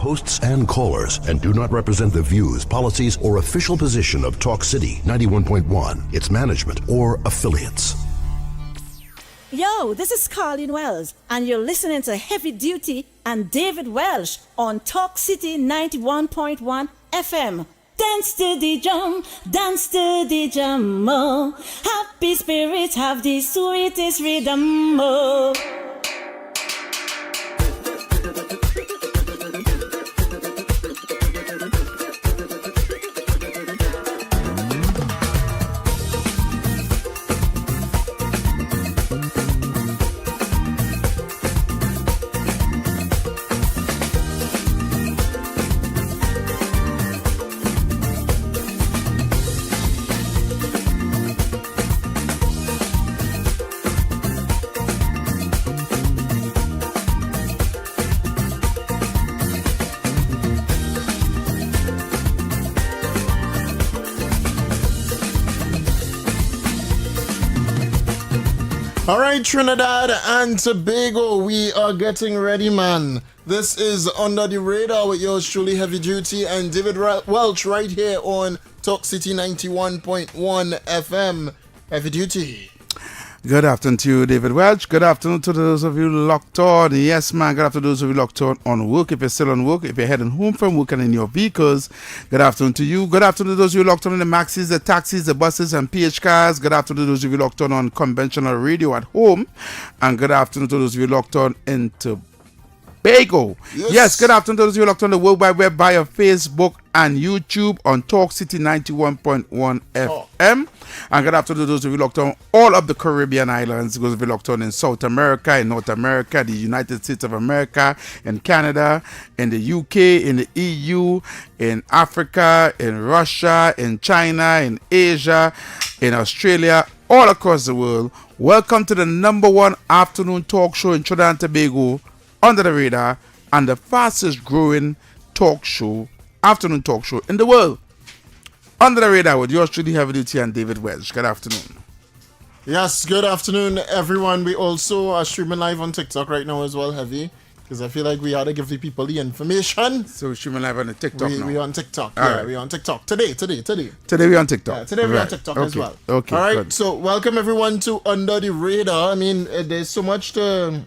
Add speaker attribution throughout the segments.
Speaker 1: hosts and callers and do not represent the views, policies, or official position of Talk City 91.1, its management, or affiliates.
Speaker 2: Yo, this is Carlin Wells, and you're listening to Heavy Duty and David Welch on Talk City 91.1 FM. Dance to the drum, oh. Happy spirits have the sweetest rhythm, oh.
Speaker 3: All right, Trinidad and Tobago, we are getting ready, man. This is Under the Radar with yours truly, Heavy Duty, and David Welch right here on Talk City 91.1 FM. Heavy Duty.
Speaker 4: Good afternoon to you, David Welch. Good afternoon to those of you locked on. Yes, man. Good afternoon to those of you locked on work. If you're still on work, if you're heading home from work and in your vehicles, good afternoon to you. Good afternoon to those of you locked on in the maxis, the taxis, the buses, and PH cars. Good afternoon to those of you locked on conventional radio at home. And good afternoon to those of you locked on in Tobago. Yes, good afternoon to those of you locked on the World Wide Web via Facebook and YouTube on Talk City 91.1 FM. And good afternoon to those of you locked on all of the Caribbean islands, those of you locked on in South America, in North America, the United States of America, in Canada, in the UK, in the EU, in Africa, in Russia, in China, in Asia, in Australia, all across the world. Welcome to the number one afternoon talk show in Trinidad and Tobago, Under the Radar, and the fastest growing afternoon talk show in the world. Under the Radar with yours truly, Heavy Duty and David Welch. Good afternoon.
Speaker 3: Yes, good afternoon, everyone. We also are streaming live on TikTok right now as well, Heavy, because I feel like we ought to give the people the information.
Speaker 4: So we're streaming live on the TikTok now.
Speaker 3: We're on TikTok. We're on TikTok. Today.
Speaker 4: Today we're on TikTok.
Speaker 3: Yeah, today we're on TikTok as well.
Speaker 4: Okay.
Speaker 3: All right,
Speaker 4: good.
Speaker 3: So welcome everyone to Under the Radar. I mean, there's so much to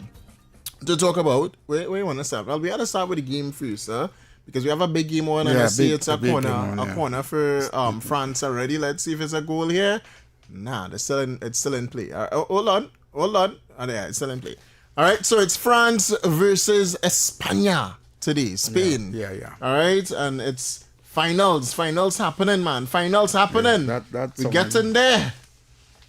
Speaker 3: talk about. Where you want to start? Well, we had to start with the game first, huh? Because we have a big game on, and I see it's a corner for France already. Let's see if it's a goal here. Nah, it's still in play. Hold on. Oh, yeah, it's still in play. All right, so it's France versus España today, Spain.
Speaker 4: Yeah.
Speaker 3: All right, and it's finals happening, man. Finals happening.
Speaker 4: Yeah,
Speaker 3: we're getting there.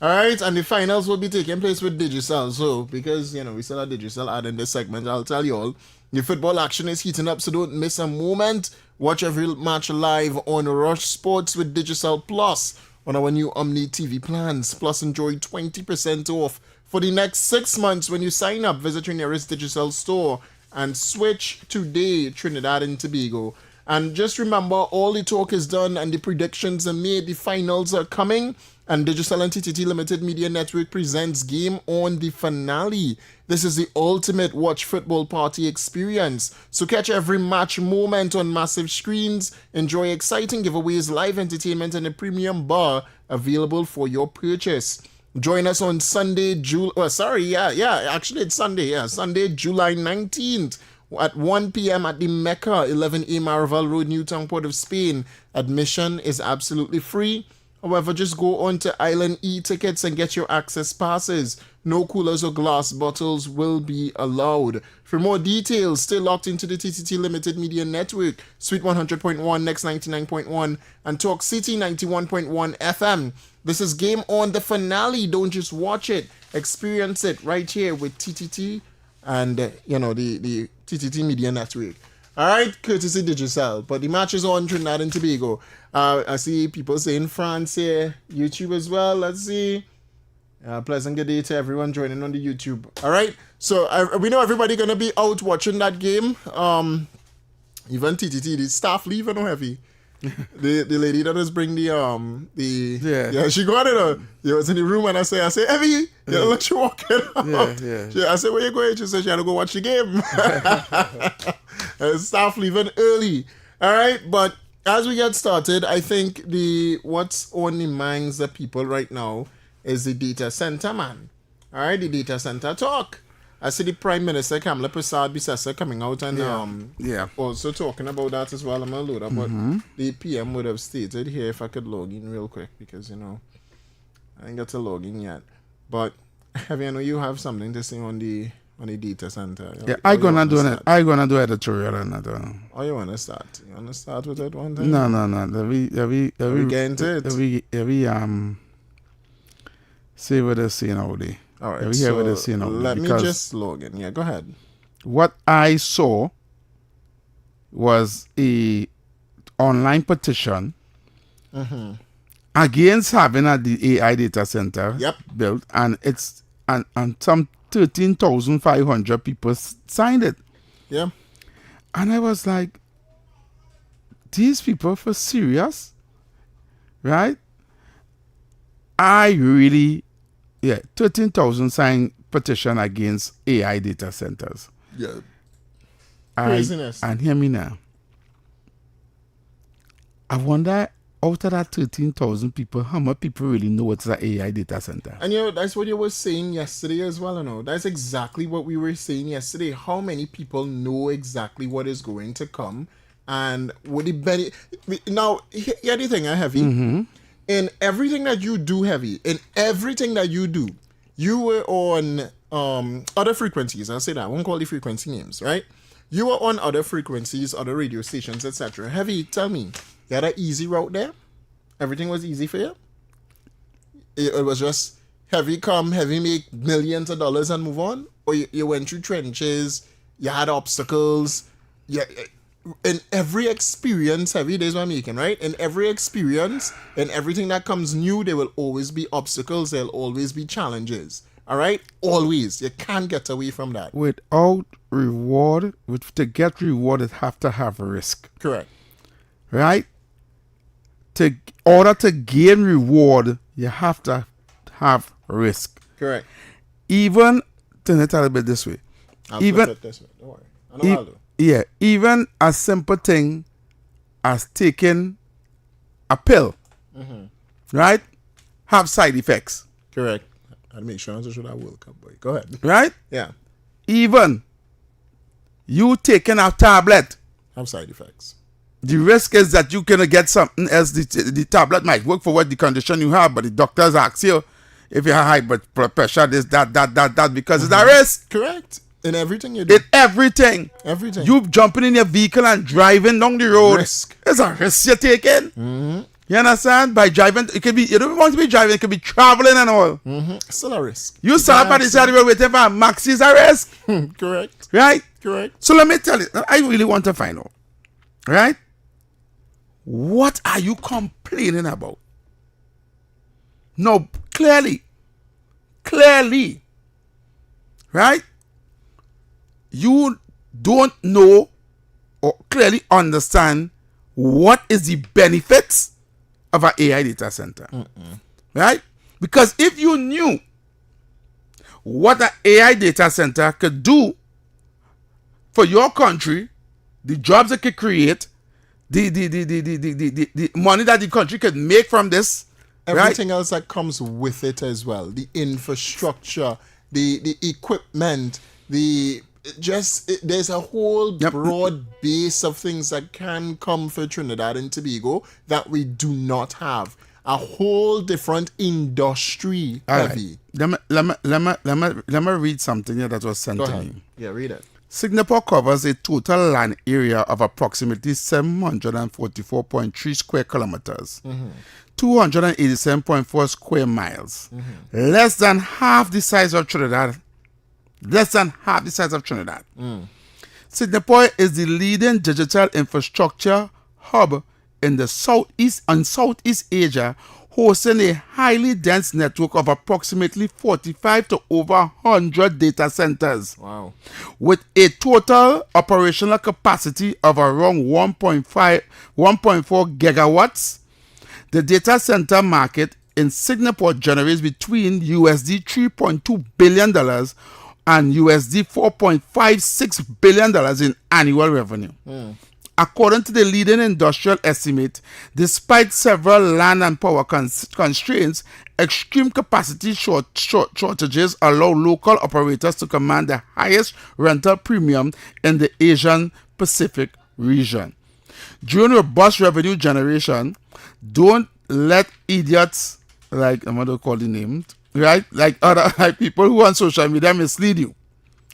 Speaker 3: All right, and the finals will be taking place with Digicel. So, because, we still have Digicel adding this segment, I'll tell you all, the football action is heating up, so don't miss a moment. Watch every match live on Rush Sports with Digicel Plus on our new Omni TV plans. Plus, enjoy 20% off for the next 6 months when you sign up. Visit your nearest Digicel store and switch today, Trinidad and Tobago. And just remember, all the talk is done and the predictions are made. The finals are coming. And Digicel and TTT Limited Media Network presents Game On, the finale. This is the ultimate watch football party experience. So catch every match moment on massive screens. Enjoy exciting giveaways, live entertainment, and a premium bar available for your purchase. Join us on Sunday, Sunday, July 19th at 1 p.m. at the Mecca, 11A Maraval Road, Newtown, Port of Spain. Admission is absolutely free. However, just go on to Island e-tickets and get your access passes. No coolers or glass bottles will be allowed. For more details, stay locked into the TTT Limited Media Network, Suite 100.1, Next 99.1, and Talk City 91.1 FM. This is Game On, the finale. Don't just watch it. Experience it right here with TTT and, the TTT Media Network. All right, courtesy Digicel. But the match is on Trinidad and Tobago. I see people saying France here, YouTube as well. Let's see. Pleasant good day to everyone joining on the YouTube. All right, so we know everybody gonna be out watching that game. Even TTT, the staff leaving no heavy. the lady that was bring she got it. She was in the room and I say, Evie, let you walk in. I said, where you going? She said she had to go watch the game. Staff leaving early. All right, but as we get started, I think what's on the minds of people right now is the data center, man. All right, the data center talk. I see the Prime Minister Kamala Prasad Bisasa coming out and also talking about that as well. I'm gonna load up what the PM would have stated here if I could log in real quick, because I ain't got to log in yet. But I know you have something to say on the data center.
Speaker 4: Yeah, I gonna do editorial on that.
Speaker 3: Oh, you wanna start? You wanna start with it one time?
Speaker 4: No. We
Speaker 3: get into it.
Speaker 4: See what they're saying out there.
Speaker 3: All right.
Speaker 4: So what they're saying out there.
Speaker 3: Let me just log in. Yeah, go ahead.
Speaker 4: What I saw was a online petition against having the AI data center built, and it's and some 13,500 people signed it.
Speaker 3: Yeah.
Speaker 4: And I was like, these people for serious? Right? I really, 13,000 signed petition against AI data centers.
Speaker 3: Yeah. Craziness.
Speaker 4: And hear me now. I wonder, out of that 13,000 people, how much people really know what's an AI data center?
Speaker 3: And that's what you were saying yesterday as well, That's exactly what we were saying yesterday. How many people know exactly what is going to come and would it benefit? Now, here the thing, Heavy. In everything that you do, Heavy, you were on other frequencies. I'll say that. I won't call the frequency names, right? You were on other frequencies, other radio stations, etc. Heavy, tell me, you had an easy route there? Everything was easy for you? It was just Heavy come, Heavy make millions of dollars and move on? Or you went through trenches, you had obstacles, in every experience, Heavy, this is what I'm making, right? In every experience, in everything that comes new, there will always be obstacles, there'll always be challenges. All right? Always. You can't get away from that.
Speaker 4: Without reward, to get rewarded, have to have risk.
Speaker 3: Correct.
Speaker 4: Right? In order to gain reward, you have to have risk.
Speaker 3: Correct.
Speaker 4: Even, turn it a little bit this way.
Speaker 3: I'll flip it this way. Don't worry. I know I'll do.
Speaker 4: Yeah, even a simple thing as taking a pill, right, have side effects.
Speaker 3: Correct. I'd make sure I should have World Cup, boy. Go ahead.
Speaker 4: Right?
Speaker 3: Yeah.
Speaker 4: Even you taking a tablet,
Speaker 3: have side effects.
Speaker 4: The risk is that you can get something else. The tablet might work for what the condition you have, but the doctors ask you if you have high blood pressure, this, that, because it's a risk.
Speaker 3: Correct. In everything you do.
Speaker 4: In everything.
Speaker 3: Everything.
Speaker 4: You jumping in your vehicle and driving down the road.
Speaker 3: Risk.
Speaker 4: It's a risk you're taking. You understand? By driving, it could be, you don't want to be driving, it could be traveling and all.
Speaker 3: Still a risk.
Speaker 4: You start by the side of the road waiting for a maxi is a risk.
Speaker 3: Correct.
Speaker 4: Right?
Speaker 3: Correct.
Speaker 4: So let me tell you, I really want to find out. Right? What are you complaining about? No, clearly. Right? You don't know or clearly understand what is the benefits of an AI data center. Right? Because if you knew what an AI data center could do for your country, the jobs it could create, the money that the country could make from this,
Speaker 3: everything else that comes with it as well, the infrastructure, the equipment, there's a whole broad base of things that can come for Trinidad and Tobago that we do not have. A whole different industry. Heavy.
Speaker 4: Right. Let me read something here that was sent to me.
Speaker 3: Yeah, read it.
Speaker 4: Singapore covers a total land area of approximately 744.3 square kilometers, 287.4 square miles, less than half the size of Trinidad. Singapore is the leading digital infrastructure hub in the Southeast Asia, hosting a highly dense network of approximately 45 to over 100 data centers.
Speaker 3: Wow.
Speaker 4: With a total operational capacity of around 1.4 gigawatts, the data center market in Singapore generates between USD $3.2 billion and USD $4.56 billion in annual revenue. According to the leading industrial estimate, despite several land and power constraints, extreme capacity shortages allow local operators to command the highest rental premium in the Asian Pacific region. During robust revenue generation, don't let idiots, like I'm going to call the names, right? Like other like people who on social media mislead you,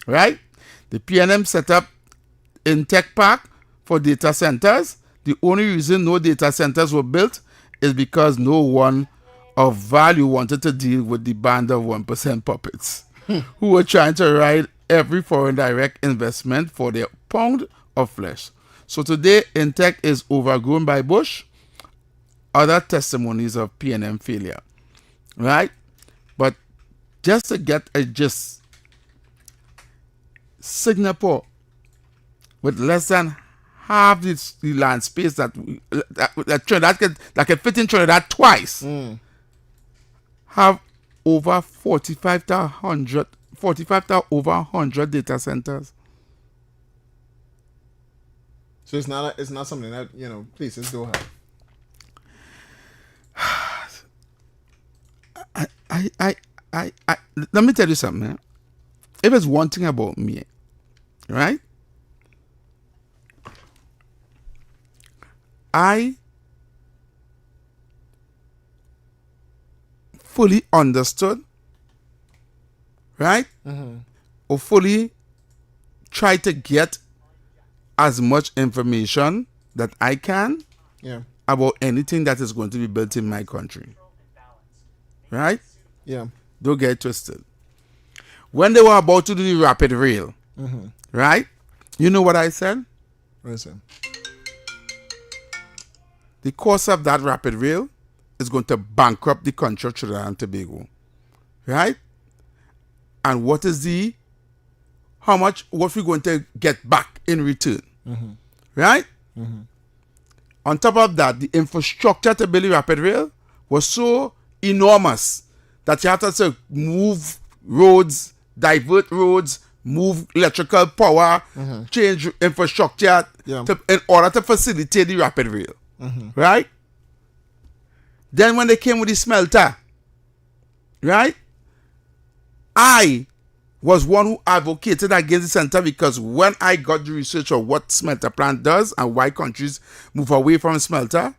Speaker 4: right? The PNM set up in Tech Park for data centers. The only reason no data centers were built is because no one of value wanted to deal with the band of 1% puppets who were trying to ride every foreign direct investment for their pound of flesh. So today, Intech is overgrown by Bush. Other testimonies of PNM failure, right? But just to get a gist, Singapore, with less than half the land space that Trinidad can fit in Trinidad twice, have over 45,000 over 100 data centers.
Speaker 3: So it's not something that places do have.
Speaker 4: Let me tell you something, man. If it's one thing about me, right? I fully understood, right? Or fully try to get as much information that I can about anything that is going to be built in my country. Right?
Speaker 3: Yeah.
Speaker 4: Don't get twisted. When they were about to do the rapid rail, right? You know what I said?
Speaker 3: What is it?
Speaker 4: The cost of that rapid rail is going to bankrupt the country of Trinidad and Tobago. Right? And what we're going to get back in return. Right? On top of that, the infrastructure to build the rapid rail was so enormous that you have to move roads, divert roads, move electrical power, change infrastructure in order to facilitate the rapid rail. Right? Then when they came with the smelter, right? I was one who advocated against the center because when I got the research of what smelter plant does and why countries move away from smelter,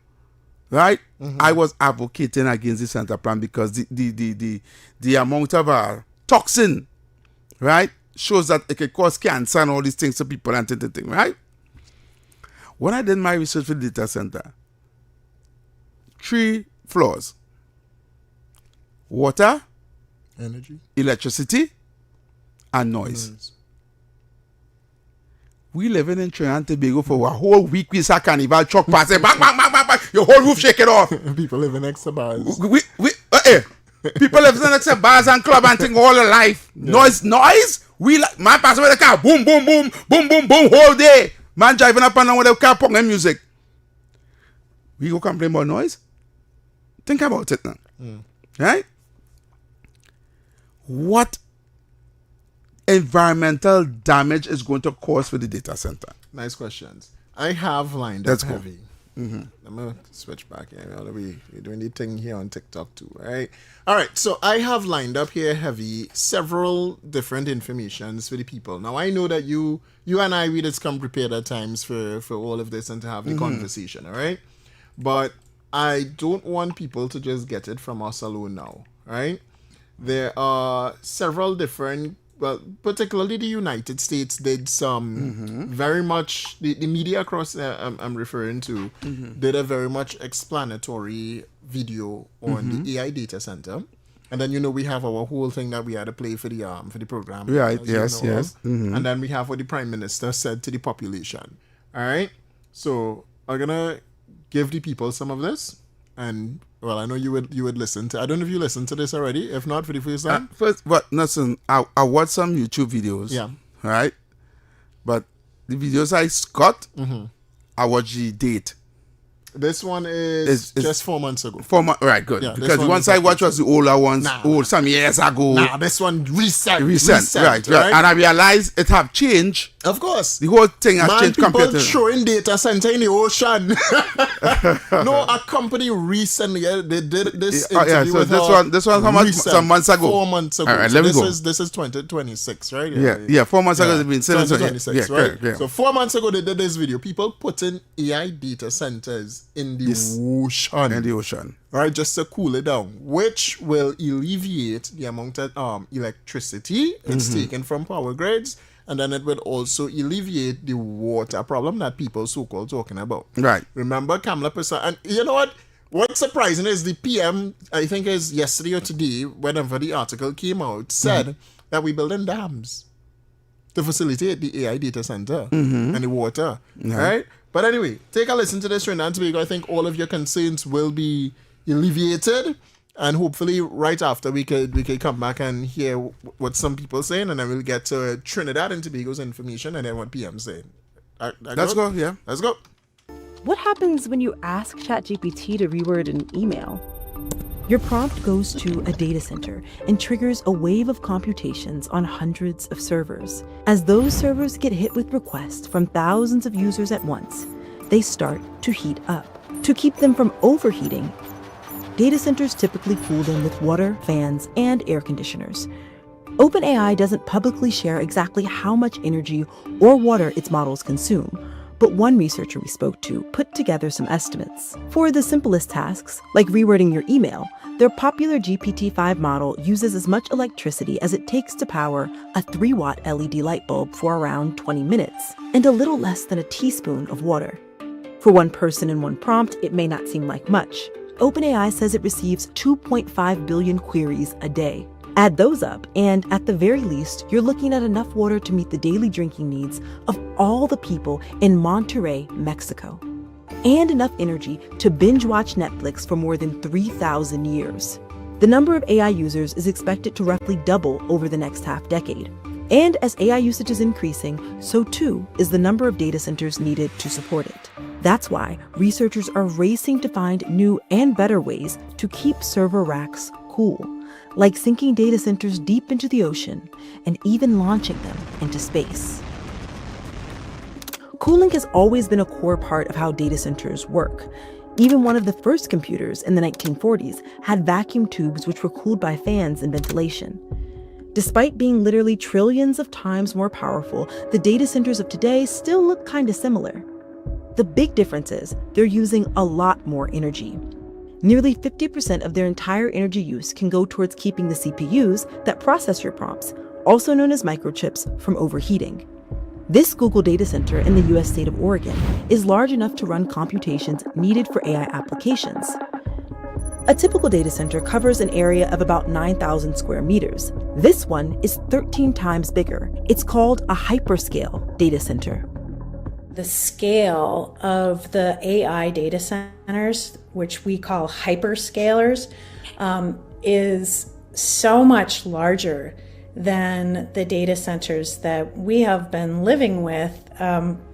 Speaker 4: right? I was advocating against the center plant because the amount of toxin, right, shows that it can cause cancer and all these things to people and thing, right? When I did my research for the data center, 3 floors: water,
Speaker 3: energy,
Speaker 4: electricity, and noise. We living in Trinidad and Tobago for a whole week. We saw carnival truck passing, bang, bang, bang, bang, bang, your whole roof shake it off.
Speaker 3: People living next to bars.
Speaker 4: People living next to bars and club and thing all their life. Noise. We man passing with the car, boom, boom, boom, boom, boom, boom, whole day. Man driving up and down with the car, playing music. We go complain about noise. Think about it now, right? What environmental damage is going to cause for the data center?
Speaker 3: Nice questions. I have lined up heavy. I'm going to switch back here. We're doing the thing here on TikTok too, right? All right, so I have lined up here heavy several different informations for the people. Now, I know that you and I, we just come prepared at times for all of this and to have the conversation, all right? But I don't want people to just get it from us alone now, right? There are several different, well, particularly the United States did some very much, the media across I'm referring to, did a very much explanatory video on the AI data center. And then, we have our whole thing that we had to play for the program.
Speaker 4: Right, yes.
Speaker 3: And then we have what the Prime Minister said to the population. All right? So I'm going to give the people some of this. And, well, I know you would listen to. I don't know if you listened to this already. If not, for the first time.
Speaker 4: Listen, I watched some YouTube videos.
Speaker 3: Yeah.
Speaker 4: Right? But the videos I got, I watched the date.
Speaker 3: This one is just 4 months ago.
Speaker 4: 4 months, right? Good.
Speaker 3: Yeah,
Speaker 4: because the ones I watched was the older ones,
Speaker 3: Nah.
Speaker 4: some years ago.
Speaker 3: Nah, this one recent.
Speaker 4: Right. And I realized it have changed.
Speaker 3: Of course.
Speaker 4: The whole thing has changed compared
Speaker 3: people
Speaker 4: to
Speaker 3: throwing data center in the ocean. No, a company recently they did this interview
Speaker 4: so
Speaker 3: with
Speaker 4: this one how much? Some months ago.
Speaker 3: 4 months ago.
Speaker 4: All right,
Speaker 3: So
Speaker 4: let me go.
Speaker 3: This is 2026, right?
Speaker 4: Yeah, 4 months ago they've been saying
Speaker 3: 2026,
Speaker 4: yeah,
Speaker 3: right?
Speaker 4: yeah.
Speaker 3: So 4 months ago they did this video. People putting AI data centers in the ocean.
Speaker 4: In the ocean.
Speaker 3: Right, just to cool it down, which will alleviate the amount of electricity it's taken from power grids, and then it would also alleviate the water problem that people so-called talking about.
Speaker 4: Right.
Speaker 3: Remember, Kamala Persa, and you know what? What's surprising is the PM, I think is yesterday or today, whenever the article came out, said that we're building dams to facilitate the AI data center and the water, right? But anyway, take a listen to this, Trinidad and Tobago. I think all of your concerns will be alleviated, and hopefully right after we could come back and hear what some people saying, and then we'll get to Trinidad and Tobago's information and then what PM's saying.
Speaker 4: Let's go.
Speaker 3: Let's go.
Speaker 5: What happens when you ask ChatGPT to reword an email? Your prompt goes to a data center and triggers a wave of computations on hundreds of servers. As those servers get hit with requests from thousands of users at once, they start to heat up. To keep them from overheating, data centers typically cool them with water, fans, and air conditioners. OpenAI doesn't publicly share exactly how much energy or water its models consume, but one researcher we spoke to put together some estimates. For the simplest tasks, like rewording your email, their popular GPT-5 model uses as much electricity as it takes to power a 3-watt LED light bulb for around 20 minutes, and a little less than a teaspoon of water. For one person and one prompt, it may not seem like much. OpenAI says it receives 2.5 billion queries a day. Add those up, and at the very least, you're looking at enough water to meet the daily drinking needs of all the people in Monterrey, Mexico. And enough energy to binge-watch Netflix for more than 3,000 years. The number of AI users is expected to roughly double over the next half-decade. And as AI usage is increasing, so too is the number of data centers needed to support it. That's why researchers are racing to find new and better ways to keep server racks cool, like sinking data centers deep into the ocean and even launching them into space. Cooling has always been a core part of how data centers work. Even one of the first computers in the 1940s had vacuum tubes which were cooled by fans and ventilation. Despite being literally trillions of times more powerful, the data centers of today still look kind of similar. The big difference is they're using a lot more energy. Nearly 50% of their entire energy use can go towards keeping the CPUs that process your prompts, also known as microchips, from overheating. This Google data center in the US state of Oregon is large enough to run computations needed for AI applications. A typical data center covers an area of about 9,000 square meters. This one is 13 times bigger. It's called a hyperscale data center.
Speaker 6: The scale of the AI data centers, which we call hyperscalers, is so much larger than the data centers that we have been living with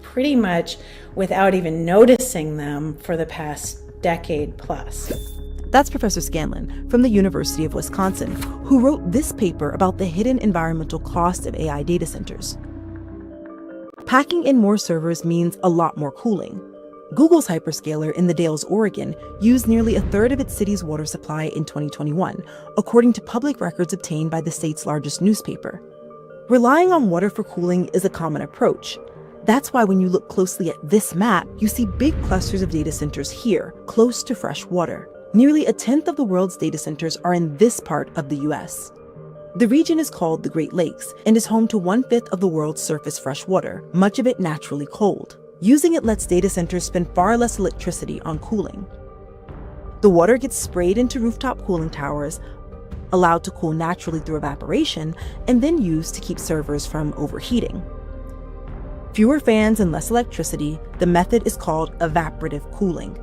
Speaker 6: pretty much without even noticing them for the past decade plus.
Speaker 5: That's Professor Scanlon from the University of Wisconsin, who wrote this paper about the hidden environmental cost of AI data centers. Packing in more servers means a lot more cooling. Google's hyperscaler in the Dalles, Oregon, used nearly a third of its city's water supply in 2021, according to public records obtained by the state's largest newspaper. Relying on water for cooling is a common approach. That's why when you look closely at this map, you see big clusters of data centers here, close to fresh water. Nearly a tenth of the world's data centers are in this part of the US. The region is called the Great Lakes and is home to 1/5 of the world's surface fresh water, much of it naturally cold. Using it lets data centers spend far less electricity on cooling. The water gets sprayed into rooftop cooling towers, allowed to cool naturally through evaporation, and then used to keep servers from overheating. Fewer fans and less electricity, the method is called evaporative cooling.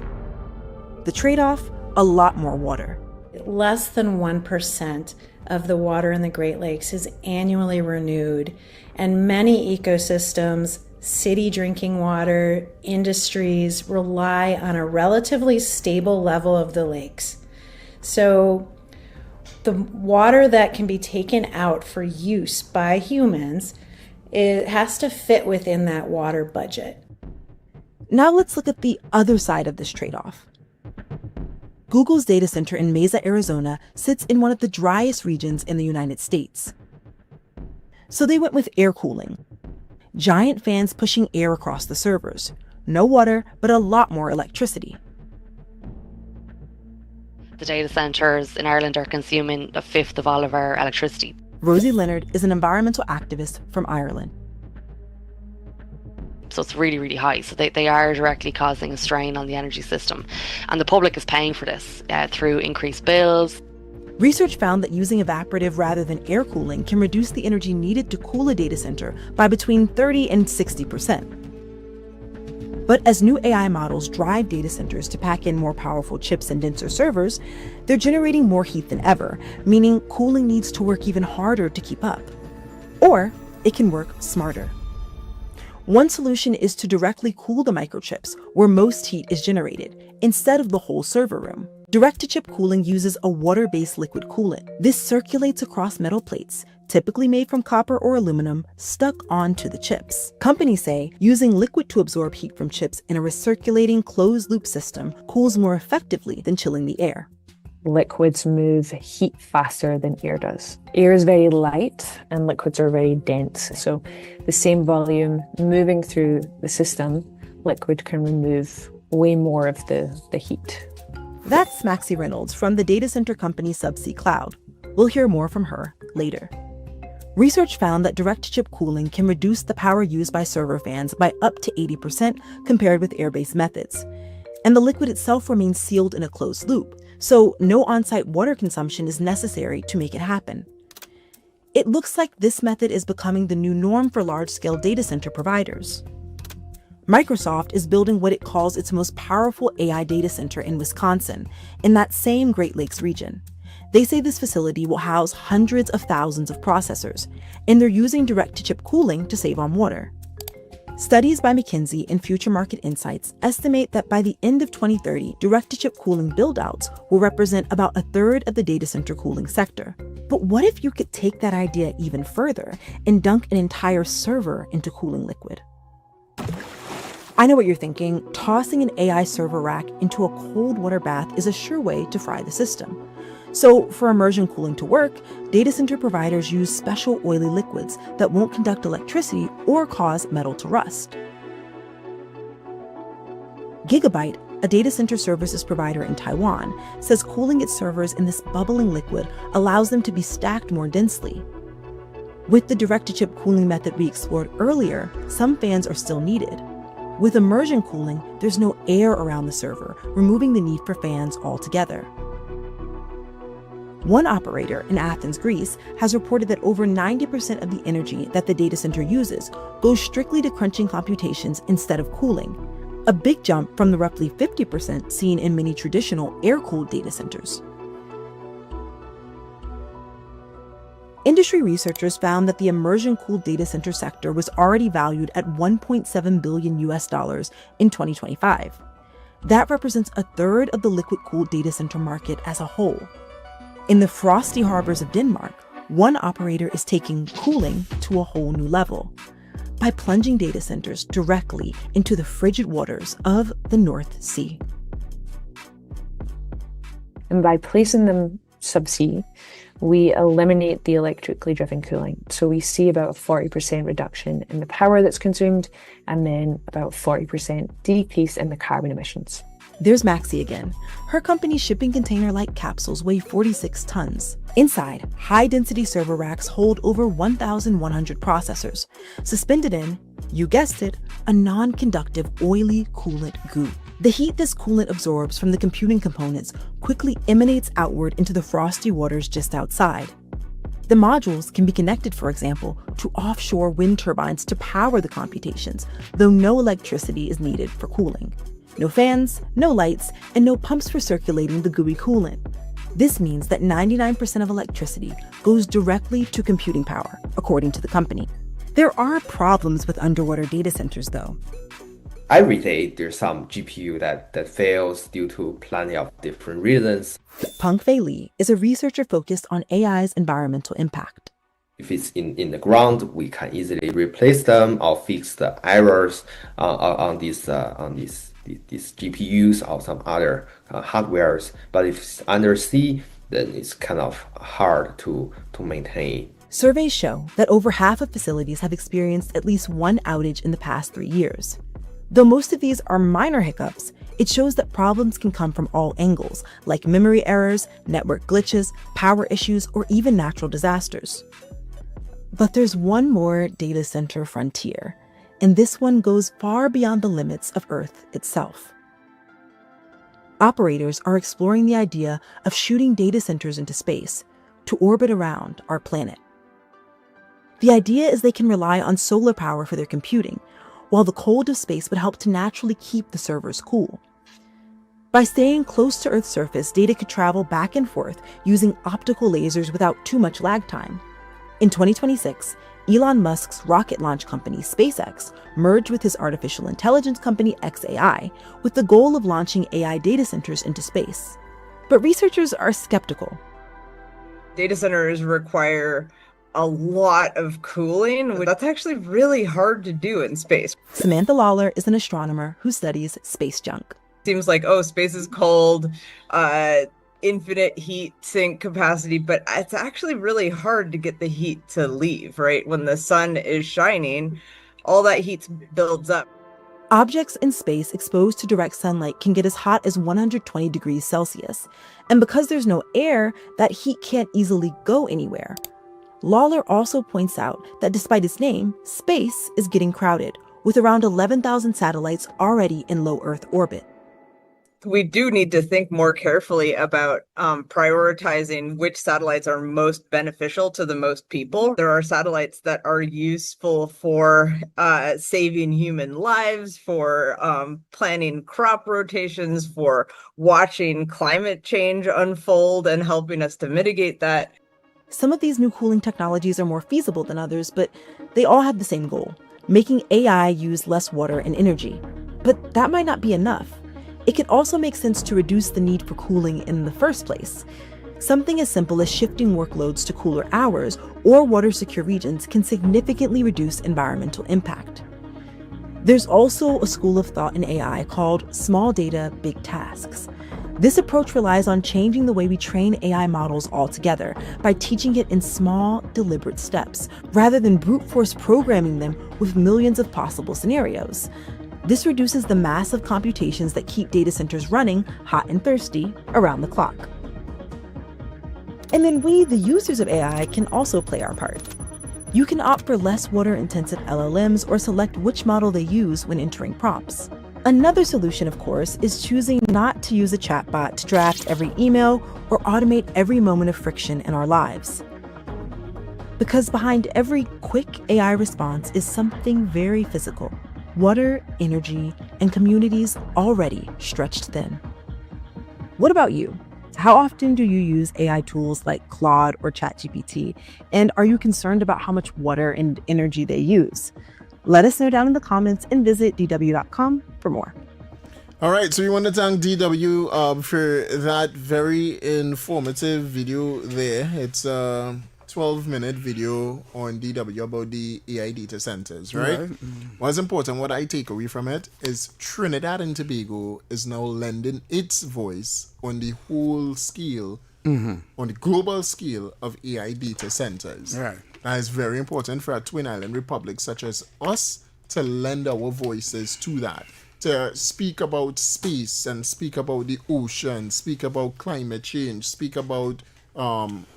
Speaker 5: The trade-off? A lot more water.
Speaker 6: Less than 1% of the water in the Great Lakes is annually renewed, and many ecosystems city drinking water, industries rely on a relatively stable level of the lakes. So the water that can be taken out for use by humans, it has to fit within that water budget.
Speaker 5: Now let's look at the other side of this trade-off. Google's data center in Mesa, Arizona sits in one of the driest regions in the United States. So they went with air cooling. Giant fans pushing air across the servers. No water, but a lot more electricity.
Speaker 7: The data centres in Ireland are consuming a fifth of all of our electricity.
Speaker 5: Rosie Leonard is an environmental activist from Ireland.
Speaker 7: So it's really, really high. So they are directly causing a strain on the energy system. And the public is paying for this through increased bills.
Speaker 5: Research found that using evaporative rather than air cooling can reduce the energy needed to cool a data center by between 30 and 60%. But as new AI models drive data centers to pack in more powerful chips and denser servers, they're generating more heat than ever, meaning cooling needs to work even harder to keep up. Or it can work smarter. One solution is to directly cool the microchips where most heat is generated, instead of the whole server room. Direct-to-chip cooling uses a water-based liquid coolant. This circulates across metal plates, typically made from copper or aluminum, stuck onto the chips. Companies say using liquid to absorb heat from chips in a recirculating closed-loop system cools more effectively than chilling the air.
Speaker 8: Liquids move heat faster than air does. Air is very light and liquids are very dense. So the same volume moving through the system, liquid can remove way more of the heat.
Speaker 5: That's Maxie Reynolds from the data center company Subsea Cloud. We'll hear more from her later. Research found that direct-to-chip cooling can reduce the power used by server fans by up to 80% compared with air-based methods. And the liquid itself remains sealed in a closed loop, so no on-site water consumption is necessary to make it happen. It looks like this method is becoming the new norm for large-scale data center providers. Microsoft is building what it calls its most powerful AI data center in Wisconsin, in that same Great Lakes region. They say this facility will house hundreds of thousands of processors, and they're using direct-to-chip cooling to save on water. Studies by McKinsey and Future Market Insights estimate that by the end of 2030, direct-to-chip cooling build-outs will represent about a third of the data center cooling sector. But what if you could take that idea even further and dunk an entire server into cooling liquid? I know what you're thinking. Tossing an AI server rack into a cold water bath is a sure way to fry the system. So for immersion cooling to work, data center providers use special oily liquids that won't conduct electricity or cause metal to rust. Gigabyte, a data center services provider in Taiwan, says cooling its servers in this bubbling liquid allows them to be stacked more densely. With the direct-to-chip cooling method we explored earlier, some fans are still needed. With immersion cooling, there's no air around the server, removing the need for fans altogether. One operator in Athens, Greece, has reported that over 90% of the energy that the data center uses goes strictly to crunching computations instead of cooling, a big jump from the roughly 50% seen in many traditional air-cooled data centers. Industry researchers found that the immersion-cooled data center sector was already valued at $1.7 billion in 2025. That represents a third of the liquid-cooled data center market as a whole. In the frosty harbors of Denmark, one operator is taking cooling to a whole new level by plunging data centers directly into the frigid waters of the North Sea.
Speaker 8: And by placing them subsea, we eliminate the electrically driven cooling. So we see about a 40% reduction in the power that's consumed, and then about 40% decrease in the carbon emissions.
Speaker 5: There's Maxie again. Her company's shipping container-like capsules weigh 46 tons. Inside, high-density server racks hold over 1,100 processors, suspended in, you guessed it, a non-conductive oily coolant goo. The heat this coolant absorbs from the computing components quickly emanates outward into the frosty waters just outside. The modules can be connected, for example, to offshore wind turbines to power the computations, though no electricity is needed for cooling. No fans, no lights, and no pumps for circulating the gooey coolant. This means that 99% of electricity goes directly to computing power, according to the company. There are problems with underwater data centers, though.
Speaker 9: Every day, there's some GPU that fails due to plenty of different reasons.
Speaker 5: Peng Fei Li is a researcher focused on AI's environmental impact.
Speaker 9: If it's in the ground, we can easily replace them or fix the errors on these GPUs or some other hardwares. But if it's undersea, then it's kind of hard to maintain.
Speaker 5: Surveys show that over half of facilities have experienced at least one outage in the past 3 years. Though most of these are minor hiccups, it shows that problems can come from all angles, like memory errors, network glitches, power issues, or even natural disasters. But there's one more data center frontier, and this one goes far beyond the limits of Earth itself. Operators are exploring the idea of shooting data centers into space to orbit around our planet. The idea is they can rely on solar power for their computing, while the cold of space would help to naturally keep the servers cool. By staying close to Earth's surface, data could travel back and forth using optical lasers without too much lag time. In 2026, Elon Musk's rocket launch company, SpaceX, merged with his artificial intelligence company, xAI, with the goal of launching AI data centers into space. But researchers are skeptical.
Speaker 10: Data centers require a lot of cooling. That's actually really hard to do in space.
Speaker 5: Samantha Lawler is an astronomer who studies space junk.
Speaker 10: Seems like, space is cold, infinite heat sink capacity, but it's actually really hard to get the heat to leave, right? When the sun is shining, all that heat builds up.
Speaker 5: Objects in space exposed to direct sunlight can get as hot as 120 degrees Celsius. And because there's no air, that heat can't easily go anywhere. Lawler also points out that despite its name, space is getting crowded, with around 11,000 satellites already in low Earth orbit.
Speaker 10: We do need to think more carefully about prioritizing which satellites are most beneficial to the most people. There are satellites that are useful for saving human lives, for planning crop rotations, for watching climate change unfold and helping us to mitigate that.
Speaker 5: Some of these new cooling technologies are more feasible than others, but they all have the same goal, making AI use less water and energy. But that might not be enough. It could also make sense to reduce the need for cooling in the first place. Something as simple as shifting workloads to cooler hours or water-secure regions can significantly reduce environmental impact. There's also a school of thought in AI called small data, big tasks. This approach relies on changing the way we train AI models altogether by teaching it in small, deliberate steps, rather than brute force programming them with millions of possible scenarios. This reduces the massive computations that keep data centers running hot and thirsty around the clock. And then we, the users of AI, can also play our part. You can opt for less water-intensive LLMs or select which model they use when entering prompts. Another solution, of course, is choosing not to use a chatbot to draft every email or automate every moment of friction in our lives. Because behind every quick AI response is something very physical: water, energy, and communities already stretched thin. What about you? How often do you use AI tools like Claude or ChatGPT? And are you concerned about how much water and energy they use? Let us know down in the comments and visit dw.com for more.
Speaker 3: All right, so we want to thank DW for that very informative video there. It's a 12-minute video on DW about the AI data centers, right? What's important, what I take away from it, is Trinidad and Tobago is now lending its voice on the whole scale, on the global scale of AI data centers.
Speaker 4: Right.
Speaker 3: That is very important for a twin island republic such as us to lend our voices to that, to speak about space and speak about the ocean, speak about climate change, speak about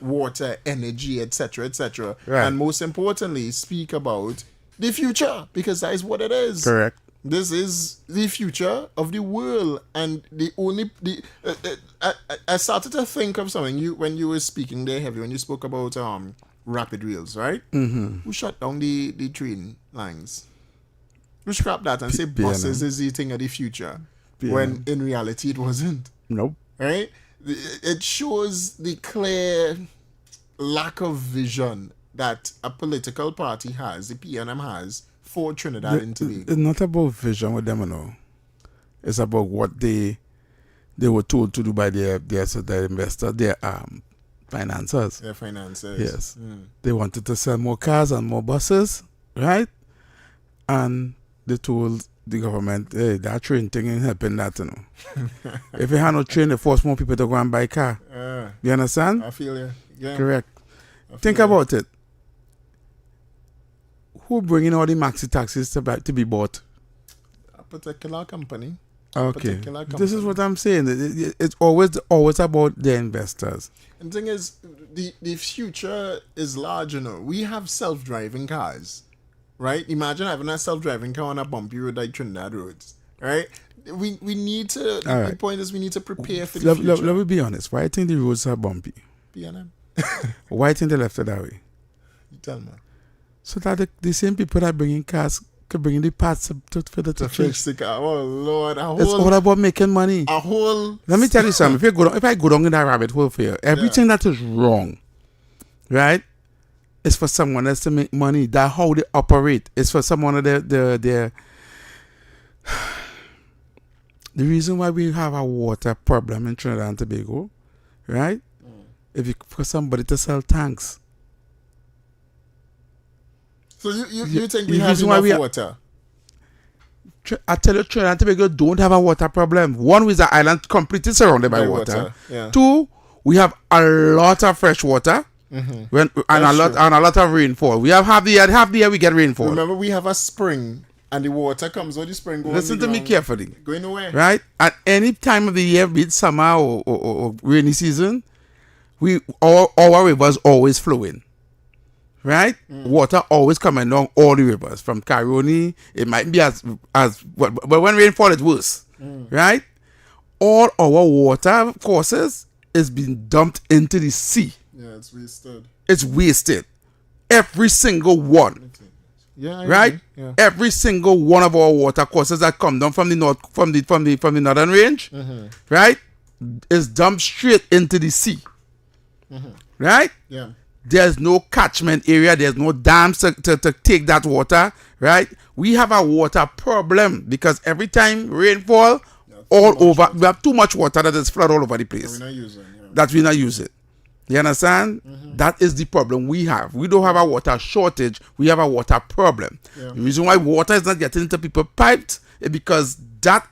Speaker 3: water, energy, etc., etc.
Speaker 4: Right.
Speaker 3: And most importantly, speak about the future, because that is what it is.
Speaker 4: Correct.
Speaker 3: This is the future of the world, and I started to think of something. When you were speaking there, Heavy, when you spoke about rapid rails, right? Who shut down the train lines? We scrap that and say buses is the thing of the future, when in reality it wasn't.
Speaker 4: Nope.
Speaker 3: Right? It shows the clear lack of vision that a political party has, the PNM has, for Trinidad and Tobago.
Speaker 4: It's not about vision with them, you know. It's about what they were told to do by their investor, their financiers.
Speaker 3: Their financiers.
Speaker 4: Yes. They wanted to sell more cars and more buses, right? And they told the government, hey, that train thing ain't helping that, you know. If you had no train, they force more people to go and buy a car. You understand?
Speaker 3: I feel you. Yeah.
Speaker 4: Correct. Think about it. Who bringing all the maxi taxis to be bought?
Speaker 3: A particular company.
Speaker 4: Okay. This is what I'm saying. It's always about the investors.
Speaker 3: And the thing is, the future is large, you know. We have self-driving cars, right? Imagine having a self-driving car on a bumpy road like Trinidad roads, right? We need to, the point is we need to prepare for the future.
Speaker 4: Let me be honest. Why do you think the roads are bumpy?
Speaker 3: PNM.
Speaker 4: Why do you think they left it that way?
Speaker 3: You tell me.
Speaker 4: So that the same people that bringing cars could bring the parts to
Speaker 3: fix the car. Oh Lord,
Speaker 4: it's all about making money. Let me tell you something. If I go down in that rabbit hole for you, everything that is wrong, right, is for someone else to make money. That's how they operate. It's for someone of the reason why we have a water problem in Trinidad and Tobago, right? For somebody to sell tanks.
Speaker 3: So you think we have enough water?
Speaker 4: I tell you, Trinidad and Tobago don't have a water problem. One, is the island completely surrounded by water.
Speaker 3: Yeah.
Speaker 4: Two, we have a lot of fresh water. And a lot of rainfall. We have half the year we get rainfall.
Speaker 3: Remember, we have a spring, and the water comes out the spring.
Speaker 4: Listen to me carefully.
Speaker 3: Going away.
Speaker 4: Right? At any time of the year, be it summer or rainy season, our rivers always flowing. Right? Water always coming down all the rivers. From Caroni, it might be but when rainfall it's worse. Right? All our water courses is being dumped into the sea.
Speaker 3: Yeah, it's wasted.
Speaker 4: It's wasted. Every single one.
Speaker 3: Yeah.
Speaker 4: Right?
Speaker 3: Yeah.
Speaker 4: Every single one of our water courses that come down from the northern range, right, is dumped straight into the sea. Right?
Speaker 3: Yeah.
Speaker 4: There's no catchment area. There's no dams to take that water. Right? We have a water problem because every time rainfall, all over, we have too much water that is flood all over the place. That we're not using. You understand? That is the problem we have. We don't have a water shortage. We have a water problem. The reason why water is not getting into people's pipes is because that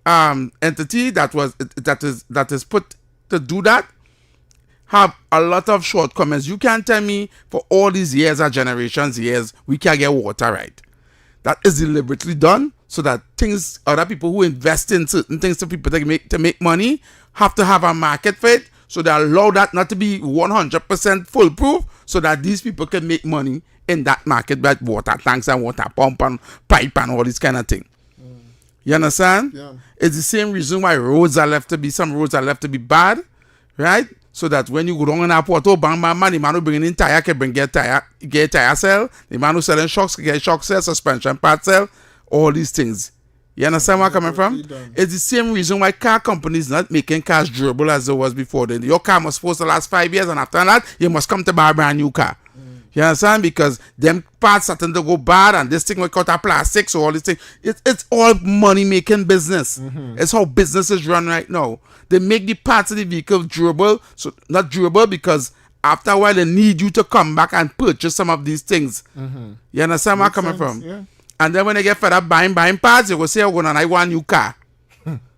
Speaker 4: entity that is put to do that have a lot of shortcomings. You can't tell me for all these years or generations we can't get water right. That is deliberately done so that other people who invest in certain things to people to make money have to have a market for it. So they allow that not to be 100% foolproof so that these people can make money in that market by water tanks and water pump and pipe and all this kind of thing. You understand?
Speaker 3: Yeah.
Speaker 4: It's the same reason why some roads are left to be bad, right? So that when you go down in a porto, bang, the man who bringing in tire can get tire sell. The man who selling shocks can get shock sell, suspension part sell, all these things. You understand where I'm coming from? It's the same reason why car companies not making cars durable as it was before. Then your car must supposed to last 5 years, and after that, you must come to buy a brand new car. You understand? Because them parts starting to go bad, and this thing will cut out plastic, so all these things. It's all money making business. It's how businesses run right now. They make the parts of the vehicle durable, so not durable because after a while they need you to come back and purchase some of these things. You understand where I'm coming from?
Speaker 3: Yeah.
Speaker 4: And then when they get fed up buying parts, they will say, I want a new car.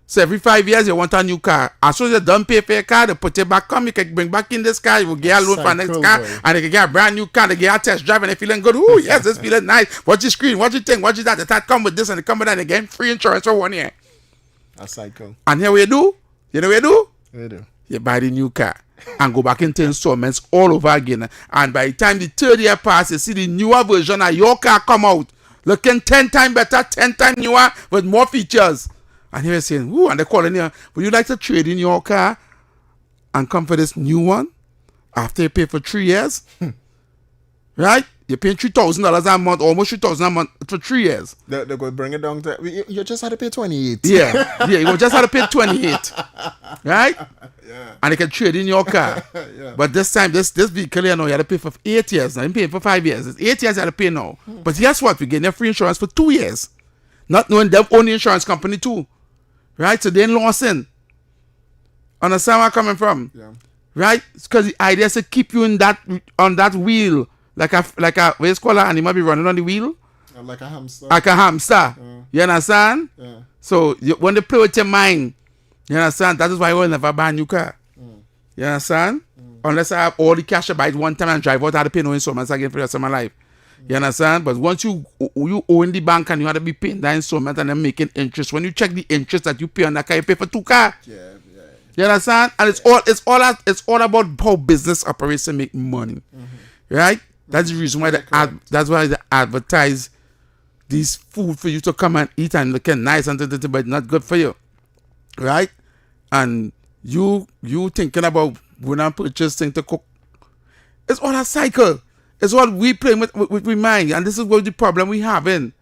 Speaker 4: So every 5 years, you want a new car. As soon as you don't pay for your car, they put it back, you can bring back in this car, you will get a loan for the next car, and they can get a brand new car, they get a test drive, and they're feeling good. Oh, yes, this feeling nice. Watch your screen, watch your thing, watch that. They start come with this, and they come with that, and they get free insurance for 1 year.
Speaker 3: A cycle.
Speaker 4: And here we do. You know what
Speaker 3: We do.
Speaker 4: You buy the new car and go back into installments all over again. And by the time the third year passes, you see the newer version of your car come out. Looking 10 times better, 10 times newer, with more features. And here you're saying, ooh, and they're calling you, would you like to trade in your car and come for this new one after you pay for 3 years? Right? You're paying $3,000 a month, almost $3,000 a month for 3 years.
Speaker 3: They're going to bring it down to, you just had to pay 28.
Speaker 4: Yeah, you just had to pay 28. Right?
Speaker 3: Yeah.
Speaker 4: and they can trade in your car. But this time, this vehicle, you know, you have to pay for 8 years. Now you're paying for 5 years. It's 8 years you have to pay now. But guess what? We're getting your free insurance for 2 years. Not knowing they own the insurance company too. Right? So they ain't lost in. Understand where I'm coming from?
Speaker 3: Yeah.
Speaker 4: Right? Because the idea is to keep you in that on that wheel. Like a what is called an animal be running on the wheel?
Speaker 3: Like a hamster.
Speaker 4: Like a hamster. You understand?
Speaker 3: Yeah.
Speaker 4: So when they play with your mind, you understand? That is why I will never buy a new car. You understand? Unless I have all the cash to buy it one time and drive out, I have to pay no installments again for the rest of my life. You understand? But once you own the bank and you have to be paying that installment and then making interest, when you check the interest that you pay on that car, you pay for 2 cars.
Speaker 3: Yeah.
Speaker 4: You understand? And it's all about how business operates to make money. Right? That's the reason why that's why they advertise these food for you to come and eat and look nice and but not good for you. Right? And you thinking about when I'm purchasing to cook. It's all a cycle. It's what we play with mind. And this is what the problem we have in.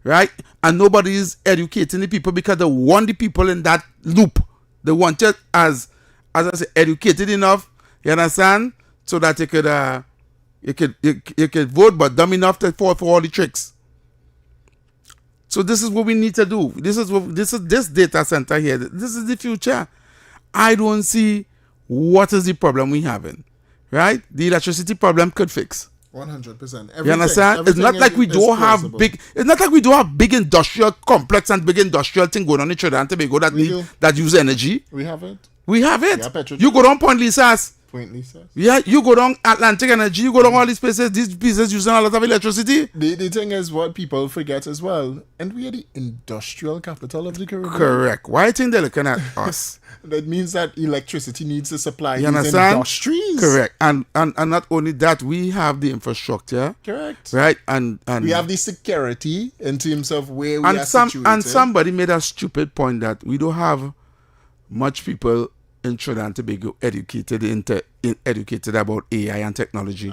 Speaker 4: Right? And nobody is educating the people because they want the people in that loop. They want it as I say, educated enough, you understand? So that you could vote, but dumb enough to fall for all the tricks. So this is what we need to do. This is this data center here. This is the future. I don't see what is the problem we having. Right? The electricity problem could fix.
Speaker 3: 100%.
Speaker 4: You understand? It's not like we don't have big. It's not like we don't have big industrial complex and big industrial thing going on in Trinidad and Tobago that use energy.
Speaker 3: We have it.
Speaker 4: We have it.
Speaker 3: Yeah,
Speaker 4: you go down Point Lisas.
Speaker 3: Point Lisas.
Speaker 4: Yeah, you go down Atlantic Energy. You go down all these places. These places using a lot of electricity.
Speaker 3: The thing is what people forget as well, and we are the industrial capital of the Caribbean.
Speaker 4: Correct. Why do you think they're looking at us?
Speaker 3: That means that electricity needs to supply
Speaker 4: you
Speaker 3: these
Speaker 4: understand?
Speaker 3: industries.
Speaker 4: Correct. And not only that, we have the infrastructure.
Speaker 3: Correct.
Speaker 4: Right. And
Speaker 3: we have the security in terms of where we are situated.
Speaker 4: And somebody made a stupid point that we don't have much people in Trinidad and Tobago educated about AI and technology.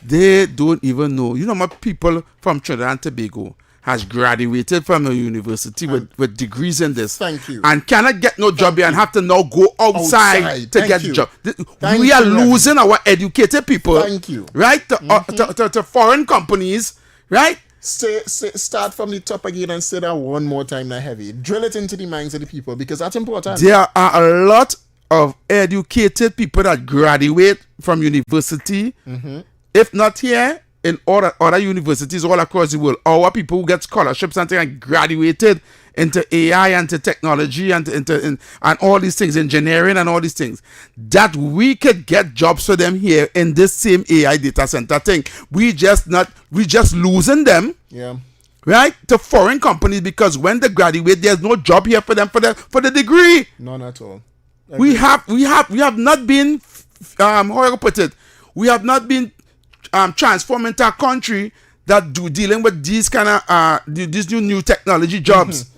Speaker 4: They don't even know. You know, my people from Trinidad and Tobago has graduated from a university with degrees in this.
Speaker 3: Thank you.
Speaker 4: And cannot get no job here and have to now go outside to get a job. We are losing our educated people.
Speaker 3: Thank you.
Speaker 4: Right? To foreign companies. Right?
Speaker 3: Start from the top again and say that one more time that heavy. Drill it into the minds of the people because that's important.
Speaker 4: There are a lot of educated people that graduate from university, if not here, in other universities all across the world. Our people who get scholarships and graduated into AI and to technology and all these things, engineering and all these things, that we could get jobs for them here in this same AI data center thing. We just losing them.
Speaker 3: Yeah.
Speaker 4: Right? To foreign companies because when they graduate, there's no job here for them for the degree.
Speaker 3: None at all.
Speaker 4: We have not been how I put it. We have not been transformed into a country that dealing with these kind of these new technology jobs.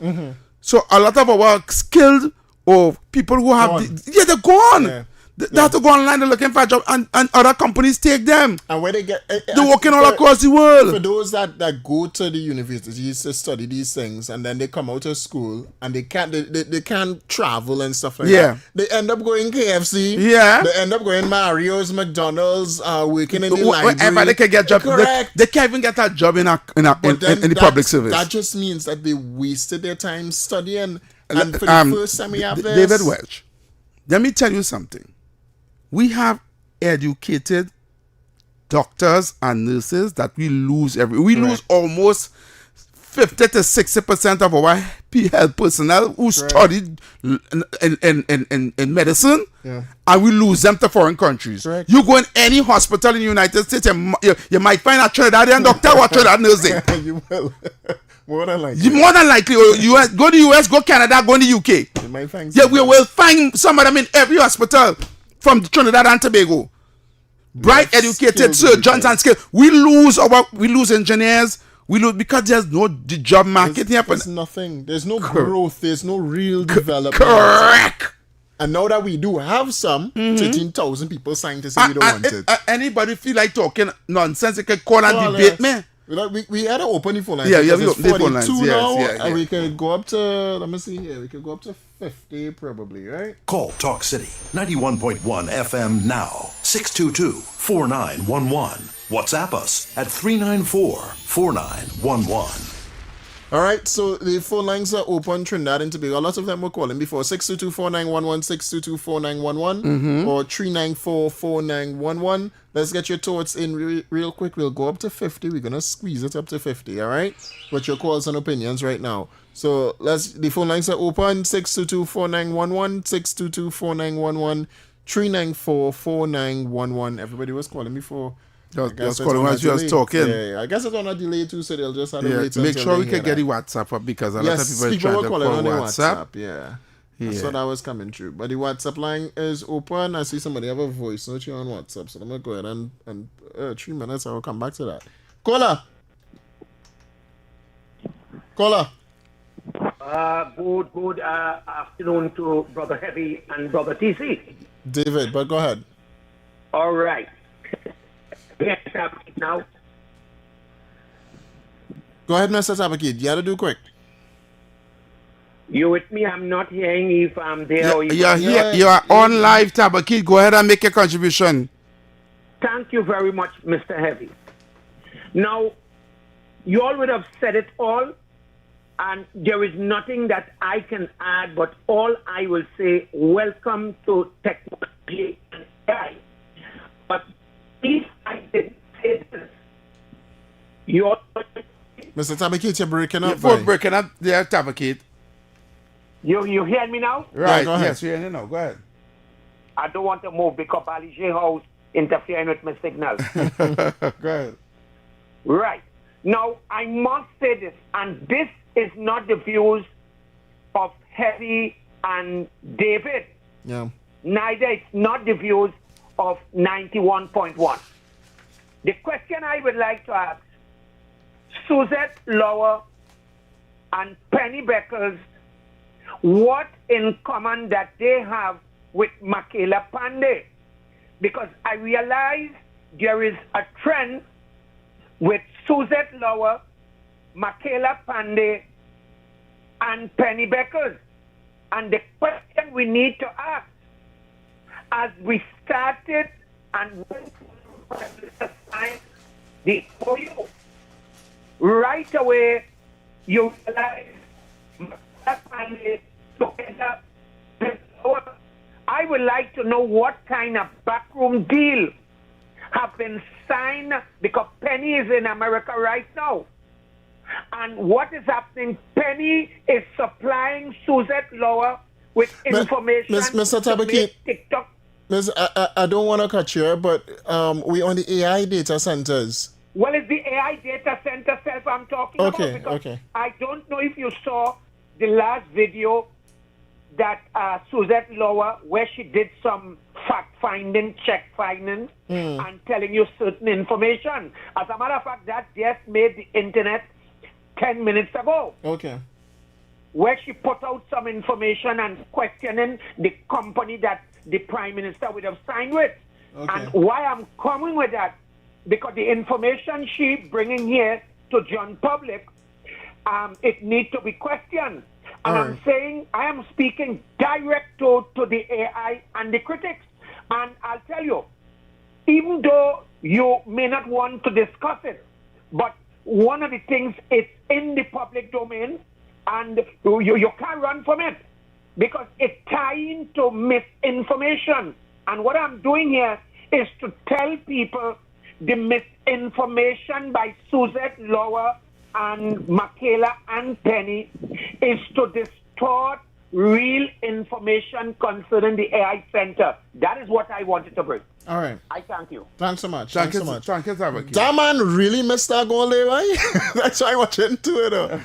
Speaker 4: So a lot of our skilled or people who have they're gone. Yeah. They have to go online and looking for a job, and other companies take them.
Speaker 3: And where they get,
Speaker 4: they're working all across the world.
Speaker 3: For those that go to the universities to study these things, and then they come out of school and they can't travel and stuff like that. They end up going KFC.
Speaker 4: Yeah.
Speaker 3: They end up going Mario's, McDonald's, working in the library.
Speaker 4: Wherever they can get job.
Speaker 3: Correct.
Speaker 4: They can't even get a job in the public service.
Speaker 3: That just means that they wasted their time studying. And for the first time we have this.
Speaker 4: David Welch, let me tell you something. We have educated doctors and nurses that we lose lose almost 50 to 60% of our health personnel who studied in medicine, and we lose them to foreign countries.
Speaker 3: Correct.
Speaker 4: You go in any hospital in the United States, you might find a Trinidadian doctor or a Trinidad nursing.
Speaker 3: You will. More than likely.
Speaker 4: More than likely. US, go to US, go Canada, go in the UK.
Speaker 3: You might find
Speaker 4: we will find some of them in every hospital from Trinidad and Tobago. Bright, educated surgeons and skill. We lose engineers. We lose because there's no job market here.
Speaker 3: There's nothing. There's no growth. There's no real development.
Speaker 4: Correct.
Speaker 3: And now that we do have some, 13,000 people signed to say we don't want it.
Speaker 4: Anybody feel like talking nonsense, they can call and debate me.
Speaker 3: We had to open the phone lines.
Speaker 4: Yeah,
Speaker 3: because
Speaker 4: we
Speaker 3: it's
Speaker 4: opened the phone lines,
Speaker 3: 42
Speaker 4: yes,
Speaker 3: now,
Speaker 4: yeah.
Speaker 3: and we can go up to, let me see here, we can go up to 50 probably, right?
Speaker 1: Call Talk City 91.1 FM now. 622-4911. WhatsApp us at 394-4911.
Speaker 3: All right, so the phone lines are open, Trinidad and Tobago. A lot of them were calling before. 622-4911, 622-4911, or 394-4911. Let's get your thoughts in real quick. We'll go up to 50. We're going to squeeze it up to 50, all right? With your calls and opinions right now. So the phone lines are open. 622-4911, 622-4911, 394-4911. Everybody was calling before.
Speaker 4: Just calling as you was talking.
Speaker 3: Yeah, I guess it's on a delay too, so they'll just have to wait until
Speaker 4: make sure we
Speaker 3: they
Speaker 4: can
Speaker 3: hear
Speaker 4: get the
Speaker 3: that.
Speaker 4: WhatsApp up because a lot of people are
Speaker 3: People
Speaker 4: trying
Speaker 3: were
Speaker 4: to
Speaker 3: calling
Speaker 4: call
Speaker 3: on the
Speaker 4: WhatsApp.
Speaker 3: Yeah. So that was coming through. But the WhatsApp line is open. I see somebody have a voice note here on WhatsApp, so I'm going to go ahead and 3 minutes, I will come back to that. Caller.
Speaker 11: Good afternoon to Brother Heavy and Brother TC.
Speaker 3: David, but go ahead.
Speaker 11: All right. Yes, now.
Speaker 3: Go ahead, Mr. Tabakid. You got to do quick.
Speaker 11: You with me? I'm not hearing if I'm there or if
Speaker 4: You're here. You are on live, Tabakid. Go ahead and make your contribution.
Speaker 11: Thank you very much, Mr. Heavy. Now, you all would have said it all, and there is nothing that I can add, but all I will say, welcome to technology and AI. But if I didn't say this, you're...
Speaker 3: Mr. Tabakid, you're breaking up.
Speaker 4: You're breaking up there, Tabakid.
Speaker 11: You hear me now?
Speaker 4: Right,
Speaker 3: go ahead.
Speaker 4: yes, we hear you now. Go ahead.
Speaker 11: I don't want to move because Alicia House interfering with my signal.
Speaker 4: Go ahead.
Speaker 11: Right. Now, I must say this, and this is not the views of Heavy and David.
Speaker 3: Yeah.
Speaker 11: Neither it's not the views of 91.1. The question I would like to ask, Suzette Lower and Penny Beckles, what in common that they have with Michaela Pandey? Because I realize there is a trend with Suzette Lower, Michaela Pandey, and Penny Beckles. And the question we need to ask, as we started and went the OU, right away you realize Michaela Pandey together. I would like to know what kind of backroom deal have been signed, because Penny is in America right now. And what is happening? Penny is supplying Suzette Lower with information.
Speaker 3: Mr. Tabakid,
Speaker 11: TikTok.
Speaker 3: I don't want to cut you, but we on the AI data centers.
Speaker 11: Well, it's the AI data center self I'm talking about. Because I don't know if you saw the last video that Suzette Lower, where she did some fact-finding, check-finding, and telling you certain information. As a matter of fact, that just made the internet 10 minutes ago.
Speaker 3: Okay.
Speaker 11: Where she put out some information and questioning the company that the Prime Minister would have signed with.
Speaker 3: Okay.
Speaker 11: And why I'm coming with that, because the information she bringing here to John public, it needs to be questioned. And I'm saying, I am speaking direct to the AI and the critics. And I'll tell you, even though you may not want to discuss it, but one of the things is in the public domain, and you can't run from it, because it's tying to misinformation. And what I'm doing here is to tell people the misinformation by Suzette Lower and Michaela and Penny is to distort real information concerning the AI Center. That is what I wanted to bring.
Speaker 3: All right.
Speaker 11: I thank you.
Speaker 3: Thanks so much.
Speaker 4: Thank you,
Speaker 3: Tabakid. That man really missed that goal there, right? That's why I watch into it, though.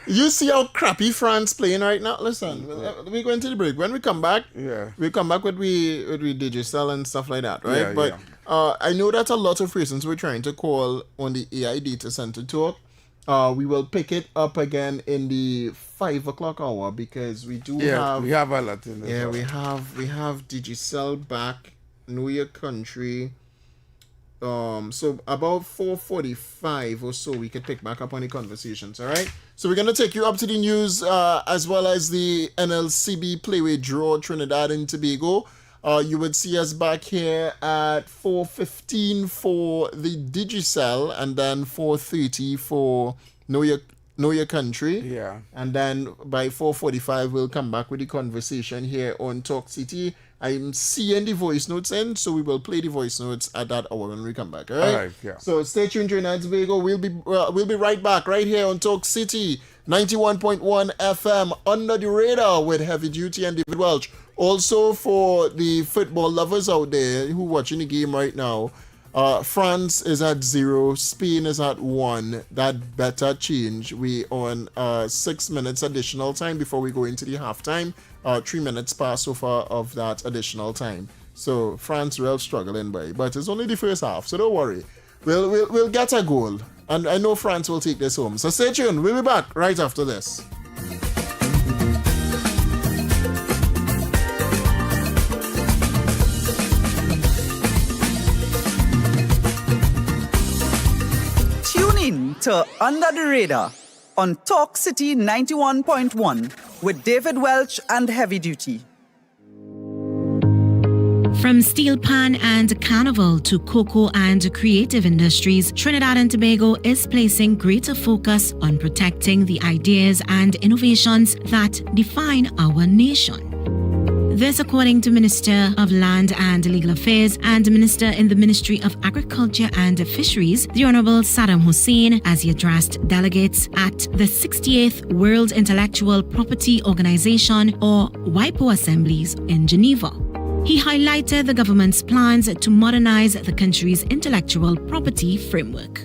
Speaker 3: You see how crappy France playing right now? Listen, we're going to the break. When we come back, we come back with digital and stuff like that, right? But I know that a lot of reasons we're trying to call on the AI data center talk. We will pick it up again in the 5 o'clock hour, because we have
Speaker 4: a lot in there.
Speaker 3: we have Digicel back, Know Your Country, So about 4:45 or so, we can pick back up on the conversations. All right. So we're gonna take you up to the news as well as the NLCB Playway draw Trinidad and Tobago. You would see us back here at 4:15 for the Digicel, and then 4:30 for Know Your Country.
Speaker 4: Yeah.
Speaker 3: And then by 4:45 we'll come back with the conversation here on Talk City. I'm seeing the voice notes in, so we will play the voice notes at that hour when we come back. All right.
Speaker 4: All right, yeah.
Speaker 3: So stay tuned, Trinidad and Tobago. We'll be right back right here on Talk City 91.1 FM under the radar with Heavy Duty and David Welch. Also for the football lovers out there who watching the game right now, France is at 0, Spain is at 1. That better change. We on 6 minutes additional time before we go into the halftime. 3 minutes past so far of that additional time. So France real struggling but it's only the first half, so don't worry. We'll get a goal, and I know France will take this home. So stay tuned. We'll be back right after this.
Speaker 12: To Under the Radar on Talk City 91.1 with David Welch and Heavy Duty.
Speaker 13: From steel pan and carnival to cocoa and creative industries, Trinidad and Tobago is placing greater focus on protecting the ideas and innovations that define our nation. This according to Minister of Land and Legal Affairs and Minister in the Ministry of Agriculture and Fisheries, the Honorable Saddam Hussein, as he addressed delegates at the 68th World Intellectual Property Organization or WIPO assemblies in Geneva. He highlighted the government's plans to modernize the country's intellectual property framework.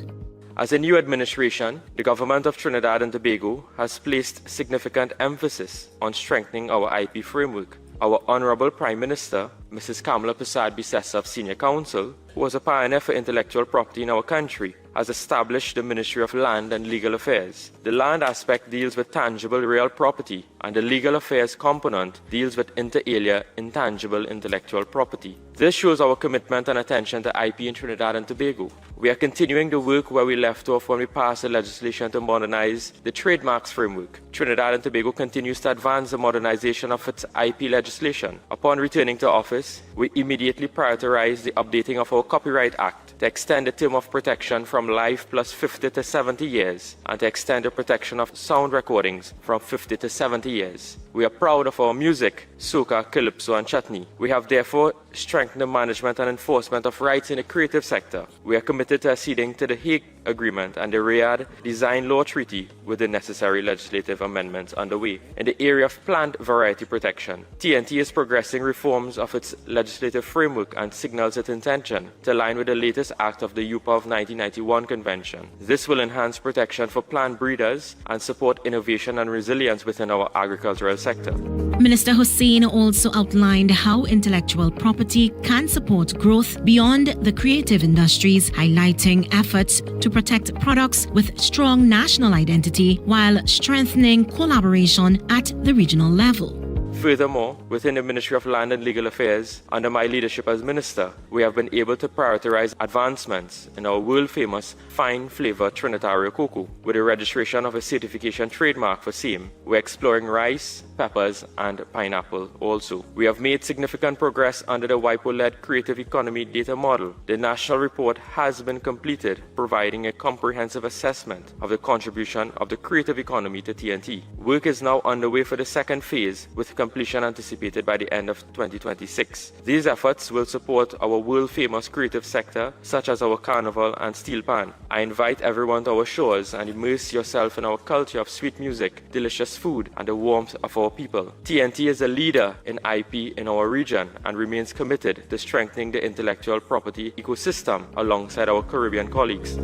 Speaker 14: As a new administration, the government of Trinidad and Tobago has placed significant emphasis on strengthening our IP framework. Our Honorable Prime Minister, Mrs. Kamala Persad-Bissessop Senior Counsel, who was a pioneer for intellectual property in our country, has established the Ministry of Land and Legal Affairs. The land aspect deals with tangible real property, and the legal affairs component deals with inter alia intangible intellectual property. This shows our commitment and attention to IP in Trinidad and Tobago. We are continuing the work where we left off when we passed the legislation to modernize the trademarks framework. Trinidad and Tobago continues to advance the modernization of its IP legislation. Upon returning to office, we immediately prioritized the updating of our Copyright Act to extend the term of protection from life plus 50 to 70 years and to extend the protection of sound recordings from 50 to 70 years. We are proud of our music, soca, calypso and chutney. We have therefore strengthened the management and enforcement of rights in the creative sector. We are committed to acceding to the Hague Agreement and the Riyadh Design Law Treaty with the necessary legislative amendments underway. In the area of plant variety protection, TNT is progressing reforms of its legislative framework and signals its intention to align with the latest act of the UPA of 1991 Convention. This will enhance protection for plant breeders and support innovation and resilience within our agricultural sector.
Speaker 13: Minister Hussein also outlined how intellectual property can support growth beyond the creative industries, highlighting efforts to protect products with strong national identity while strengthening collaboration at the regional level.
Speaker 14: Furthermore, within the Ministry of Land and Legal Affairs, under my leadership as Minister, we have been able to prioritize advancements in our world-famous fine flavor Trinitario cocoa. With the registration of a certification trademark for same, we're exploring rice, peppers, and pineapple also. We have made significant progress under the WIPO-led Creative Economy Data Model. The national report has been completed, providing a comprehensive assessment of the contribution of the creative economy to TNT. Work is now underway for the second phase, with completion anticipated by the end of 2026. These efforts will support our world-famous creative sector, such as our carnival and steel pan. I invite everyone to our shores and immerse yourself in our culture of sweet music, delicious food, and the warmth of our people. TNT is a leader in IP in our region and remains committed to strengthening the intellectual property ecosystem alongside our Caribbean colleagues.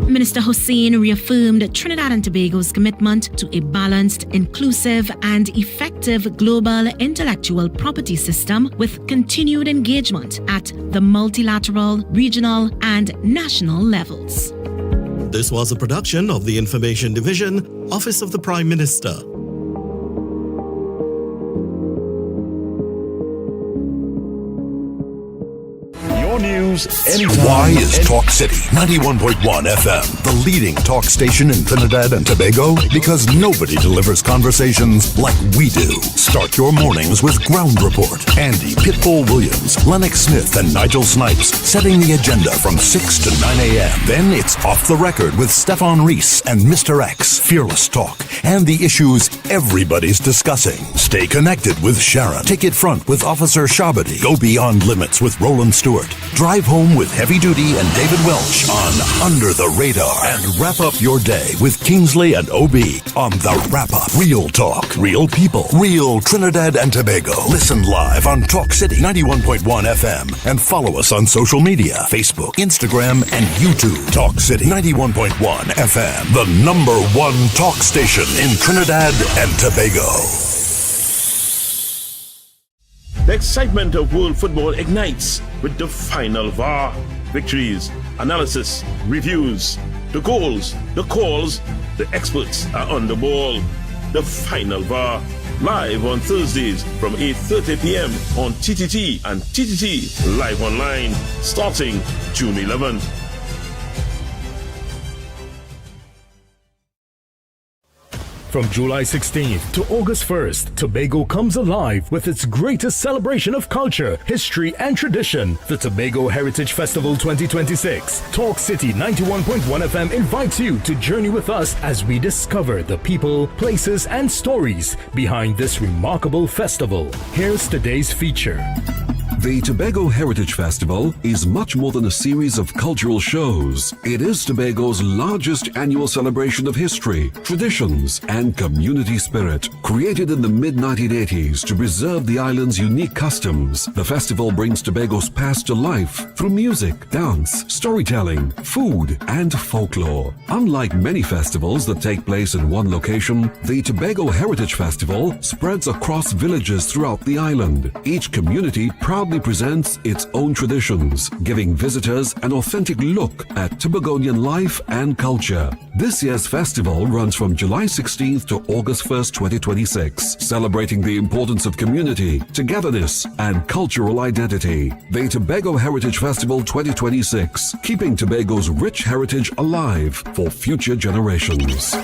Speaker 13: Minister Hussein reaffirmed Trinidad and Tobago's commitment to a balanced, inclusive, and effective global intellectual property system with continued engagement at the multilateral, regional, and national levels.
Speaker 15: This was a production of the Information Division, Office of the Prime Minister.
Speaker 16: You're news anytime.
Speaker 1: Why is Talk City 91.1 FM the leading talk station in Trinidad and Tobago? Because nobody delivers conversations like we do. Start your mornings with Ground Report. Andy Pitbull Williams, Lennox Smith, and Nigel Snipes setting the agenda from 6 to 9 a.m. Then it's Off the Record with Stefan Reese and Mr. X, Fearless Talk, and the issues everybody's discussing. Stay connected with Sharon. Ticket Front with Officer Shabadi. Go Beyond Limits with Roland Stewart. Drive Home with Heavy Duty and David Welch on Under the Radar. And wrap up your day with Kingsley and OB on The Wrap Up. Real talk, real people, real Trinidad and Tobago. Listen live on Talk City 91.1 FM and follow us on social media, Facebook, Instagram, and YouTube. Talk City 91.1 FM, the #1 talk station in Trinidad and Tobago.
Speaker 16: The excitement of world football ignites with the final VAR. Victories, analysis, reviews, the goals, the calls, the experts are on the ball. The final VAR, live on Thursdays from 8:30 p.m. on TTT and TTT Live Online, starting June 11th. From July 16th to August 1st, Tobago comes alive with its greatest celebration of culture, history, and tradition, the Tobago Heritage Festival 2026. Talk City 91.1 FM invites you to journey with us as we discover the people, places, and stories behind this remarkable festival. Here's today's feature.
Speaker 17: The Tobago Heritage Festival is much more than a series of cultural shows. It is Tobago's largest annual celebration of history, traditions, and community spirit. Created in the mid-1980s to preserve the island's unique customs, the festival brings Tobago's past to life through music, dance, storytelling, food, and folklore. Unlike many festivals that take place in one location, the Tobago Heritage Festival spreads across villages throughout the island. Each community proudly presents its own traditions, giving visitors an authentic look at Tobagonian life and culture. This year's festival runs from July 16th to August 1st, 2026, celebrating the importance of community, togetherness, and cultural identity. The Tobago Heritage Festival 2026, keeping Tobago's rich heritage alive for future generations.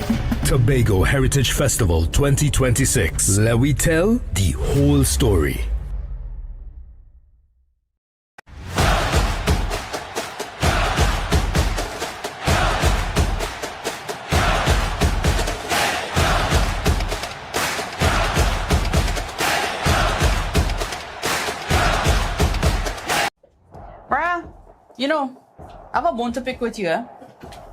Speaker 16: Tobago Heritage Festival 2026. Let we tell the whole story.
Speaker 18: You know, I have a bone to pick with you, eh?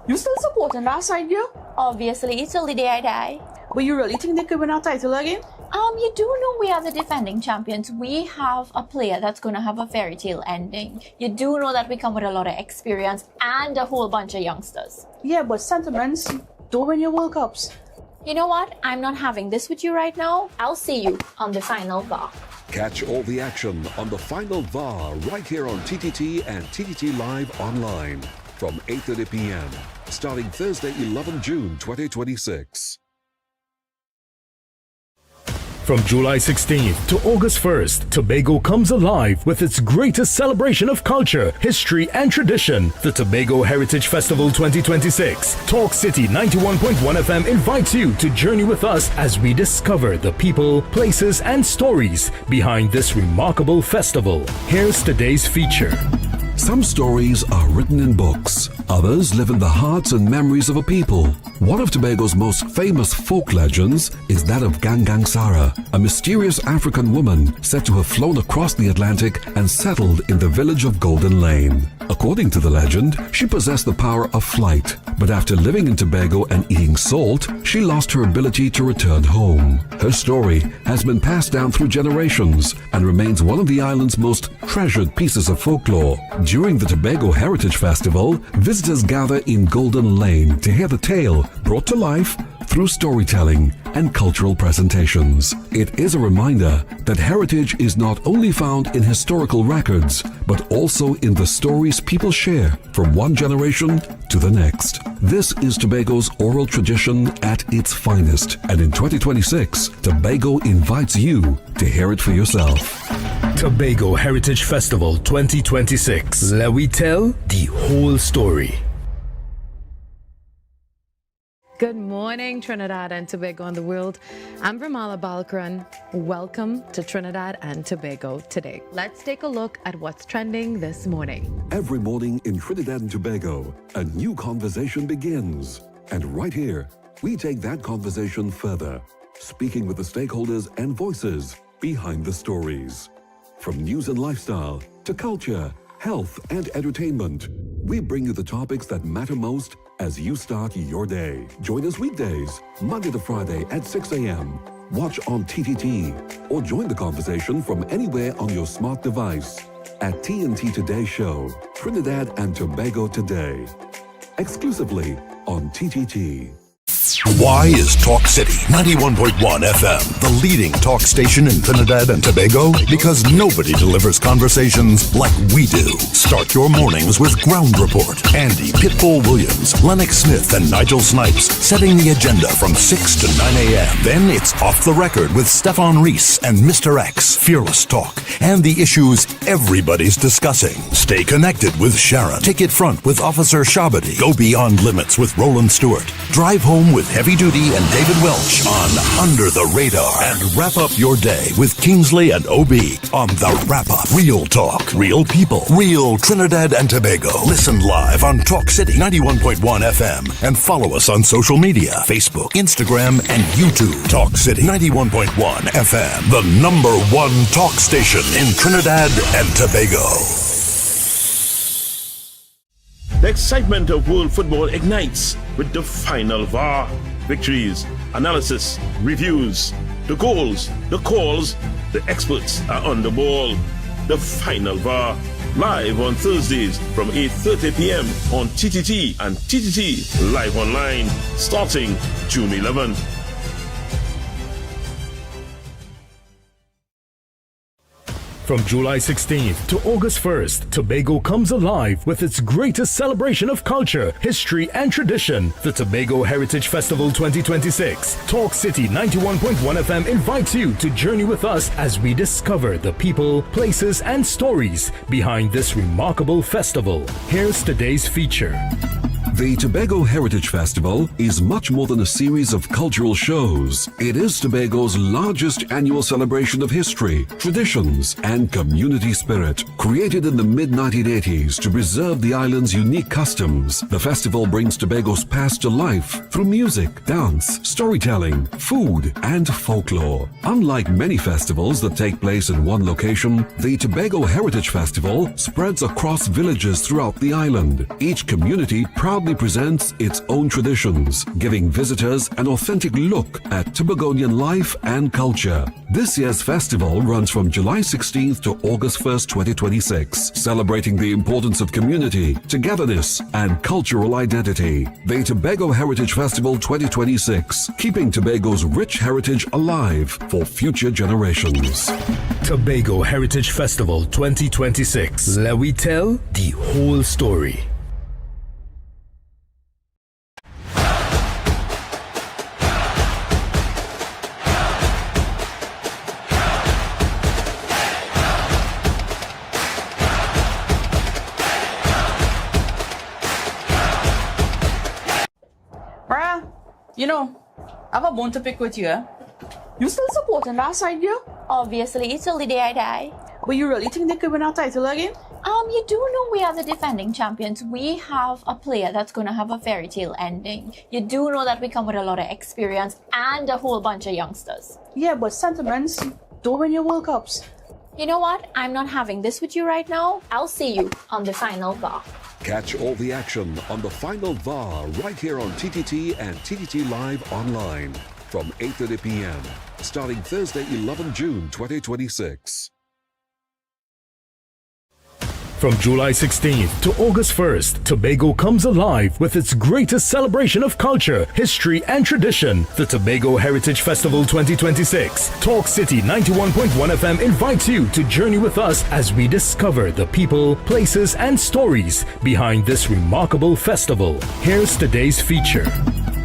Speaker 18: You still supporting that side, yeah?
Speaker 19: Obviously, it's only the day I die.
Speaker 18: But you really think they could win our title again?
Speaker 19: You do know we are the defending champions. We have a player that's going to have a fairy tale ending. You do know that we come with a lot of experience and a whole bunch of youngsters.
Speaker 18: Yeah, but sentiments don't win your World Cups.
Speaker 19: You know what? I'm not having this with you right now. I'll see you on the final VAR.
Speaker 17: Catch all the action on the final VAR right here on TTT and TTT Live Online from 8:30 p.m. starting Thursday, 11 June 2026.
Speaker 16: From July 16th to August 1st, Tobago comes alive with its greatest celebration of culture, history, and tradition, the Tobago Heritage Festival 2026. Talk City 91.1 FM invites you to journey with us as we discover the people, places, and stories behind this remarkable festival. Here's today's feature.
Speaker 17: Some stories are written in books. Others live in the hearts and memories of a people. One of Tobago's most famous folk legends is that of Gangang Sara, a mysterious African woman said to have flown across the Atlantic and settled in the village of Golden Lane. According to the legend, she possessed the power of flight, but after living in Tobago and eating salt, she lost her ability to return home. Her story has been passed down through generations and remains one of the island's most treasured pieces of folklore. During the Tobago Heritage Festival, visitors gather in Golden Lane to hear the tale brought to life through storytelling and cultural presentations. It is a reminder that heritage is not only found in historical records, but also in the stories people share from one generation to the next. This is Tobago's oral tradition at its finest, and in 2026, Tobago invites you to hear it for yourself.
Speaker 16: Tobago Heritage Festival 2026. Let we tell the whole story.
Speaker 20: Good morning, Trinidad and Tobago and the world. I'm Vermala Balkaran. Welcome to Trinidad and Tobago today. Let's take a look at what's trending this morning.
Speaker 17: Every morning in Trinidad and Tobago, a new conversation begins. And right here, we take that conversation further, speaking with the stakeholders and voices behind the stories. From news and lifestyle to culture, health and entertainment, we bring you the topics that matter most as you start your day. Join us weekdays, Monday to Friday at 6 a.m. Watch on TTT or join the conversation from anywhere on your smart device at TNT Today Show, Trinidad and Tobago Today. Exclusively on TTT.
Speaker 1: Why is Talk City 91.1 FM the leading talk station in Trinidad and Tobago? Because nobody delivers conversations like we do. Start your mornings with Ground Report. Andy Pitbull Williams, Lennox Smith, and Nigel Snipes setting the agenda from 6 to 9 a.m. Then it's Off the Record with Stefan Reese and Mr. X, Fearless Talk, and the issues everybody's discussing. Stay connected with Sharon. Take it front with Officer Shabadi. Go beyond limits with Roland Stewart. Drive home with Heavy Duty and David Welch on Under the Radar. And wrap up your day with Kingsley and OB on The Wrap Up. Real talk, real people, real Trinidad and Tobago. Listen live on Talk City 91.1 FM and follow us on social media, Facebook, Instagram, and YouTube. Talk City 91.1 FM, the #1 talk station in Trinidad and Tobago.
Speaker 21: The excitement of world football ignites with the final VAR. Victories, analysis, reviews, the goals, the calls, the experts are on the ball. The final VAR, live on Thursdays from 8:30 p.m. on TTT and TTT Live Online, starting June 11th.
Speaker 16: From July 16th to August 1st, Tobago comes alive with its greatest celebration of culture, history, and tradition, the Tobago Heritage Festival 2026. Talk City 91.1 FM invites you to journey with us as we discover the people, places, and stories behind this remarkable festival. Here's today's feature.
Speaker 17: The Tobago Heritage Festival is much more than a series of cultural shows. It is Tobago's largest annual celebration of history, traditions, and community spirit. Created in the mid-1980s to preserve the island's unique customs, the festival brings Tobago's past to life through music, dance, storytelling, food, and folklore. Unlike many festivals that take place in one location, the Tobago Heritage Festival spreads across villages throughout the island. Each community proudly presents its own traditions, giving visitors an authentic look at Tobagonian life and culture. This year's festival runs from July 16th to August 1st, 2026, celebrating the importance of community, togetherness, and cultural identity. The Tobago Heritage Festival 2026, keeping Tobago's rich heritage alive for future generations.
Speaker 16: Tobago Heritage Festival 2026. Let we tell the whole story.
Speaker 18: You know, I have a bone to pick with you. You still supporting that side, yeah?
Speaker 19: Obviously, it's only the day I die.
Speaker 18: But you really think they could win our title again?
Speaker 19: You do know we are the defending champions. We have a player that's going to have a fairy tale ending. You do know that we come with a lot of experience and a whole bunch of youngsters.
Speaker 18: Yeah, but sentiments don't win your World Cups.
Speaker 19: You know what? I'm not having this with you right now. I'll see you on the final VAR.
Speaker 17: Catch all the action on the final VAR right here on TTT and TTT Live Online from 8:30 p.m. starting Thursday, 11 June 2026.
Speaker 16: From July 16th to August 1st, Tobago comes alive with its greatest celebration of culture, history, and tradition, the Tobago Heritage Festival 2026. Talk City 91.1 FM invites you to journey with us as we discover the people, places, and stories behind this remarkable festival. Here's today's feature.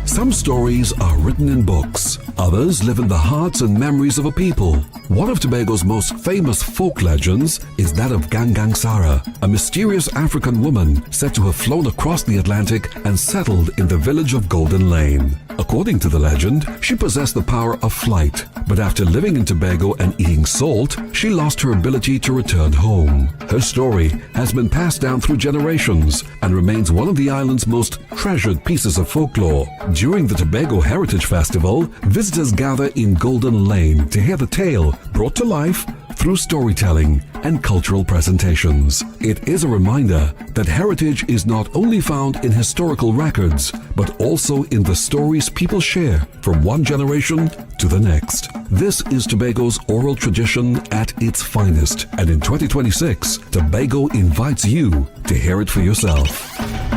Speaker 17: Some stories are written in books. Others live in the hearts and memories of a people. One of Tobago's most famous folk legends is that of Gangang Sara, a mysterious African woman said to have flown across the Atlantic and settled in the village of Golden Lane. According to the legend, she possessed the power of flight, but after living in Tobago and eating salt, she lost her ability to return home. Her story has been passed down through generations and remains one of the island's most treasured pieces of folklore. During the Tobago Heritage Festival, visitors gather in Golden Lane to hear the tale brought to life through storytelling and cultural presentations. It is a reminder that heritage is not only found in historical records, but also in the stories people share from one generation to the next. This is Tobago's oral tradition at its finest, and in 2026, Tobago invites you to hear it for yourself.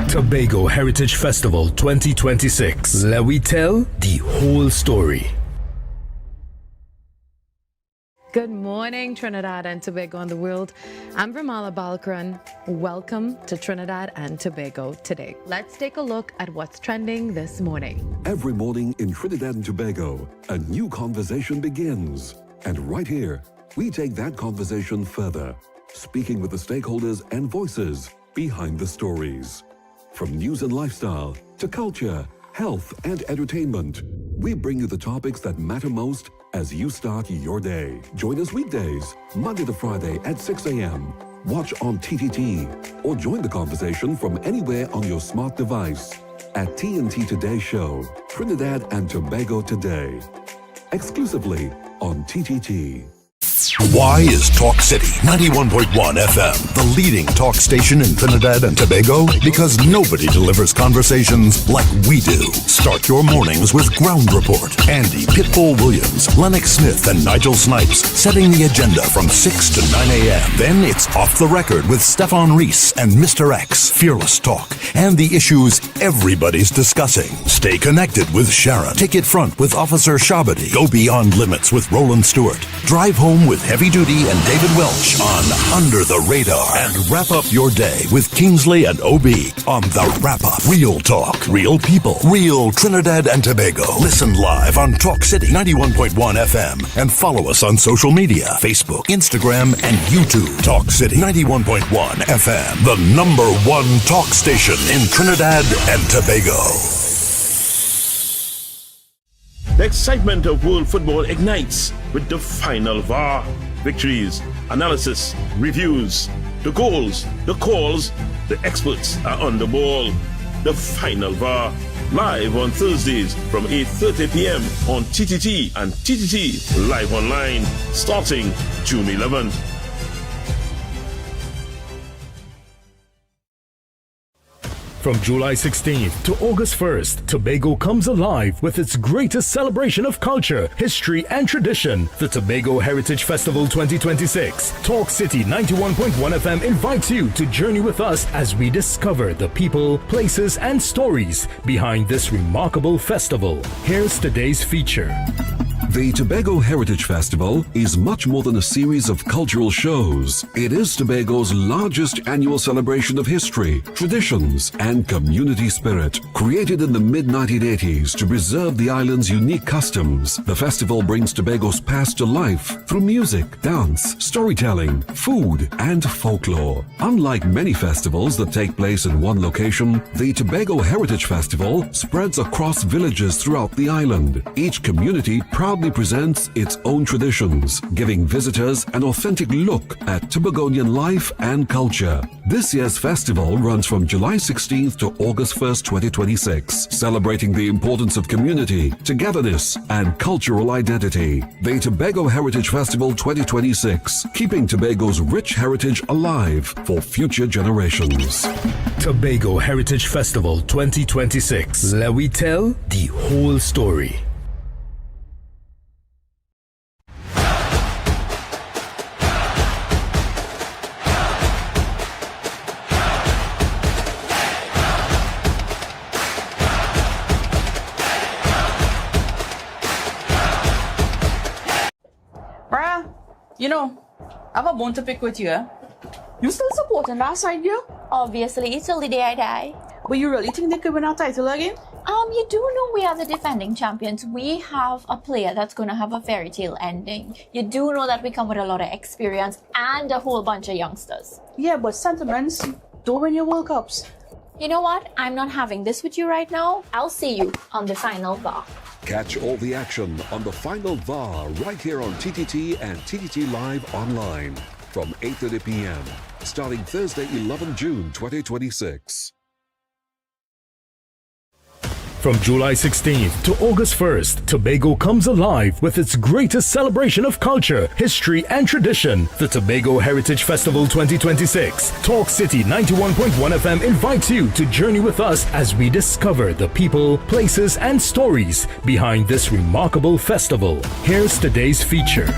Speaker 16: Tobago Heritage Festival 2026. Let we tell the whole story.
Speaker 20: Good morning, Trinidad and Tobago and the world. I'm Vermala Balkaran. Welcome to Trinidad and Tobago today. Let's take a look at what's trending this morning.
Speaker 17: Every morning in Trinidad and Tobago, a new conversation begins. And right here, we take that conversation further, speaking with the stakeholders and voices behind the stories. From news and lifestyle to culture, health and entertainment, we bring you the topics that matter most as you start your day. Join us weekdays, Monday to Friday at 6 a.m. Watch on TTT or join the conversation from anywhere on your smart device at TNT Today Show, Trinidad and Tobago Today, exclusively on TTT.
Speaker 1: Why is Talk City 91.1 FM the leading talk station in Trinidad and Tobago? Because nobody delivers conversations like we do. Start your mornings with Ground Report. Andy Pitbull Williams, Lennox Smith, and Nigel Snipes setting the agenda from 6 to 9 a.m. Then it's Off the Record with Stefan Reese and Mr. X, Fearless Talk, and the issues everybody's discussing. Stay connected with Sharon. Ticket Front with Officer Shabadi. Go Beyond Limits with Roland Stewart. Drive Home with Heavy Duty and David Welch on Under the Radar. And wrap up your day with Kingsley and OB on The Wrap Up. Real talk, real people, real Trinidad and Tobago. Listen live on Talk City 91.1 FM and follow us on social media, Facebook, Instagram, and YouTube. Talk City 91.1 FM, the #1 talk station in Trinidad and Tobago.
Speaker 21: The excitement of world football ignites with the final VAR. Victories, analysis, reviews, the goals, the calls, the experts are on the ball. The final VAR, live on Thursdays from 8:30 p.m. on TTT and TTT Live Online, starting June 11th.
Speaker 16: From July 16th to August 1st, Tobago comes alive with its greatest celebration of culture, history, and tradition, the Tobago Heritage Festival 2026. Talk City 91.1 FM invites you to journey with us as we discover the people, places, and stories behind this remarkable festival. Here's today's feature.
Speaker 17: The Tobago Heritage Festival is much more than a series of cultural shows. It is Tobago's largest annual celebration of history, traditions, and community spirit. Created in the mid-1980s to preserve the island's unique customs, the festival brings Tobago's past to life through music, dance, storytelling, food, and folklore. Unlike many festivals that take place in one location, the Tobago Heritage Festival spreads across villages throughout the island. Each community proudly presents its own traditions, giving visitors an authentic look at Tobagonian life and culture. This year's festival runs from July 16th to August 1st, 2026, celebrating the importance of community, togetherness, and cultural identity. The Tobago Heritage Festival 2026, keeping Tobago's rich heritage alive for future generations.
Speaker 16: Tobago Heritage Festival 2026. Let we tell the whole story.
Speaker 18: You know, I have a bone to pick with you. You still supporting that side, girl?
Speaker 19: Obviously, till the day I die.
Speaker 18: But you really think they could win our title again?
Speaker 19: You do know we are the defending champions. We have a player that's going to have a fairy tale ending. You do know that we come with a lot of experience and a whole bunch of youngsters.
Speaker 18: Yeah, but sentiments don't win your World Cups.
Speaker 19: You know what? I'm not having this with you right now. I'll see you on the final VAR.
Speaker 17: Catch all the action on the final VAR right here on TTT and TTT Live online from 8:30 p.m. starting Thursday, 11 June 2026.
Speaker 16: From July 16th to August 1st, Tobago comes alive with its greatest celebration of culture, history, and tradition. The Tobago Heritage Festival 2026. Talk City 91.1 FM invites you to journey with us as we discover the people, places, and stories behind this remarkable festival. Here's today's feature.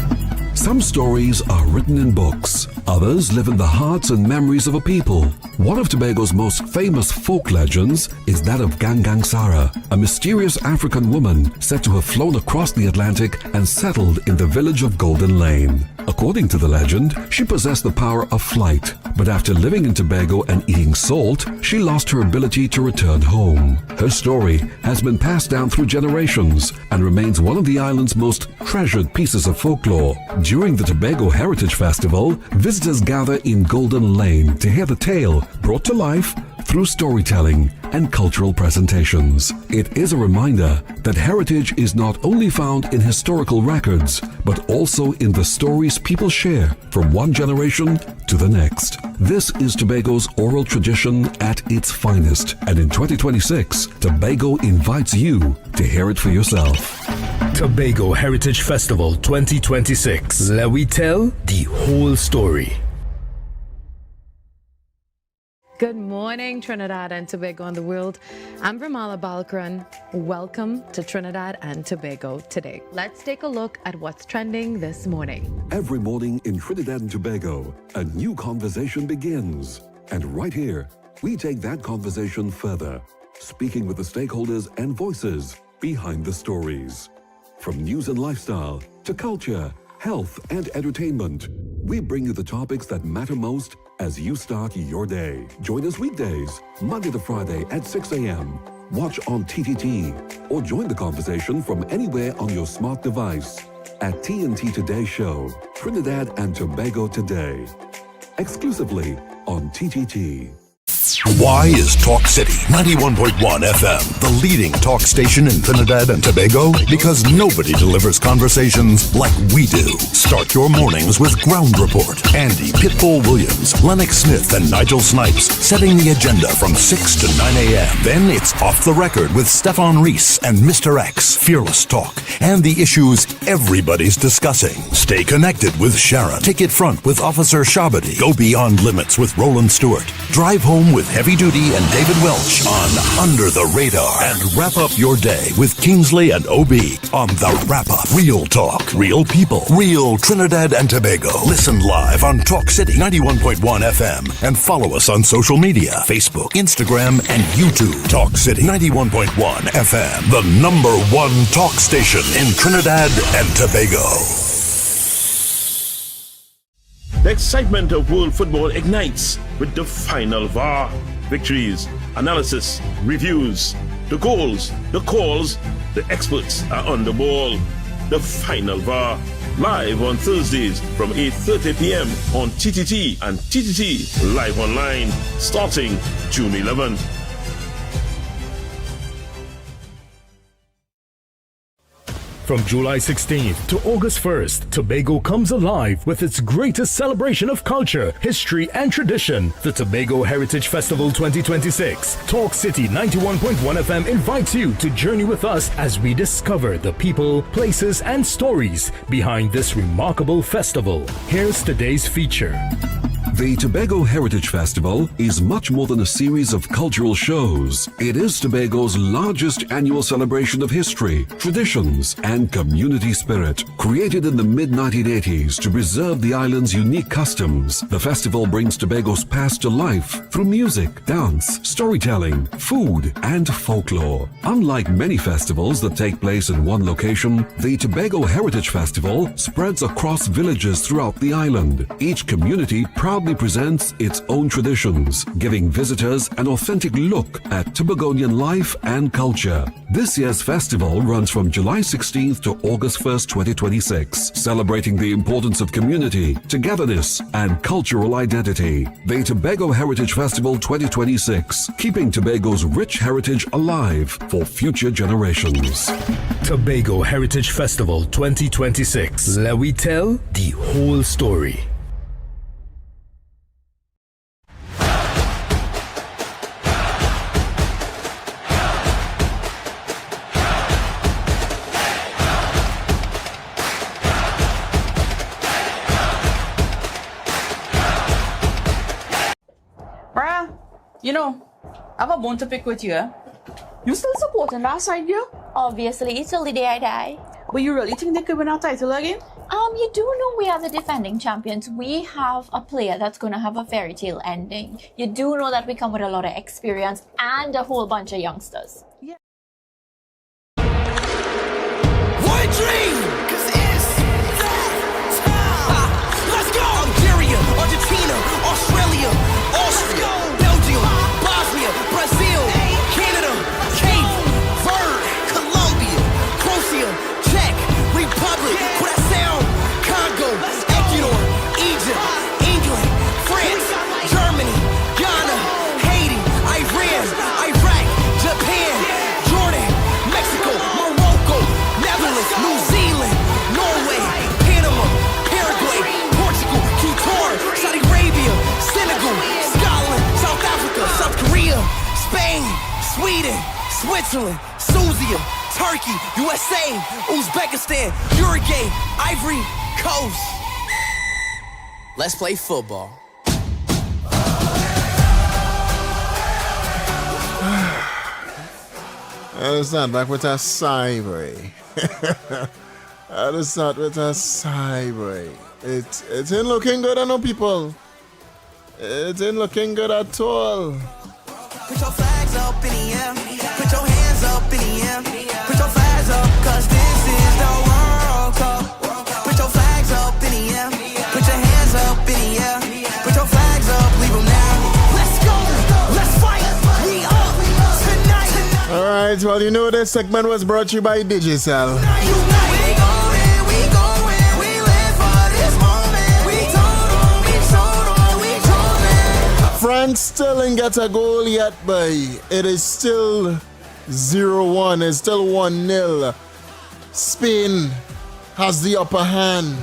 Speaker 17: Some stories are written in books. Others live in the hearts and memories of a people. One of Tobago's most famous folk legends is that of Gangang Sara, a mysterious African woman said to have flown across the Atlantic and settled in the village of Golden Lane. According to the legend, she possessed the power of flight, but after living in Tobago and eating salt, she lost her ability to return home. Her story has been passed down through generations and remains one of the island's most treasured pieces of folklore. During the Tobago Heritage Festival, visitors gather in Golden Lane to hear the tale brought to life through storytelling and cultural presentations. It is a reminder that heritage is not only found in historical records, but also in the stories people share from one generation to the next. This is Tobago's oral tradition at its finest, and in 2026, Tobago invites you to hear it for yourself.
Speaker 16: Tobago Heritage Festival 2026. Let we tell the whole story.
Speaker 20: Good morning, Trinidad and Tobago and the world. I'm Vermala Balkaran. Welcome to Trinidad and Tobago today. Let's take a look at what's trending this morning.
Speaker 17: Every morning in Trinidad and Tobago, a new conversation begins. And right here, we take that conversation further, speaking with the stakeholders and voices behind the stories. From news and lifestyle to culture, health, and entertainment, we bring you the topics that matter most as you start your day. Join us weekdays, Monday to Friday at 6 a.m. Watch on TTT or join the conversation from anywhere on your smart device at TNT Today Show, Trinidad and Tobago Today, exclusively on TTT.
Speaker 1: Why is Talk City 91.1 FM the leading talk station in Trinidad and Tobago? Because nobody delivers conversations like we do. Start your mornings with Ground Report. Andy Pitbull Williams, Lennox Smith, and Nigel Snipes setting the agenda from 6 to 9 a.m. Then it's Off the Record with Stefan Reese and Mr. X, Fearless Talk, and the issues everybody's discussing. Stay connected with Sharon. Take it front with Officer Shabadi. Go beyond limits with Roland Stewart. Drive home with Heavy Duty and David Welch on Under the Radar. And wrap up your day with Kingsley and OB on The Wrap Up. Real talk, real people, real Trinidad and Tobago. Listen live on Talk City 91.1 FM and follow us on social media, Facebook, Instagram, and YouTube. Talk City 91.1 FM, the #1 talk station in Trinidad and Tobago.
Speaker 21: The excitement of world football ignites with the final VAR. Victories, analysis, reviews, the goals, the calls, the experts are on the ball. The final VAR, live on Thursdays from 8:30 p.m. on TTT and TTT Live Online, starting June 11th.
Speaker 16: From July 16th to August 1st, Tobago comes alive with its greatest celebration of culture, history, and tradition. The Tobago Heritage Festival 2026. Talk City 91.1 FM invites you to journey with us as we discover the people, places, and stories behind this remarkable festival. Here's today's feature.
Speaker 17: The Tobago Heritage Festival is much more than a series of cultural shows. It is Tobago's largest annual celebration of history, traditions, and community spirit. Created in the mid-1980s to preserve the island's unique customs, the festival brings Tobago's past to life through music, dance, storytelling, food, and folklore. Unlike many festivals that take place in one location, the Tobago Heritage Festival spreads across villages throughout the island. Each community proudly proudly presents its own traditions, giving visitors an authentic look at Tobagonian life and culture. This year's festival runs from July 16th to August 1st, 2026, celebrating the importance of community, togetherness, and cultural identity. The Tobago Heritage Festival 2026, keeping Tobago's rich heritage alive for future generations.
Speaker 16: Tobago Heritage Festival 2026. Let we tell the whole story.
Speaker 18: You know, I have a bone to pick with you. You still supporting that side, girl?
Speaker 19: Obviously, till the day I die.
Speaker 18: But you really think they could win our title again?
Speaker 19: You do know we are the defending champions. We have a player that's going to have a fairy tale ending. You do know that we come with a lot of experience and a whole bunch of youngsters.
Speaker 18: Yeah.
Speaker 2: One dream, 'cause it's that time. Let's go! Algeria, Argentina, Australia, Austria, Belgium, Bosnia, Brazil, Canada, Cape Verde, Colombia, Croatia, Czech Republic, Curacao, Congo, Ecuador, Egypt, England, France, Germany, Ghana, Haiti, Iran, Iraq, Japan, Jordan, Mexico, Morocco, Netherlands, New Zealand, Norway, Panama, Paraguay, Portugal, Qatar, Saudi Arabia, Senegal, Scotland, South Africa, South Korea, Spain, Sweden, Switzerland, Tunisia, Turkey, USA, Uzbekistan, Uruguay, Ivory Coast. Let's play football.
Speaker 3: I'll start back with a cyber. I'll start with a cyber. It ain't looking good, I know, people. It ain't looking good at all.
Speaker 2: Put your flags up in the air. Put your hands up in the air. Put your flags up, 'cause this is the World Cup. Put your flags up in the air. Put your hands up in the air. Put your flags up, leave them now. Let's go, let's fight. We up tonight.
Speaker 3: All right, well, you know this segment was brought to you by Digicel. France still ain't got a goal yet, but it is still 0-1. It's still 1-0. Spain has the upper hand.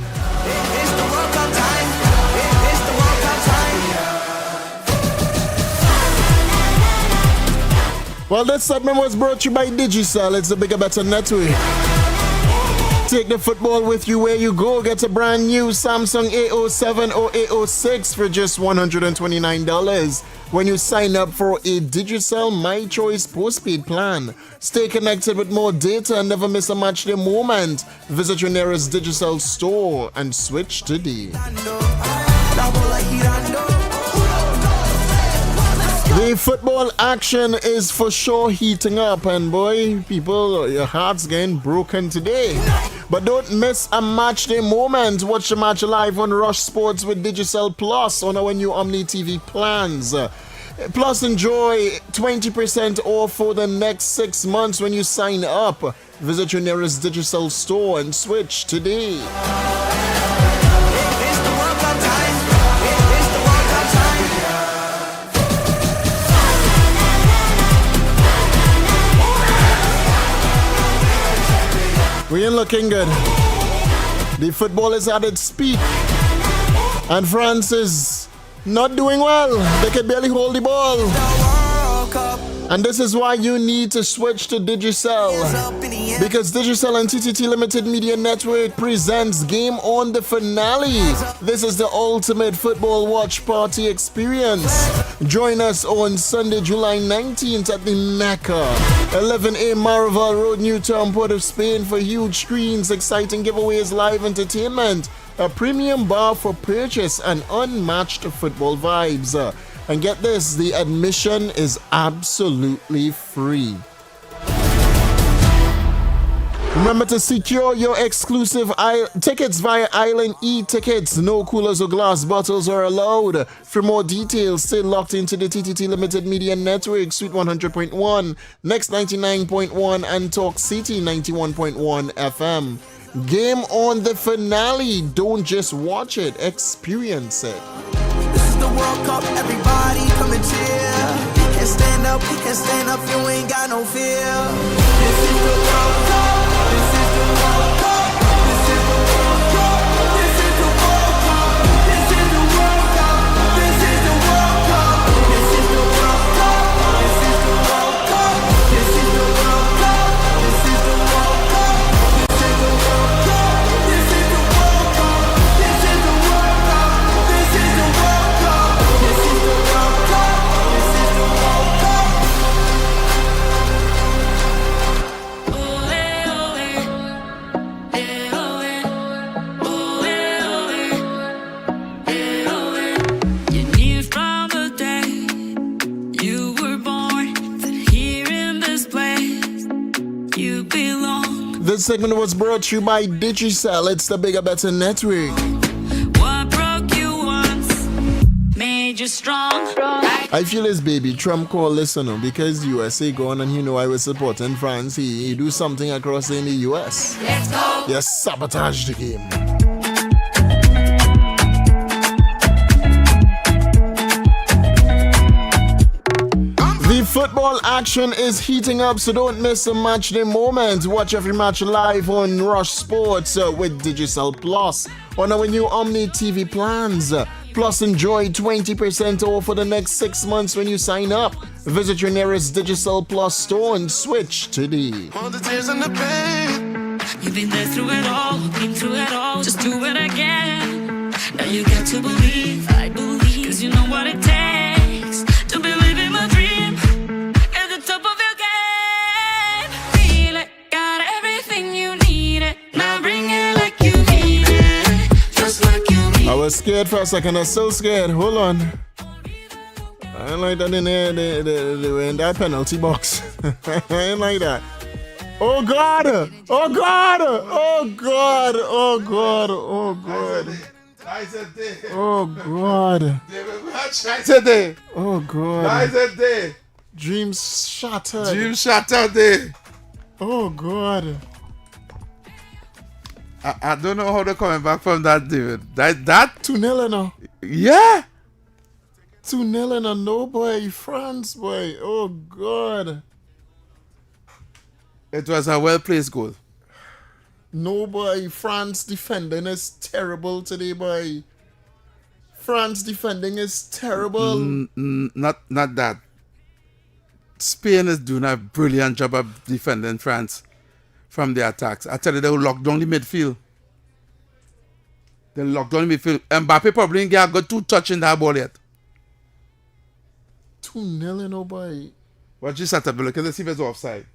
Speaker 3: Well, this segment was brought to you by Digicel. It's the bigger, better network. Take the football with you where you go. Get a brand new Samsung A07 or A06 for just $129 when you sign up for a Digicel My Choice postpaid plan. Stay connected with more data and never miss a match day moment. Visit your nearest Digicel store and switch today. The football action is for sure heating up, and boy, people, your heart's getting broken today. But don't miss a match day moment. Watch the match live on Rush Sports with Digicel Plus on our new Omni TV plans. Plus, enjoy 20% off for the next 6 months when you sign up. Visit your nearest Digicel store and switch today. We ain't looking good. The football is at its peak. And France is not doing well. They can barely hold the ball. And this is why you need to switch to Digicel. Because Digicel and TTT Limited Media Network presents Game On the Finale. This is the ultimate football watch party experience. Join us on Sunday, July 19th at the Mecca, 11A Maraval Road, Newtown, Port of Spain, for huge screens, exciting giveaways, live entertainment, a premium bar for purchase, and unmatched football vibes. And get this, the admission is absolutely free. Remember to secure your exclusive tickets via Island e-tickets. No coolers or glass bottles are allowed. For more details, stay locked into the TTT Limited Media Network, Suite 100.1, Next 99.1, and Talk City 91.1 FM. Game on the finale. Don't just watch it, experience it.
Speaker 2: This is the World Cup, everybody come and cheer. He can stand up, you ain't got no fear. This is the World Cup, this is the World Cup, this is the World Cup, this is the World Cup, this is the World Cup, this is the World Cup, this is the World Cup, this is the World Cup, this is the World Cup, this is the World Cup, this is the World Cup, this is the World Cup, this is the World Cup, this is the World Cup, this is the World Cup, this is the World Cup. You knew from the day you were born that here in this place you belong.
Speaker 3: This segment was brought to you by Digicel. It's the Bigger Better Network.
Speaker 2: What broke you once made you strong.
Speaker 3: I feel his baby Trump call listener because USA gone and I was supporting France. He do something across in the US.
Speaker 2: Let's go.
Speaker 3: Yes, sabotage the game. The football action is heating up, so don't miss a match day moment. Watch every match live on Rush Sports with Digicel Plus on our new Omni TV plans. Plus, enjoy 20% off for the next 6 months when you sign up. Visit your nearest Digicel Plus store and switch today.
Speaker 2: All the tears and the pain. You've been there through it all, been through it all. Just do it again. Now you got to believe, I believe. Cause you know what it takes to believe in my dream. At the top of your game. Feel it, got everything you need it. Now bring it like you mean it. Just like you mean it.
Speaker 3: I was scared for a second, I'm still scared. Hold on. I ain't like that in there, they were in that penalty box. I ain't like that. Oh God! Oh God! Oh God! Oh God! Oh God! Oh God! Oh God! Dreams shattered.
Speaker 4: Dreams shattered there.
Speaker 3: Oh God!
Speaker 4: I don't know how they're coming back from that, David. That
Speaker 3: 2-0 now.
Speaker 4: Yeah.
Speaker 3: 2-0 now, no boy, France boy. Oh God!
Speaker 4: It was a well-placed goal.
Speaker 3: No boy, France defending is terrible today, boy. France defending is terrible.
Speaker 4: Not that. Spain is doing a brilliant job of defending France from the attacks. I tell you, they will lock down the midfield. They lock down the midfield. Mbappe probably didn't get a good 2 touch in that ball yet.
Speaker 3: 2-0, no boy.
Speaker 4: Watch this setup. Look at the see if it's offside.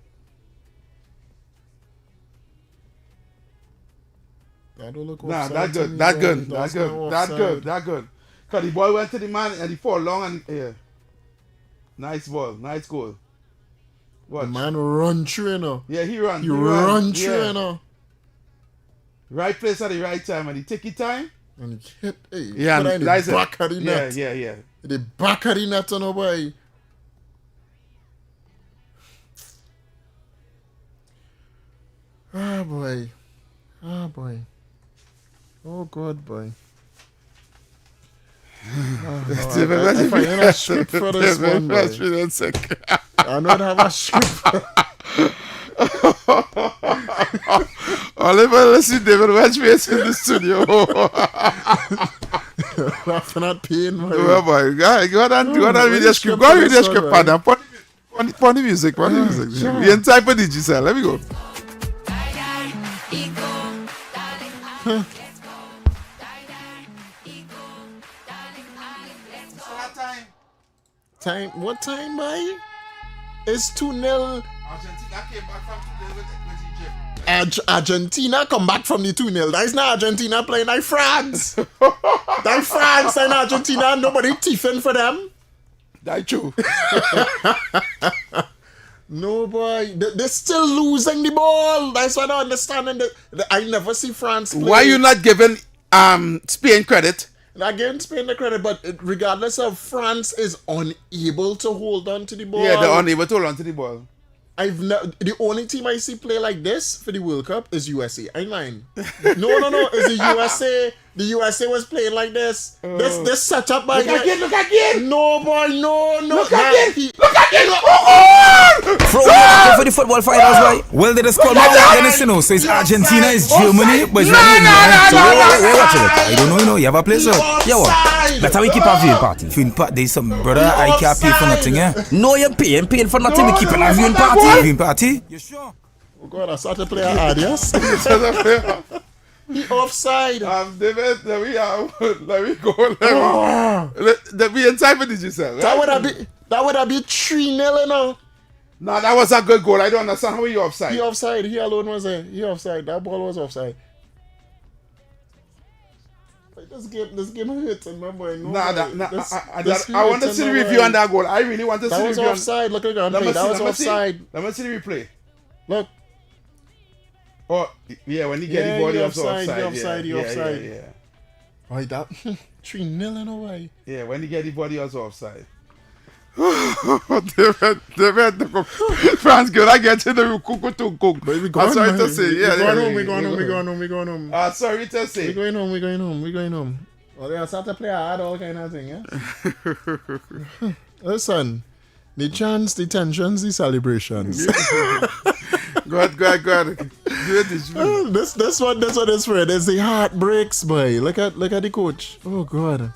Speaker 3: That don't look
Speaker 4: Nah,
Speaker 3: offside
Speaker 4: that
Speaker 3: to
Speaker 4: good.
Speaker 3: me,
Speaker 4: That
Speaker 3: boy.
Speaker 4: good.
Speaker 3: That's
Speaker 4: That good.
Speaker 3: not
Speaker 4: That
Speaker 3: offside.
Speaker 4: good. That good. Cause the ball went to the man and he fall long and yeah. Nice ball. Nice goal. Watch.
Speaker 3: The man run through, you know.
Speaker 4: Yeah, he run.
Speaker 3: He run through,
Speaker 4: yeah.
Speaker 3: you know.
Speaker 4: Right place at the right time and he take his time.
Speaker 3: And he hit, hey,
Speaker 4: Yeah,
Speaker 3: put
Speaker 4: and
Speaker 3: in
Speaker 4: that's
Speaker 3: the
Speaker 4: it.
Speaker 3: back of the net.
Speaker 4: Yeah.
Speaker 3: The back of the net, you know, boy. Ah, boy. Ah, boy. Oh, God, boy. I find a script for this one, boy. I don't have a script.
Speaker 4: Oliver, listen, David Welch face in the studio.
Speaker 3: Laughing at pain, boy.
Speaker 4: Oh, boy. Go on read the script. Go on read the script, partner. Pon the music. We in time for Digicel. Let me go.
Speaker 3: Time? What time, boy? It's 2-0.
Speaker 4: Argentina came back from 2-0 with Egypt.
Speaker 3: Argentina come back from the 2-0. That is not Argentina playing like France. That France and Argentina, nobody tiffing for them.
Speaker 4: That's true.
Speaker 3: No, boy. They're still losing the ball. That's what I understand. And I never see France play.
Speaker 4: Why you not giving Spain credit?
Speaker 3: Not giving Spain the credit, but regardless of, France is unable to hold on to the ball.
Speaker 4: Yeah, they're unable to hold on to the ball.
Speaker 3: The only team I see play like this for the World Cup is USA. I mind. No. It's the USA. The USA was playing like this. This set up by
Speaker 4: Look again.
Speaker 3: No, boy, no.
Speaker 4: Look again.
Speaker 6: For the football finals, boy. Well, they just call me Dennis, you know. So it's Argentina, it's Germany, but it's not England. So we're watching it. I don't know, you know. You have a place, yeah, what? That's how we keep our viewing party. There's some brother, I can't pay for nothing, yeah. No, you're paying for nothing. We keep a viewing party. Viewing party. You sure?
Speaker 3: Oh God, I started playing adios. He offside.
Speaker 4: David, let me go. Let me inside for digital. Right?
Speaker 3: That would have been 3-0, you know.
Speaker 4: No, that was a good goal. I don't understand how you offside.
Speaker 3: He offside. He alone was there. He offside. That ball was offside. This game hurting, my boy.
Speaker 4: I want to see the review on that goal. I really want to see the review.
Speaker 3: That was offside. Look at that. That was offside.
Speaker 4: Let me see the replay.
Speaker 3: Look.
Speaker 4: Oh, yeah, when he get the body offside.
Speaker 3: Yeah. Right, that 3-0 in a way.
Speaker 4: Yeah, when he get the body offside. David, France good. I get to the cook to cook. I'm sorry to say.
Speaker 3: We're going home.
Speaker 4: Sorry to say.
Speaker 3: We're going home. Well, they start to play hard, all kind of thing, yeah? Listen, the chants, the tensions, the celebrations.
Speaker 4: Go ahead.
Speaker 3: This one is for it. It's the heartbreaks, boy. Look at the coach. Oh, God.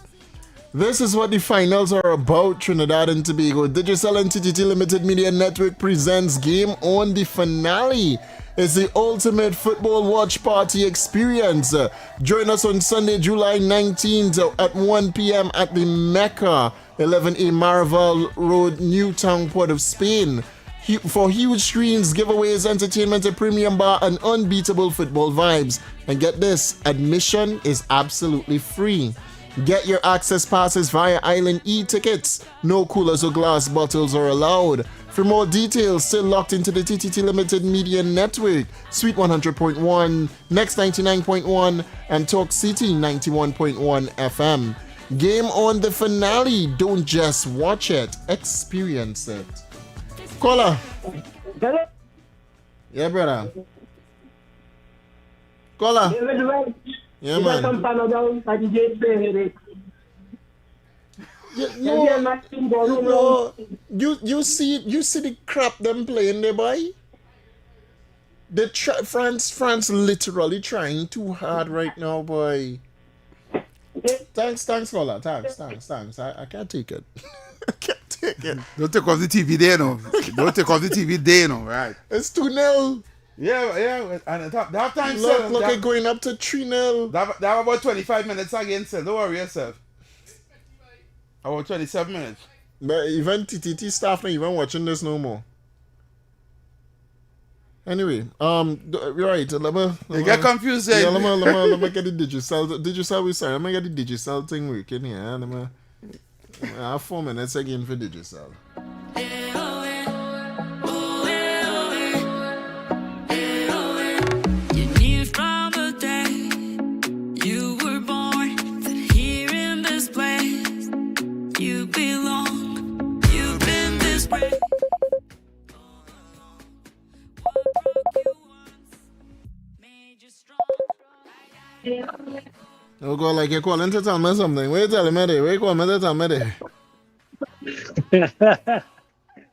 Speaker 3: This is what the finals are about, Trinidad and Tobago. Digicel and TTT Limited Media Network presents Game On. The finale is the ultimate football watch party experience. Join us on Sunday, July 19th at 1 p.m. at the Mecca, 11A Maraval Road, Newtown, Port of Spain. For huge screens, giveaways, entertainment, a premium bar, and unbeatable football vibes. And get this, admission is absolutely free. Get your access passes via Island e-tickets. No coolers or glass bottles are allowed. For more details, still locked into the TTT Limited Media Network, Suite 100.1, Next 99.1, and Talk City 91.1 FM. Game On, the finale. Don't just watch it, experience it. Caller. Yeah, brother. Caller. Yeah, man. No. You see the crap them playing there, boy. France literally trying too hard right now, boy. Thanks, caller. Thanks. I can't take it.
Speaker 4: Don't take off the TV there, no. Right?
Speaker 3: It's 2-0.
Speaker 4: Yeah. And that time,
Speaker 3: look, it going up to 3-0.
Speaker 4: That about 25 minutes again, sir. Don't worry yourself. About 27 minutes.
Speaker 3: But even TTT staff not even watching this no more. Anyway, right.
Speaker 4: You get confused.
Speaker 3: Yeah, let me get the Digicel. We sorry. Let me get the Digicel thing working here. I have 4 minutes again for Digicel. Oh God, like you're calling to tell me something. Wait, tell me there. Wait, call me to tell me there.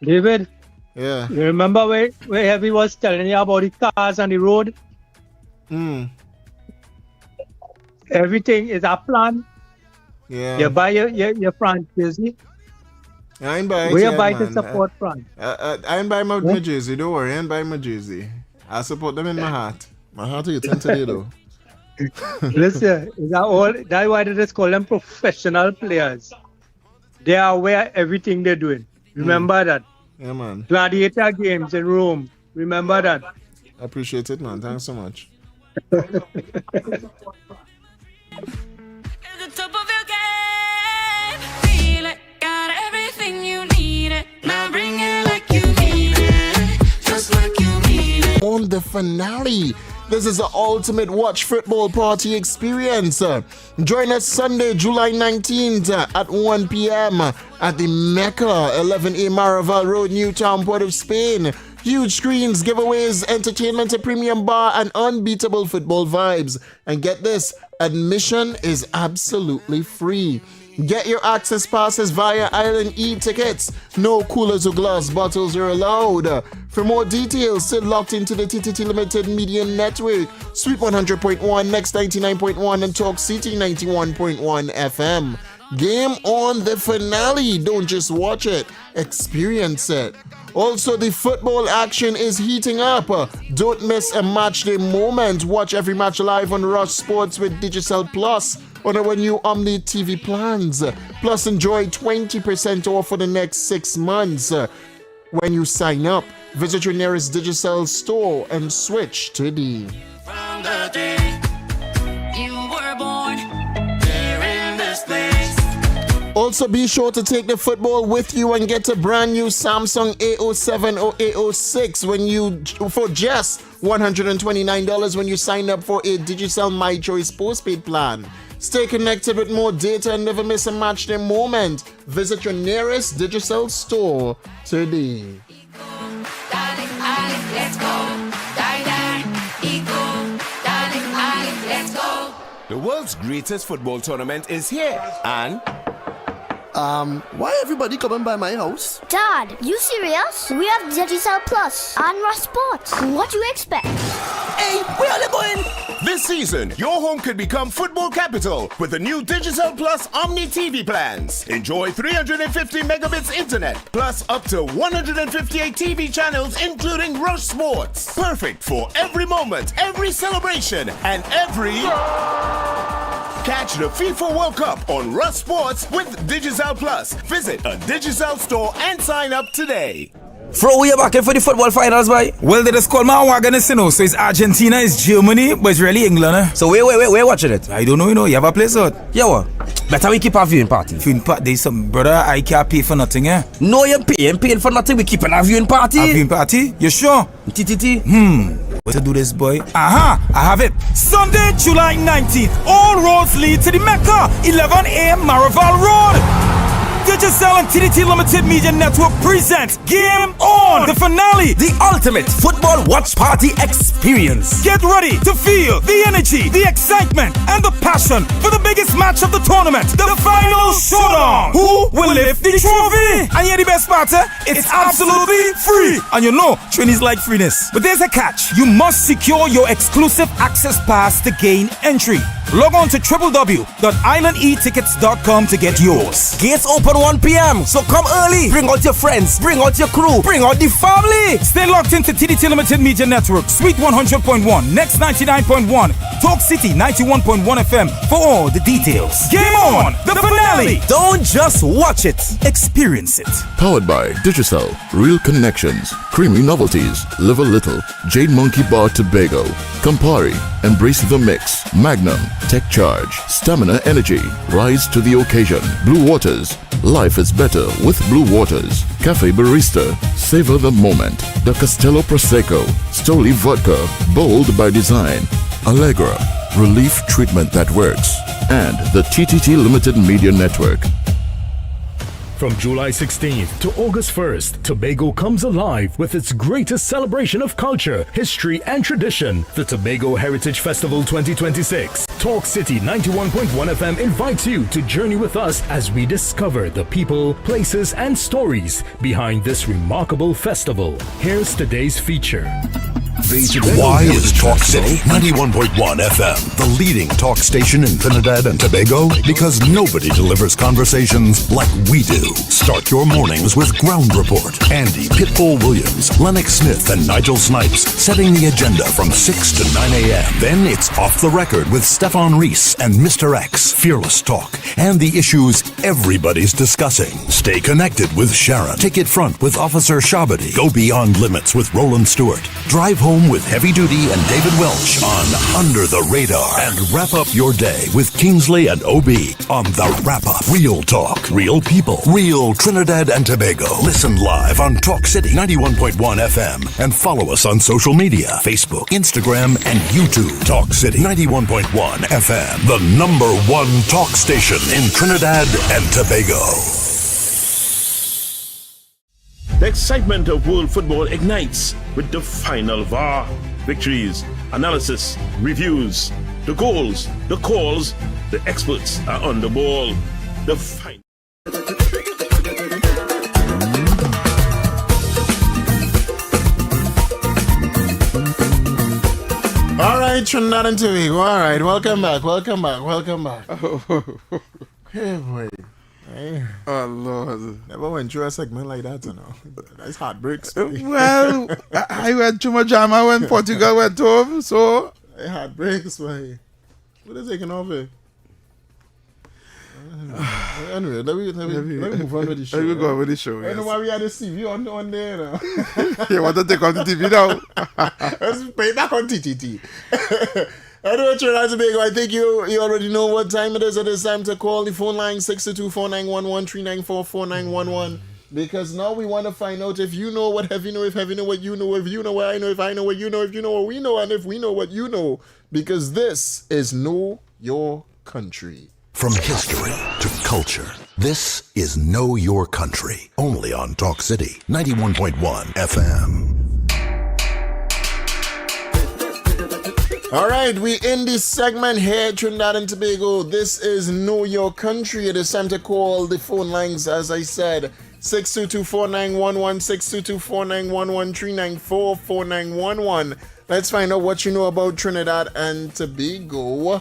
Speaker 22: David.
Speaker 3: Yeah.
Speaker 22: You remember where Heavy was telling you about the cars on the road? Everything is a plan.
Speaker 3: Yeah.
Speaker 22: You buy your France jersey.
Speaker 3: I ain't buy it
Speaker 22: Where
Speaker 3: yet,
Speaker 22: you buy
Speaker 3: man.
Speaker 22: to support France?
Speaker 3: I ain't buy my jersey. Don't worry, I ain't buy my jersey. I support them in my heart. My heart is today though.
Speaker 22: Listen, that's why they just call them professional players. They are aware of everything they're doing. Remember that.
Speaker 3: Yeah, man.
Speaker 22: Gladiator games in Rome. Remember that.
Speaker 3: I appreciate it, man. Thanks so much.
Speaker 2: At the top of your game, feel it, got everything you need it. Now bring it like you mean it.
Speaker 3: finale. This is the ultimate watch football party experience. Join us Sunday, July 19th at 1 p.m. at the Mecca, 11A Maraval Road, Newtown, Port of Spain. Huge screens, giveaways, entertainment, a premium bar, and unbeatable football vibes. And get this, admission is absolutely free. Get your access passes via Island e-tickets. No coolers or glass bottles are allowed. For more details, sit locked into the TTT Limited Media Network, Sweet 100.1, Next 99.1, and Talk City 91.1 FM. Game on the finale. Don't just watch it, experience it. Also, the football action is heating up. Don't miss a match day moment. Watch every match live on Rush Sports with Digicel Plus on our new Omni TV plans. Plus, enjoy 20% off for the next 6 months when you sign up. Visit your nearest Digicel store and switch today.
Speaker 2: From the day you were born, here in this place.
Speaker 3: Also, be sure to take the football with you and get a brand new Samsung A07 or A06 for just $129 when you sign up for a Digicel My Choice postpaid plan. Stay connected with more data and never miss a match day moment. Visit your nearest Digicel store today.
Speaker 7: The world's greatest football tournament is here, and
Speaker 8: why everybody coming by my house?
Speaker 23: Dad, you serious? We have Digicel Plus and Rush Sports. What do you expect?
Speaker 7: Hey, where are they going? This season, your home could become football capital with the new Digicel Plus Omni TV plans. Enjoy 350 megabits internet, plus up to 158 TV channels, including Rush Sports. Perfect for every moment, every celebration, and every... Catch the FIFA World Cup on Rush Sports with Digicel Plus. Visit a Digicel store and sign up today.
Speaker 6: Fro, we are back in for the football finals, boy. Well, they just call my wagon, you know. So it's Argentina, it's Germany, but it's really England, eh?
Speaker 24: So where watching it?
Speaker 6: I don't know, you know. You have a place out?
Speaker 24: Yeah, what? Better we keep our viewing party.
Speaker 6: Viewing party, there's some brother, I can't pay for nothing, eh?
Speaker 24: No, you're paying for nothing. We keep a viewing party.
Speaker 6: A viewing party? You sure?
Speaker 24: TTT.
Speaker 6: What to do this, boy? Aha! I have it. Sunday, July 19th. All roads lead to the Mecca, 11A Maraval Road. Digicel and TTT Limited Media Network presents Game On, the finale,
Speaker 24: the ultimate football watch party experience.
Speaker 6: Get ready to feel the energy, the excitement, and the passion for the biggest match of the tournament, the final showdown. Who will lift the trophy? And yeah, the best part, it's absolutely free. And you know, Trinity's like freeness. But there's a catch. You must secure your exclusive access pass to gain entry. Log on to www.islandetickets.com to get yours.
Speaker 24: Gates open 1 p.m. So come early. Bring out your friends. Bring out your crew. Bring out the family.
Speaker 6: Stay locked into TTT Limited Media Network, Sweet 100.1, Next 99.1, Talk City 91.1 FM for all the details. Game On, the finale.
Speaker 24: Don't just watch it. Experience it.
Speaker 25: Powered by Digicel, Real Connections, Creamy Novelties, Live a Little, Jade Monkey Bar Tobago, Campari, Embrace the Mix, Magnum, Tech Charge, Stamina Energy, Rise to the Occasion, Blue Waters, Life is better with Blue Waters, Cafe Barista, Savor the Moment, the Castello Prosecco, Stoli Vodka, Bold by Design, Allegra, Relief Treatment that works, and the TTT Limited Media Network.
Speaker 16: From July 16th to August 1st, Tobago comes alive with its greatest celebration of culture, history, and tradition, the Tobago Heritage Festival 2026. Talk City 91.1 FM invites you to journey with us as we discover the people, places, and stories behind this remarkable festival. Here's today's feature.
Speaker 1: Why is Talk City 91.1 FM the leading talk station in Trinidad and Tobago? Because nobody delivers conversations like we do. Start your mornings with Ground Report. Andy Pitbull Williams, Lennox Smith, and Nigel Snipes setting the agenda from 6 to 9 a.m. Then it's Off the Record with Stefan Reese and Mr. X, Fearless Talk, and the issues everybody's discussing. Stay connected with Sharon. Ticket Front with Officer Shabadi. Go Beyond Limits with Roland Stewart. Drive home with Heavy Duty and David Welch on Under the Radar. And wrap up your day with Kingsley and OB on The Wrap Up. Real talk, real people, real Trinidad and Tobago. Listen live on Talk City 91.1 FM and follow us on social media, Facebook, Instagram, and YouTube. Talk City 91.1 FM, the #1 talk station in Trinidad and Tobago.
Speaker 21: The excitement of world football ignites with the final VAR. Victories, analysis, reviews, the goals, the calls, the experts are on the ball. The final.
Speaker 3: All right, Trinidad and Tobago. All right, welcome back. Hey, boy. Hey.
Speaker 4: Oh, Lord.
Speaker 3: Never went through a segment like that, you know. That's heartbreaks.
Speaker 4: Well, I went through my drama when Portugal went home, so.
Speaker 3: It heartbreaks, boy. What are they taking off it? Anyway, let me move on with the show.
Speaker 4: Let me go on with the show.
Speaker 3: I know why we had the CV on there, you know.
Speaker 4: You want to take off the TV now?
Speaker 3: Let's pay back on TTT. Anyway, Trinidad and Tobago, I think you already know what time it is. It is time to call the phone line 622-4911-394-4911. Because now we want to find out if you know what Heavy know, if Heavy know what you know, if you know what I know, if I know what you know, if you know what we know, and if we know what you know. Because this is Know Your Country.
Speaker 1: From history to culture, this is Know Your Country. Only on Talk City 91.1 FM.
Speaker 3: All right, we in this segment here, Trinidad and Tobago. This is Know Your Country. It is time to call the phone lines, as I said. 622-4911, 622-4911, 394-4911. Let's find out what you know about Trinidad and Tobago.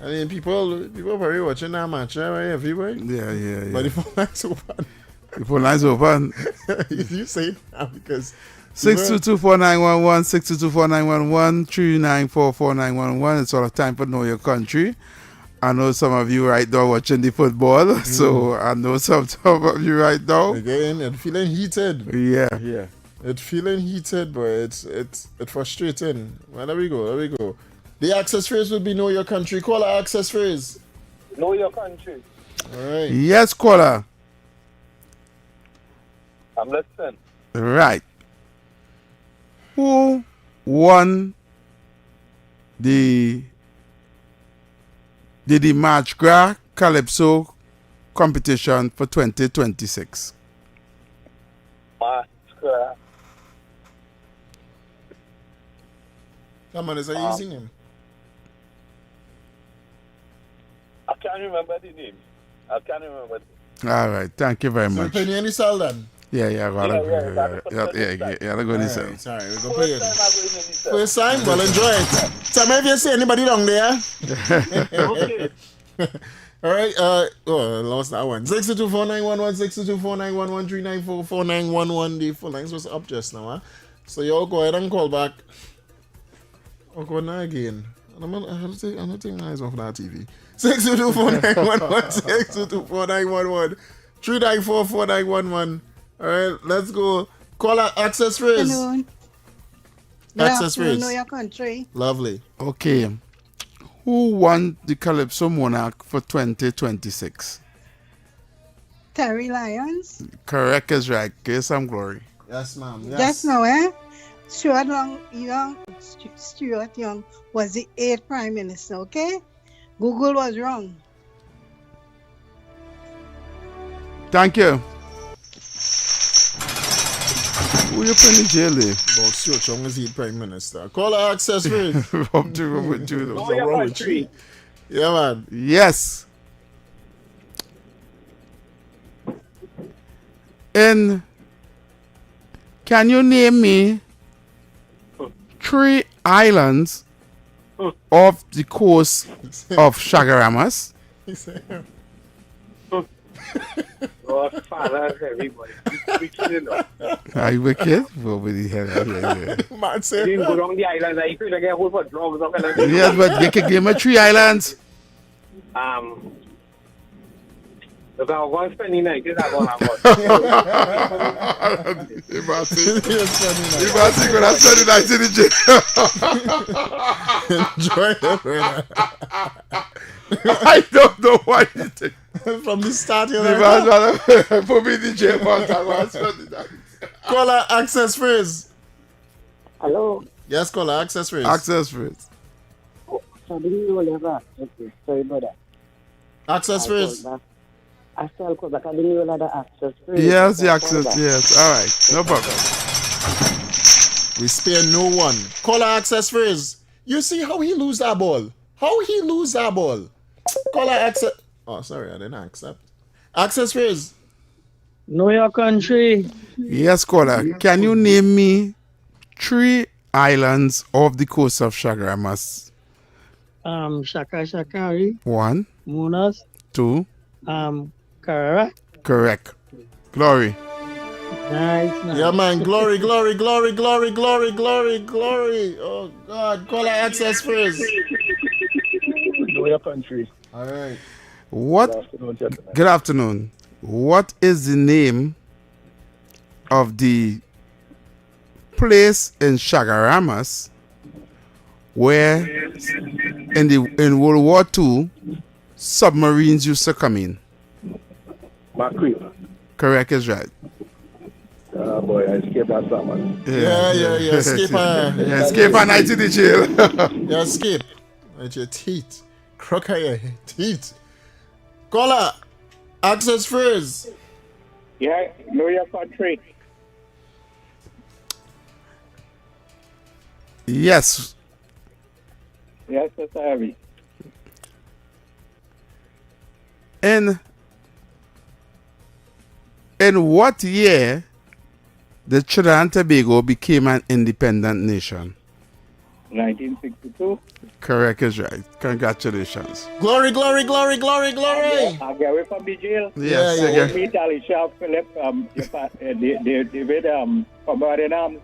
Speaker 3: I mean, people probably watching that match, right? Everywhere.
Speaker 4: Yeah.
Speaker 3: But the phone lines open.
Speaker 4: The phone lines open.
Speaker 3: You say that because
Speaker 4: 622-4911, 622-4911, 394-4911. It's all the time for Know Your Country. I know some of you right now watching the football, so I know some of you right now.
Speaker 3: Again, it's feeling heated.
Speaker 4: Yeah.
Speaker 3: It's feeling heated, but it's frustrating. Well, there we go. The access phrase would be Know Your Country. Caller, access phrase.
Speaker 5: Know Your Country.
Speaker 3: All right.
Speaker 4: Yes, caller.
Speaker 5: I'm listening.
Speaker 4: Right. Who won the March Gras Calypso competition for 2026?
Speaker 5: March Gras.
Speaker 3: Come on, is that easy name?
Speaker 5: I can't remember the name.
Speaker 4: All right. Thank you very
Speaker 3: So
Speaker 4: much.
Speaker 3: Penny any sell then?
Speaker 4: Yeah.
Speaker 5: Yeah,
Speaker 4: Let's go this
Speaker 3: All right, sorry, we'll go play it. First time, well, enjoy it. Tell me if you see anybody down there.
Speaker 5: Okay.
Speaker 3: All right, I lost that one. 622-4911, 622-4911, 394-4911. The phone lines was up just now, huh? So y'all go ahead and call back. I'll go now again. I'm not taking my eyes off that TV. 622-4911, 622-4911, 394-4911. All right, let's go. Call our access phrase.
Speaker 9: Hello.
Speaker 3: Access phrase.
Speaker 9: Know Your Country.
Speaker 3: Lovely.
Speaker 4: Okay. Who won the Calypso Monarch for 2026?
Speaker 9: Terry Lyons.
Speaker 4: Correct is right. Give some glory.
Speaker 3: Yes, ma'am. Yes.
Speaker 9: Just now, Stuart Young was the 8th Prime Minister, okay? Google was wrong.
Speaker 4: Thank you. Who you putting in jail there?
Speaker 3: About Stuart Young is the Prime Minister. Call our access phrase.
Speaker 4: From two.
Speaker 5: Know Your Country.
Speaker 3: Yeah, man.
Speaker 4: Yes. And can you name me 3 islands off the coast of Chagaramas?
Speaker 5: Oh, father, everybody.
Speaker 4: Are you wicked? Nobody had that.
Speaker 3: Man, say
Speaker 5: You didn't go down the island. I could get hold for drugs.
Speaker 4: Yes, but you can give me 3 islands.
Speaker 5: Look, I'm going to spend the night. This is what I'm going
Speaker 4: You must see good at spending night in the jail.
Speaker 3: Enjoy it, brother.
Speaker 4: I don't know why you think.
Speaker 3: From the start, you're
Speaker 4: You
Speaker 3: like,
Speaker 4: must put me in the jail, but I want to spend the night.
Speaker 3: caller, access phrase.
Speaker 10: Hello.
Speaker 3: Yes, caller, access phrase.
Speaker 4: Access phrase.
Speaker 10: Sorry, brother.
Speaker 3: Access phrase.
Speaker 10: I still call back. I didn't know the access phrase.
Speaker 4: Yes, the access. Yes. All right. No problem.
Speaker 3: We spare no one. Caller, access phrase. You see how he lose that ball? How he lose that ball? Caller, access. Oh, sorry, I didn't accept. Access phrase.
Speaker 22: Know your country.
Speaker 4: Yes, caller. Can you name me 3 islands off the coast of Chaguaramas?
Speaker 22: Shakari.
Speaker 4: 1,
Speaker 22: Munas.
Speaker 4: 2.
Speaker 22: Carrera.
Speaker 4: Correct. Glory.
Speaker 22: Nice.
Speaker 3: Yeah, man. Glory, glory, glory, glory, glory, glory, glory. Oh, God. Caller, access phrase.
Speaker 5: Know your country.
Speaker 3: All right.
Speaker 4: What? Good afternoon. What is the name of the place in Chaguaramas where in World War II submarines used to come in?
Speaker 5: Macquarie.
Speaker 4: Correct is right.
Speaker 5: Boy, I escaped that someone.
Speaker 3: Yeah. Escape her.
Speaker 4: Escape her night in the jail.
Speaker 3: Yeah, escape. With your teeth. Crook her your teeth. Caller, access phrase.
Speaker 5: Yeah, know your country.
Speaker 4: Yes.
Speaker 5: Yes, Mr. Harry.
Speaker 4: In what year did Trinidad and Tobago became an independent nation?
Speaker 5: 1962.
Speaker 4: Correct is right. Congratulations.
Speaker 3: Glory, glory, glory, glory, glory.
Speaker 5: I'll get away from the jail.
Speaker 4: Yes,
Speaker 3: Yeah.
Speaker 5: Meet Alicia, Philip, David, Comrade Arms.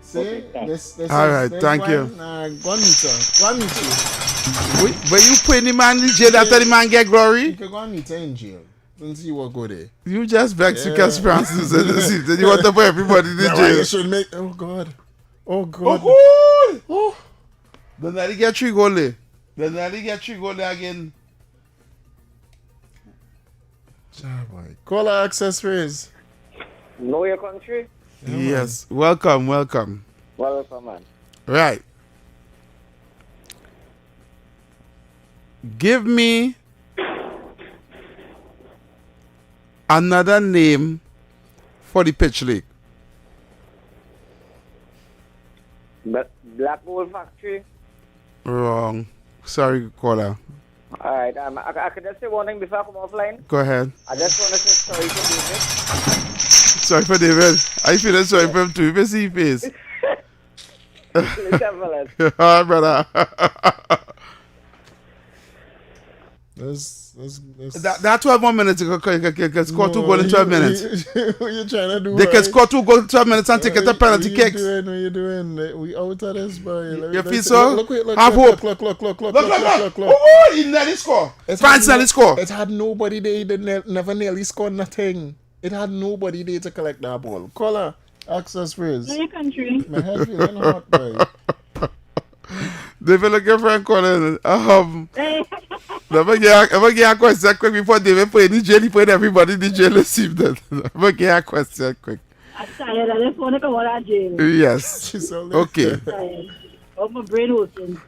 Speaker 3: See? This
Speaker 4: All right, thank you.
Speaker 3: Go and meet her. Go and meet you.
Speaker 4: When you put the man in jail after the man get glory?
Speaker 3: You can go and meet her in jail. Don't see what go there.
Speaker 4: You just vex because Francis then you want to put everybody in the
Speaker 3: That's why
Speaker 4: jail.
Speaker 3: you should make. Oh God. Oh God.
Speaker 4: Oh. Then let it get 3 goal there. Then let it get 3 goal there again.
Speaker 3: Caller access phrase.
Speaker 10: Know your country.
Speaker 4: Yes. Welcome.
Speaker 10: Welcome, man.
Speaker 4: Right. Give me another name for the pitch league.
Speaker 10: Black Hole Factory.
Speaker 4: Wrong. Sorry, caller.
Speaker 10: Alright, I could just say one thing before I come offline.
Speaker 4: Go ahead.
Speaker 10: I just want to say sorry for David.
Speaker 4: Sorry for David. I feel sorry for him too. You see his face. All right, brother. That 12 more minutes. You can score 2 goals in 12 minutes.
Speaker 3: What you trying to do?
Speaker 4: They can score 2 goals in 12 minutes and take it to penalty kicks.
Speaker 3: What you doing? We out of this, boy.
Speaker 4: You feel so?
Speaker 3: Look,
Speaker 4: Have hope.
Speaker 3: Look.
Speaker 4: Oh, he nearly score. France nearly score.
Speaker 3: It had nobody there. They never nearly scored nothing. It had nobody there to collect that ball. Caller, access phrase.
Speaker 9: Know your country.
Speaker 3: My head feeling hot, boy.
Speaker 4: David looking for a caller. Never get a question quick before David put in the jail. He put everybody in the jail. Let's see that. Never get a question quick.
Speaker 9: I'm tired. I just want to come out of jail.
Speaker 4: Yes. Okay.
Speaker 9: Oh, my brain working.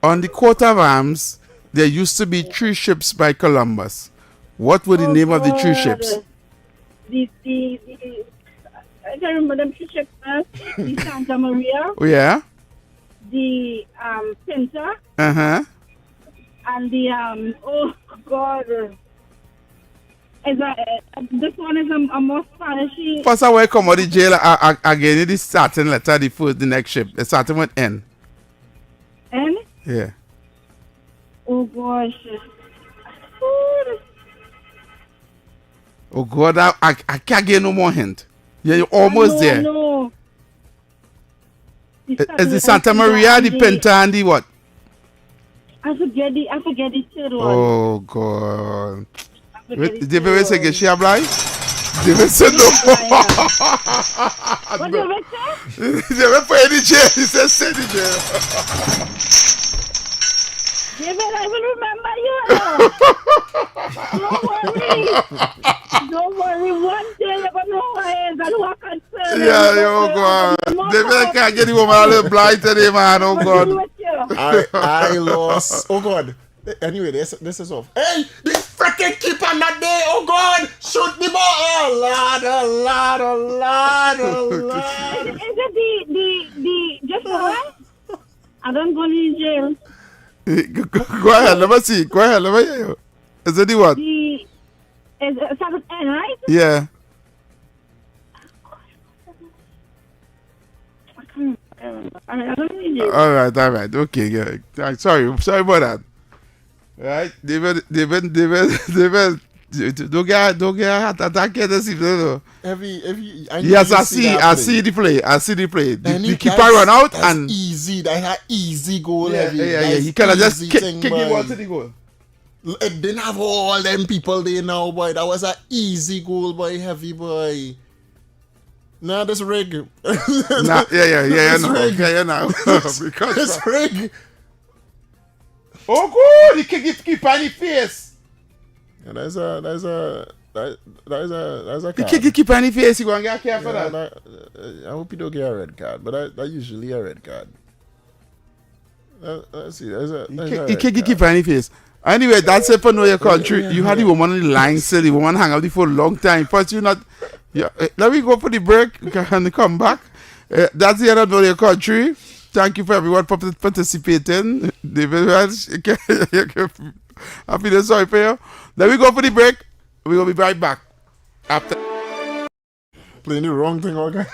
Speaker 4: On the coat of arms, there used to be 3 ships by Columbus. What were the name of the 3 ships?
Speaker 9: I can't remember them 3 ships. The Santa Maria.
Speaker 4: Oh, yeah?
Speaker 9: The Pinta.
Speaker 4: Uh-huh.
Speaker 9: And the oh God, this one is a more Spanishy.
Speaker 4: First I will come out of the jail again. It is starting letter the next ship. It's starting with N.
Speaker 9: N?
Speaker 4: Yeah.
Speaker 9: Oh gosh.
Speaker 4: Oh God, I can't get no more hint. Yeah, you're almost there.
Speaker 9: No.
Speaker 4: It's the Santa Maria, the Pinta, and the what?
Speaker 9: I forget the third one.
Speaker 4: Oh God. David will say, she apply? David said no.
Speaker 9: What do you say?
Speaker 4: David put in the chair. He said, sit in there.
Speaker 9: David, I will remember you. Don't worry. Don't worry. One day you're going to know who I am and who I concern.
Speaker 4: Yeah, yo, God. David can't get the woman a little blind today, man. Oh, God.
Speaker 3: I lost. Oh, God. Anyway, this is off. Hey, this freaking keeper not there. Oh, God. Shoot the ball. Oh, Lord.
Speaker 9: Is it the just one? I don't go in jail.
Speaker 4: Go ahead, let me see. Go ahead, let me hear you. Is it the what?
Speaker 9: Is it 7 right?
Speaker 4: Yeah.
Speaker 9: I don't need it.
Speaker 4: All right. Okay, good. Sorry about that. Right, David. Don't get heart attack this evening. Yes, I see the play. The keeper run out and
Speaker 3: easy. That easy goal.
Speaker 4: Yeah. He cannot just kick it out to the goal.
Speaker 3: It didn't have all them people there now, boy. That was an easy goal, boy. Heavy boy. Nah, that's rig.
Speaker 4: Yeah. No. Because
Speaker 3: it's rig.
Speaker 4: Oh, good! He kick the keeper in the face.
Speaker 3: Yeah, that's a card.
Speaker 4: He kick the keeper in the face. You gonna get careful for that.
Speaker 3: I hope you don't get a red card, but that's usually a red card. Let's see.
Speaker 4: He kick the keeper in the face. Anyway, that's it for Know Your Country. You had the woman on the line, so the woman hang out there for a long time. First, you not. Yeah, let me go for the break and come back. That's the end of Know Your Country. Thank you for everyone for participating. David Welch, I feel sorry for you. Let me go for the break. We will be right back after.
Speaker 3: Playing the wrong thing, okay?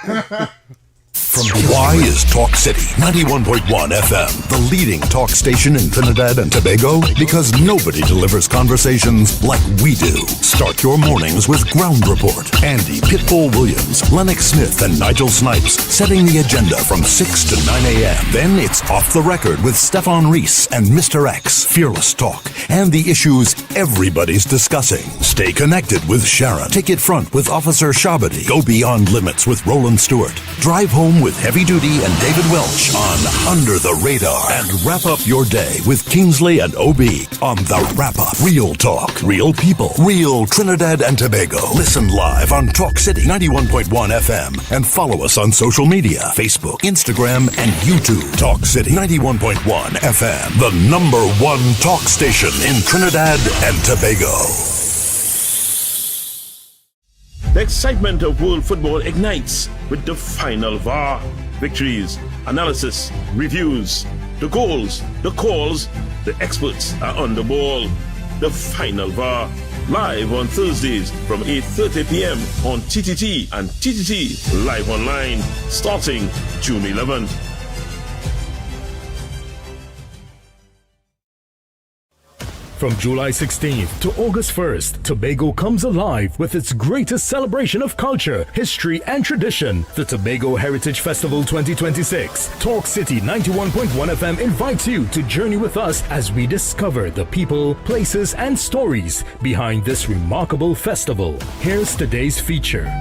Speaker 1: From Why is Talk City 91.1 FM, the leading talk station in Trinidad and Tobago, because nobody delivers conversations like we do. Start your mornings with Ground Report. Andy Pitbull Williams, Lennox Smith, and Nigel Snipes setting the agenda from 6 to 9 a.m. Then it's Off the Record with Stefan Reese and Mr. X, Fearless Talk, and the issues everybody's discussing. Stay connected with Sharon. Take it front with Officer Shabadi. Go beyond limits with Roland Stewart. Drive home with Heavy Duty and David Welch on Under the Radar. And wrap up your day with Kingsley and OB on The Wrap Up. Real talk, real people, real Trinidad and Tobago. Listen live on Talk City 91.1 FM and follow us on social media, Facebook, Instagram, and YouTube. Talk City 91.1 FM, the #1 talk station in Trinidad and Tobago.
Speaker 21: The excitement of world football ignites with the final VAR. Victories, analysis, reviews, the goals, the calls, the experts are on the ball. The final VAR, live on Thursdays from 8:30 p.m. on TTT and TTT Live Online, starting June 11th.
Speaker 16: From July 16th to August 1st, Tobago comes alive with its greatest celebration of culture, history, and tradition, the Tobago Heritage Festival 2026. Talk City 91.1 FM invites you to journey with us as we discover the people, places, and stories behind this remarkable festival. Here's today's feature.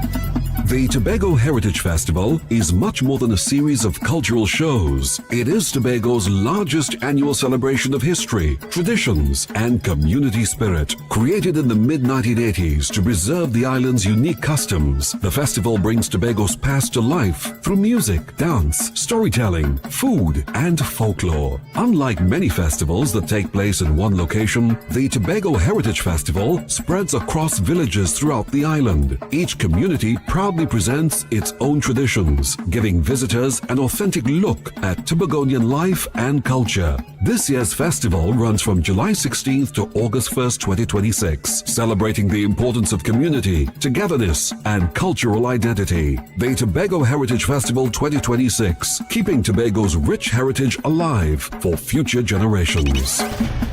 Speaker 17: The Tobago Heritage Festival is much more than a series of cultural shows. It is Tobago's largest annual celebration of history, traditions, and community spirit. Created in the mid-1980s to preserve the island's unique customs, the festival brings Tobago's past to life through music, dance, storytelling, food, and folklore. Unlike many festivals that take place in one location, the Tobago Heritage Festival spreads across villages throughout the island. Each community proudly presents its own traditions, giving visitors an authentic look at Tobagonian life and culture. This year's festival runs from July 16th to August 1st, 2026, celebrating the importance of community, togetherness, and cultural identity. The Tobago Heritage Festival 2026, keeping Tobago's rich heritage alive for future generations.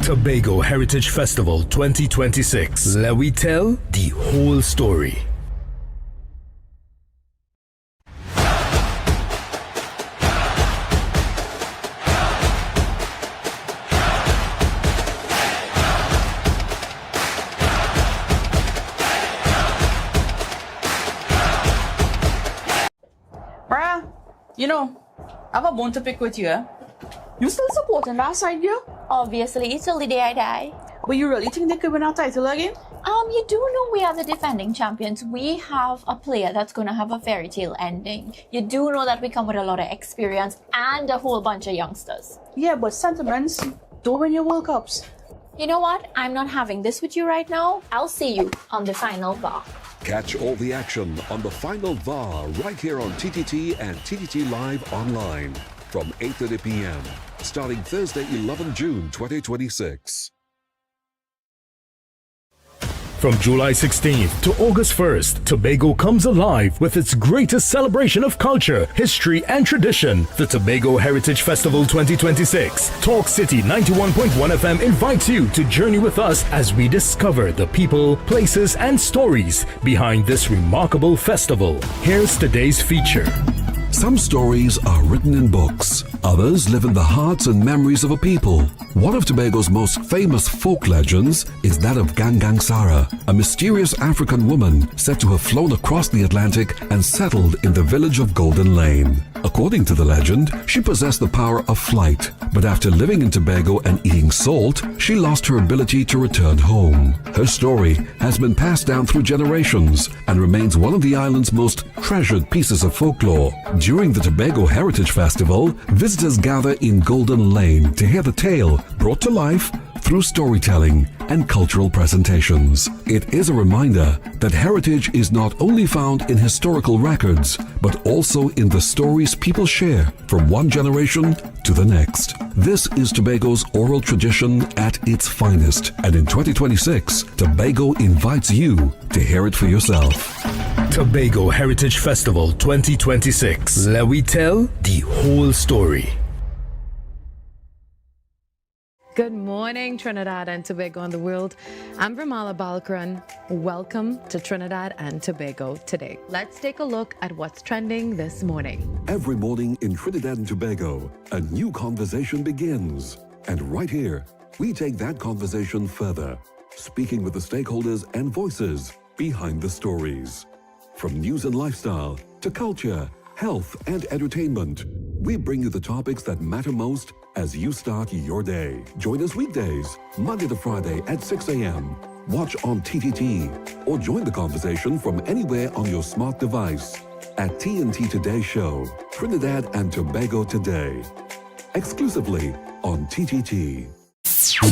Speaker 16: Tobago Heritage Festival 2026. Let we tell the whole story.
Speaker 18: You know, I have a bone to pick with you, eh? You still supporting that side, girl?
Speaker 19: Obviously, till the day I die.
Speaker 18: But you really think they could win our title again?
Speaker 19: You do know we are the defending champions. We have a player that's going to have a fairy tale ending. You do know that we come with a lot of experience and a whole bunch of youngsters.
Speaker 18: Yeah, but sentiments don't win your World Cups.
Speaker 19: You know what? I'm not having this with you right now. I'll see you on the final VAR.
Speaker 17: Catch all the action on the final VAR right here on TTT and TTT Live online from 8:30 p.m. starting Thursday, 11 June 2026.
Speaker 16: From July 16th to August 1st, Tobago comes alive with its greatest celebration of culture, history, and tradition, the Tobago Heritage Festival 2026. Talk City 91.1 FM invites you to journey with us as we discover the people, places, and stories behind this remarkable festival. Here's today's feature.
Speaker 17: Some stories are written in books. Others live in the hearts and memories of a people. One of Tobago's most famous folk legends is that of Gangang Sara, a mysterious African woman said to have flown across the Atlantic and settled in the village of Golden Lane. According to the legend, she possessed the power of flight, but after living in Tobago and eating salt, she lost her ability to return home. Her story has been passed down through generations and remains one of the island's most treasured pieces of folklore. During the Tobago Heritage Festival, visitors gather in Golden Lane to hear the tale brought to life through storytelling and cultural presentations. It is a reminder that heritage is not only found in historical records, but also in the stories people share from one generation to the next. This is Tobago's oral tradition at its finest, and in 2026, Tobago invites you to hear it for yourself.
Speaker 16: Tobago Heritage Festival 2026. Let we tell the whole story.
Speaker 20: Good morning, Trinidad and Tobago and the world. I'm Vermala Balkaran. Welcome to Trinidad and Tobago today. Let's take a look at what's trending this morning.
Speaker 17: Every morning in Trinidad and Tobago, a new conversation begins. And right here, we take that conversation further, speaking with the stakeholders and voices behind the stories. From news and lifestyle to culture, health, and entertainment, we bring you the topics that matter most as you start your day. Join us weekdays, Monday to Friday at 6 a.m. Watch on TTT or join the conversation from anywhere on your smart device at TNT Today Show, Trinidad and Tobago Today, exclusively on TTT.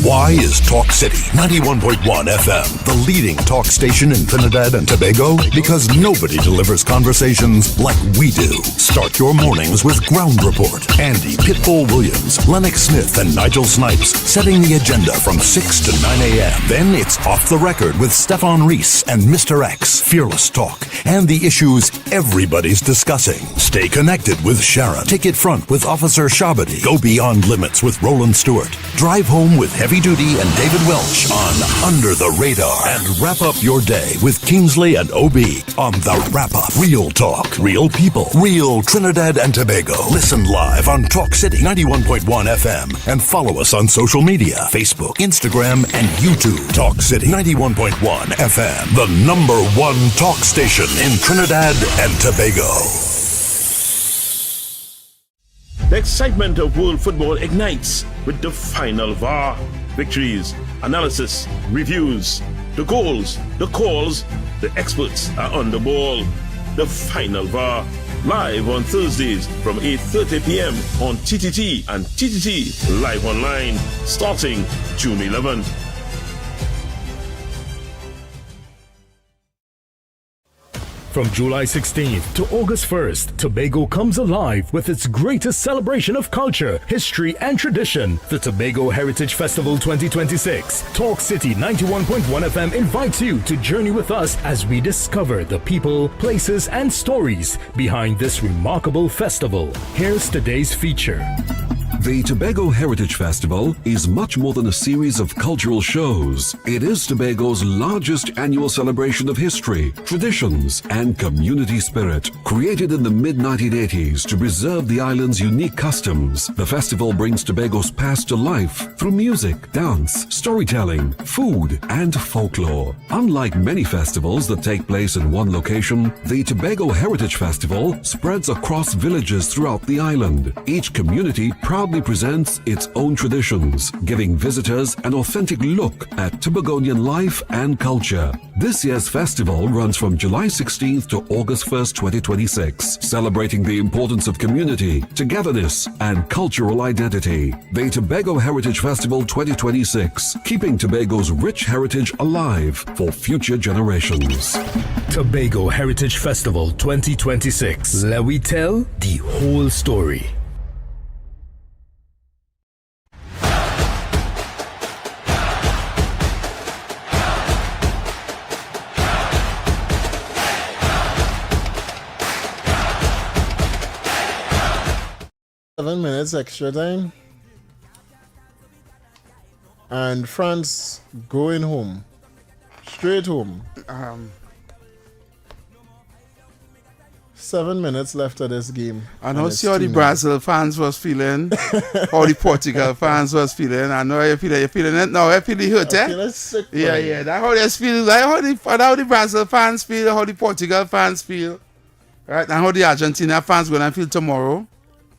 Speaker 1: Why is Talk City 91.1 FM the leading talk station in Trinidad and Tobago? Because nobody delivers conversations like we do. Start your mornings with Ground Report. Andy Pitbull Williams, Lennox Smith, and Nigel Snipes setting the agenda from 6 to 9 a.m. Then it's Off the Record with Stefan Reese and Mr. X, Fearless Talk, and the issues everybody's discussing. Stay connected with Sharon. Ticket Front with Officer Shabadi. Go Beyond Limits with Roland Stewart. Drive Home with Heavy Duty and David Welch on Under the Radar. And wrap up your day with Kingsley and OB on The Wrap Up. Real talk, real people, real Trinidad and Tobago. Listen live on Talk City 91.1 FM and follow us on social media, Facebook, Instagram, and YouTube. Talk City 91.1 FM, the #1 talk station in Trinidad and Tobago.
Speaker 21: The excitement of world football ignites with the final VAR. Victories, analysis, reviews, the goals, the calls, the experts are on the ball. The final VAR, live on Thursdays from 8:30 p.m. on TTT and TTT Live Online, starting June 11th.
Speaker 16: From July 16th to August 1st, Tobago comes alive with its greatest celebration of culture, history, and tradition, the Tobago Heritage Festival 2026. Talk City 91.1 FM invites you to journey with us as we discover the people, places, and stories behind this remarkable festival. Here's today's feature.
Speaker 17: The Tobago Heritage Festival is much more than a series of cultural shows. It is Tobago's largest annual celebration of history, traditions, and community spirit. Created in the mid-1980s to preserve the island's unique customs, the festival brings Tobago's past to life through music, dance, storytelling, food, and folklore. Unlike many festivals that take place in one location, the Tobago Heritage Festival spreads across villages throughout the island. Each community proudly presents its own traditions, giving visitors an authentic look at Tobagonian life and culture. This year's festival runs from July 16th to August 1st, 2026, celebrating the importance of community, togetherness, and cultural identity. The Tobago Heritage Festival 2026, keeping Tobago's rich heritage alive for future generations.
Speaker 16: Tobago Heritage Festival 2026. Let we tell the whole story.
Speaker 3: Seven minutes extra time. And France going home. Straight home. 7 minutes left of this game.
Speaker 4: I know see how the Brazil fans was feeling, how the Portugal fans was feeling. I know you're feeling it now. You feel the hurt, eh?
Speaker 3: Feeling sick,
Speaker 4: Yeah. That's how they feel. Like how the Brazil fans feel, how the Portugal fans feel. Right? And how the Argentina fans gonna feel tomorrow.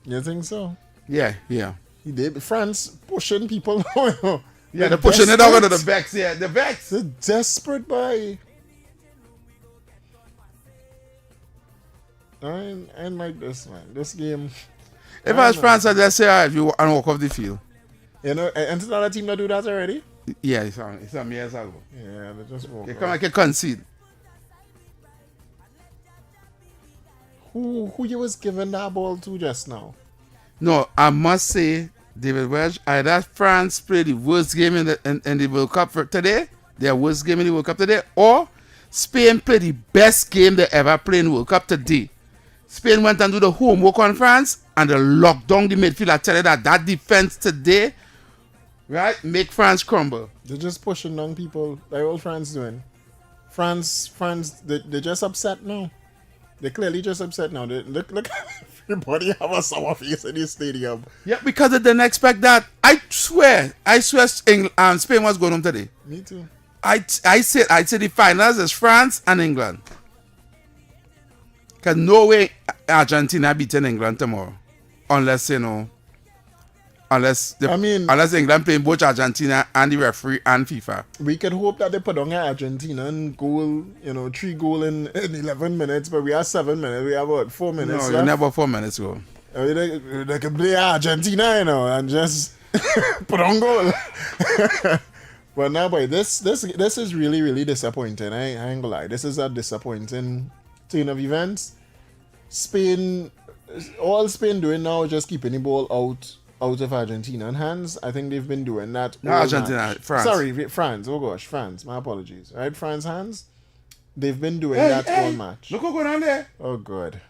Speaker 3: You think so?
Speaker 4: Yeah.
Speaker 3: France pushing people.
Speaker 4: Yeah, they're pushing it over to the backs. Yeah, the backs.
Speaker 3: They're desperate, boy. I ain't like this, man. This game.
Speaker 4: If I was France, I'd just say, if you and walk off the field.
Speaker 3: You know, and it's another team that do that already?
Speaker 4: Yeah, it's some years ago.
Speaker 3: Yeah, they just walk
Speaker 4: They
Speaker 3: off.
Speaker 4: come like a concede.
Speaker 3: Who you was giving that ball to just now?
Speaker 4: No, I must say, David Welch, either France played the worst game in the World Cup for today, their worst game in the World Cup today, or Spain played the best game they ever played in the World Cup today. Spain went and do the homework on France and they locked down the midfield. I tell you that defense today, right, make France crumble.
Speaker 3: They're just pushing down people. Like all France doing. France, they're just upset now. They're clearly just upset now. Look, everybody have a sour face in this stadium.
Speaker 4: Yeah, because they didn't expect that. I swear, Spain was going home today.
Speaker 3: Me too.
Speaker 4: I said the finals is France and England. Because no way Argentina beating England tomorrow. Unless England playing both Argentina and the referee and FIFA.
Speaker 3: We could hope that they put on Argentina and goal, 3 goals in 11 minutes, but we have 7 minutes. We have about 4 minutes left.
Speaker 4: No, you never 4 minutes ago.
Speaker 3: They can play Argentina, and just put on goal. But now, boy, this is really, really disappointing. I ain't gonna lie. This is a disappointing turn of events. All Spain doing now is just keeping the ball out of Argentina hands. I think they've been doing that.
Speaker 4: No, Argentina, France.
Speaker 3: Sorry, France. Oh gosh, France. My apologies. Right, France hands. They've been doing that all match.
Speaker 4: Look what's going on there.
Speaker 3: Oh god.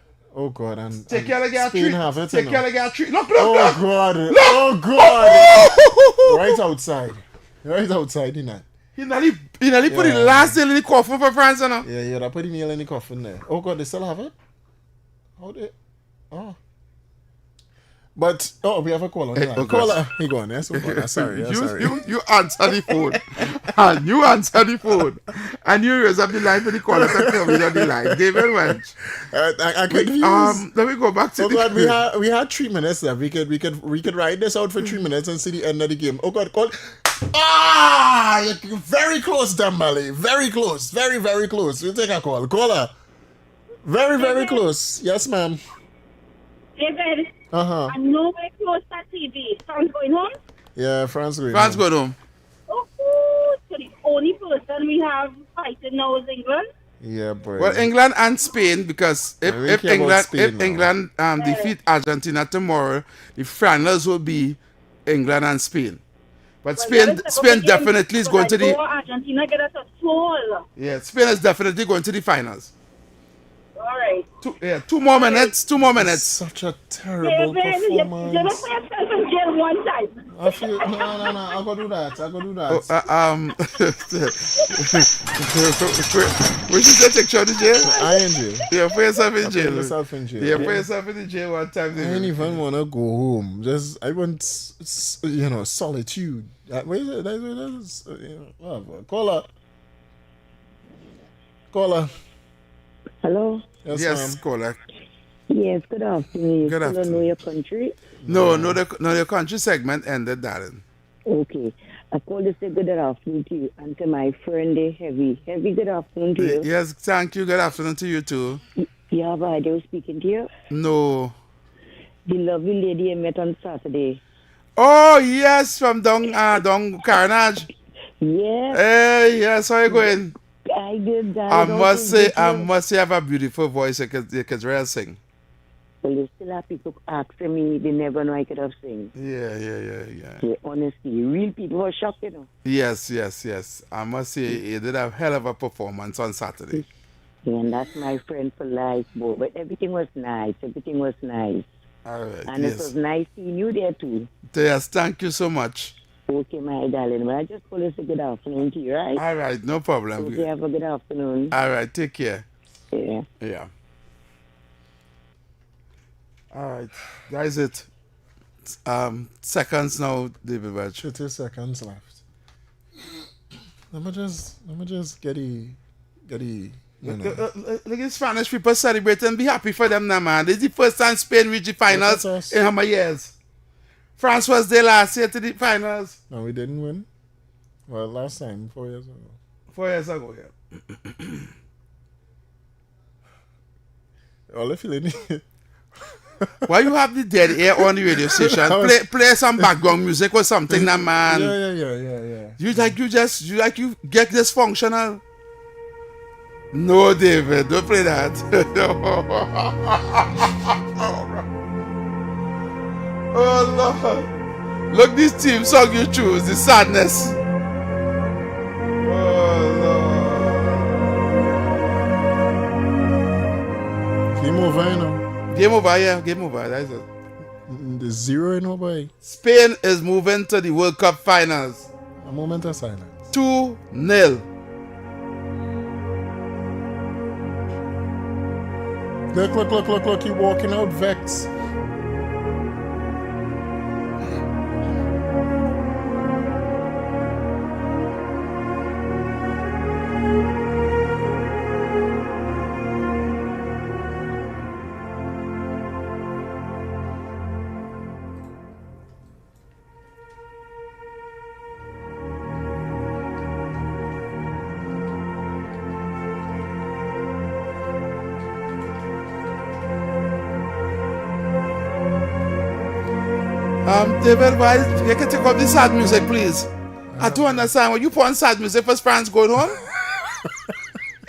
Speaker 3: And
Speaker 4: take care of that
Speaker 3: Spain have it.
Speaker 4: Take care of that tree. Look.
Speaker 3: Oh god.
Speaker 4: Look.
Speaker 3: Oh god. Right outside, in that.
Speaker 4: He nearly put the last nail in the coffin for France, now.
Speaker 3: Yeah, they put the nail in the coffin there. Oh god, they still have it? How they? Oh. But we have a call on the line. Caller, he gone. Yes, sorry.
Speaker 4: You answer the phone, and you answer the phone, and you raise up the line for the caller to come in on the line. David Welch.
Speaker 3: I confused.
Speaker 4: Let me go back to.
Speaker 3: Oh god, we had 3 minutes left. We could ride this out for 3 minutes and see the end of the game. Oh god, call. You're very close, Dembele. Very close. Very, very close. We'll take a call. Caller. Very, very close. Yes, ma'am.
Speaker 9: David.
Speaker 3: And
Speaker 9: nowhere close to TV. France going home?
Speaker 3: Yeah, France going
Speaker 4: home.
Speaker 9: Oh, so the only person we have fighting now is England?
Speaker 3: Yeah, boy.
Speaker 4: Well, England and Spain, because if England defeat Argentina tomorrow, the finals will be England and Spain. But Spain definitely is going to the.
Speaker 9: Argentina get us a soul.
Speaker 4: Yeah, Spain is definitely going to the finals.
Speaker 9: All right.
Speaker 4: 2 more minutes. 2 more minutes.
Speaker 3: Such a terrible performance.
Speaker 9: You don't put yourself in jail one time.
Speaker 3: I feel no. I'll go do that.
Speaker 4: Which is that take you to jail?
Speaker 3: I in jail.
Speaker 4: Yeah, put yourself in jail.
Speaker 3: Yeah,
Speaker 4: put yourself in the jail one time.
Speaker 3: I ain't even wanna go home. I want solitude. Where is it? That's whatever. Caller.
Speaker 10: Hello?
Speaker 3: Yes,
Speaker 4: caller.
Speaker 10: Yes, good afternoon. You
Speaker 4: Good
Speaker 10: still don't
Speaker 4: afternoon.
Speaker 10: know your country?
Speaker 4: No, the country segment ended, darling.
Speaker 10: Okay. I called to say good afternoon to you and to my friend, Heavy. Heavy, good afternoon to you.
Speaker 4: Yes, thank you. Good afternoon to you too.
Speaker 10: You have a idea who's speaking to you?
Speaker 4: No.
Speaker 10: The lovely lady I met on Saturday.
Speaker 4: Oh, yes, from down Carnage.
Speaker 10: Yes.
Speaker 4: Hey, yes, how you going?
Speaker 10: I did that.
Speaker 4: I must say, you have a beautiful voice. You could really sing.
Speaker 10: Well, you still have people asking me, they never know I could have sing.
Speaker 4: Yeah.
Speaker 10: Yeah, honestly, real people were shocked, you know.
Speaker 4: Yes. I must say, you did a hell of a performance on Saturday.
Speaker 10: Yeah, and that's my friend for life, boy. But everything was nice.
Speaker 4: All right,
Speaker 10: And it was nice seeing you there, too.
Speaker 4: Yes, thank you so much.
Speaker 10: Okay, my darling. Well, I just call you say good afternoon to you, right?
Speaker 4: All right, no problem.
Speaker 10: Okay, have a good afternoon.
Speaker 4: All right, take care.
Speaker 10: Yeah.
Speaker 4: All right, that is it. Seconds now, David Welch.
Speaker 3: 30 seconds left. Let me just get the
Speaker 4: Look at Spanish people celebrate and be happy for them now, man. This is the first time Spain reached the finals in how many years? France was there last year to the finals.
Speaker 3: No, we didn't win. Well, last time, 4 years ago.
Speaker 4: 4 years ago, yeah.
Speaker 3: All the feeling.
Speaker 4: Why you have the dead air on the radio station? Play some background music or something, now, man.
Speaker 3: Yeah.
Speaker 4: You get dysfunctional. No, David, don't play that. Oh Lord! Look, this team song you choose, the sadness. Oh
Speaker 3: Lord! Game over, you know.
Speaker 4: Game over. That's it.
Speaker 3: The 0 boy.
Speaker 4: Spain is moving to the World Cup finals.
Speaker 3: A moment of silence.
Speaker 4: 2-0.
Speaker 3: Look, he walking out vexed.
Speaker 4: David, why you can take up the sad music, please? I don't understand. When you put on sad music for France going home?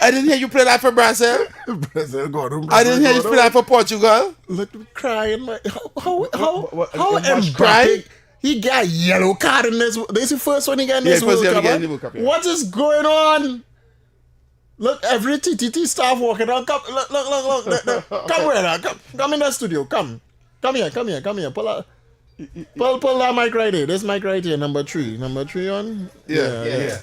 Speaker 4: I didn't hear you play that for Brazil.
Speaker 3: Brazil got him.
Speaker 4: I didn't hear you play that for Portugal.
Speaker 3: Look, crying. How
Speaker 4: crying?
Speaker 3: He got a yellow card in this. This is the first one he got in this World Cup. What is going on? Look, every TTT staff walking around. Come, look. Come here, come in the studio. Come here. Pull that mic right here. This mic right here, number 3. Number 3 on?
Speaker 4: Yeah,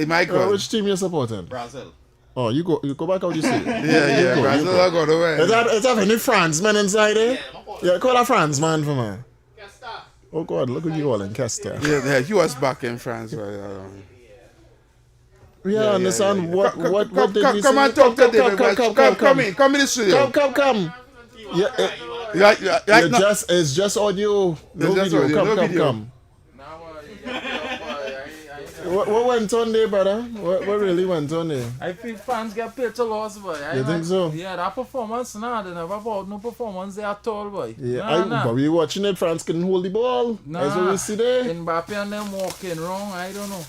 Speaker 4: mic on.
Speaker 3: Which team you supporting?
Speaker 4: Brazil.
Speaker 3: Oh, you go back out, you see.
Speaker 4: Yeah, Brazil are going away.
Speaker 3: Is that any France man inside there? Yeah, call a France man for me. Oh God, look what you calling Kester.
Speaker 4: Yeah, he was back in France.
Speaker 3: Understand what did you
Speaker 4: come
Speaker 3: say?
Speaker 4: and talk to David. Come in the studio.
Speaker 3: Come. It's just audio. No video. Come. What went on there, brother? What really went on there?
Speaker 11: I think fans get paid to lose, boy.
Speaker 3: You think so?
Speaker 11: Yeah, that performance, they never about no performance there at all, boy.
Speaker 3: Yeah, but we watching it, France couldn't hold the ball. That's what we see there.
Speaker 11: Mbappe and them walking wrong, I don't know.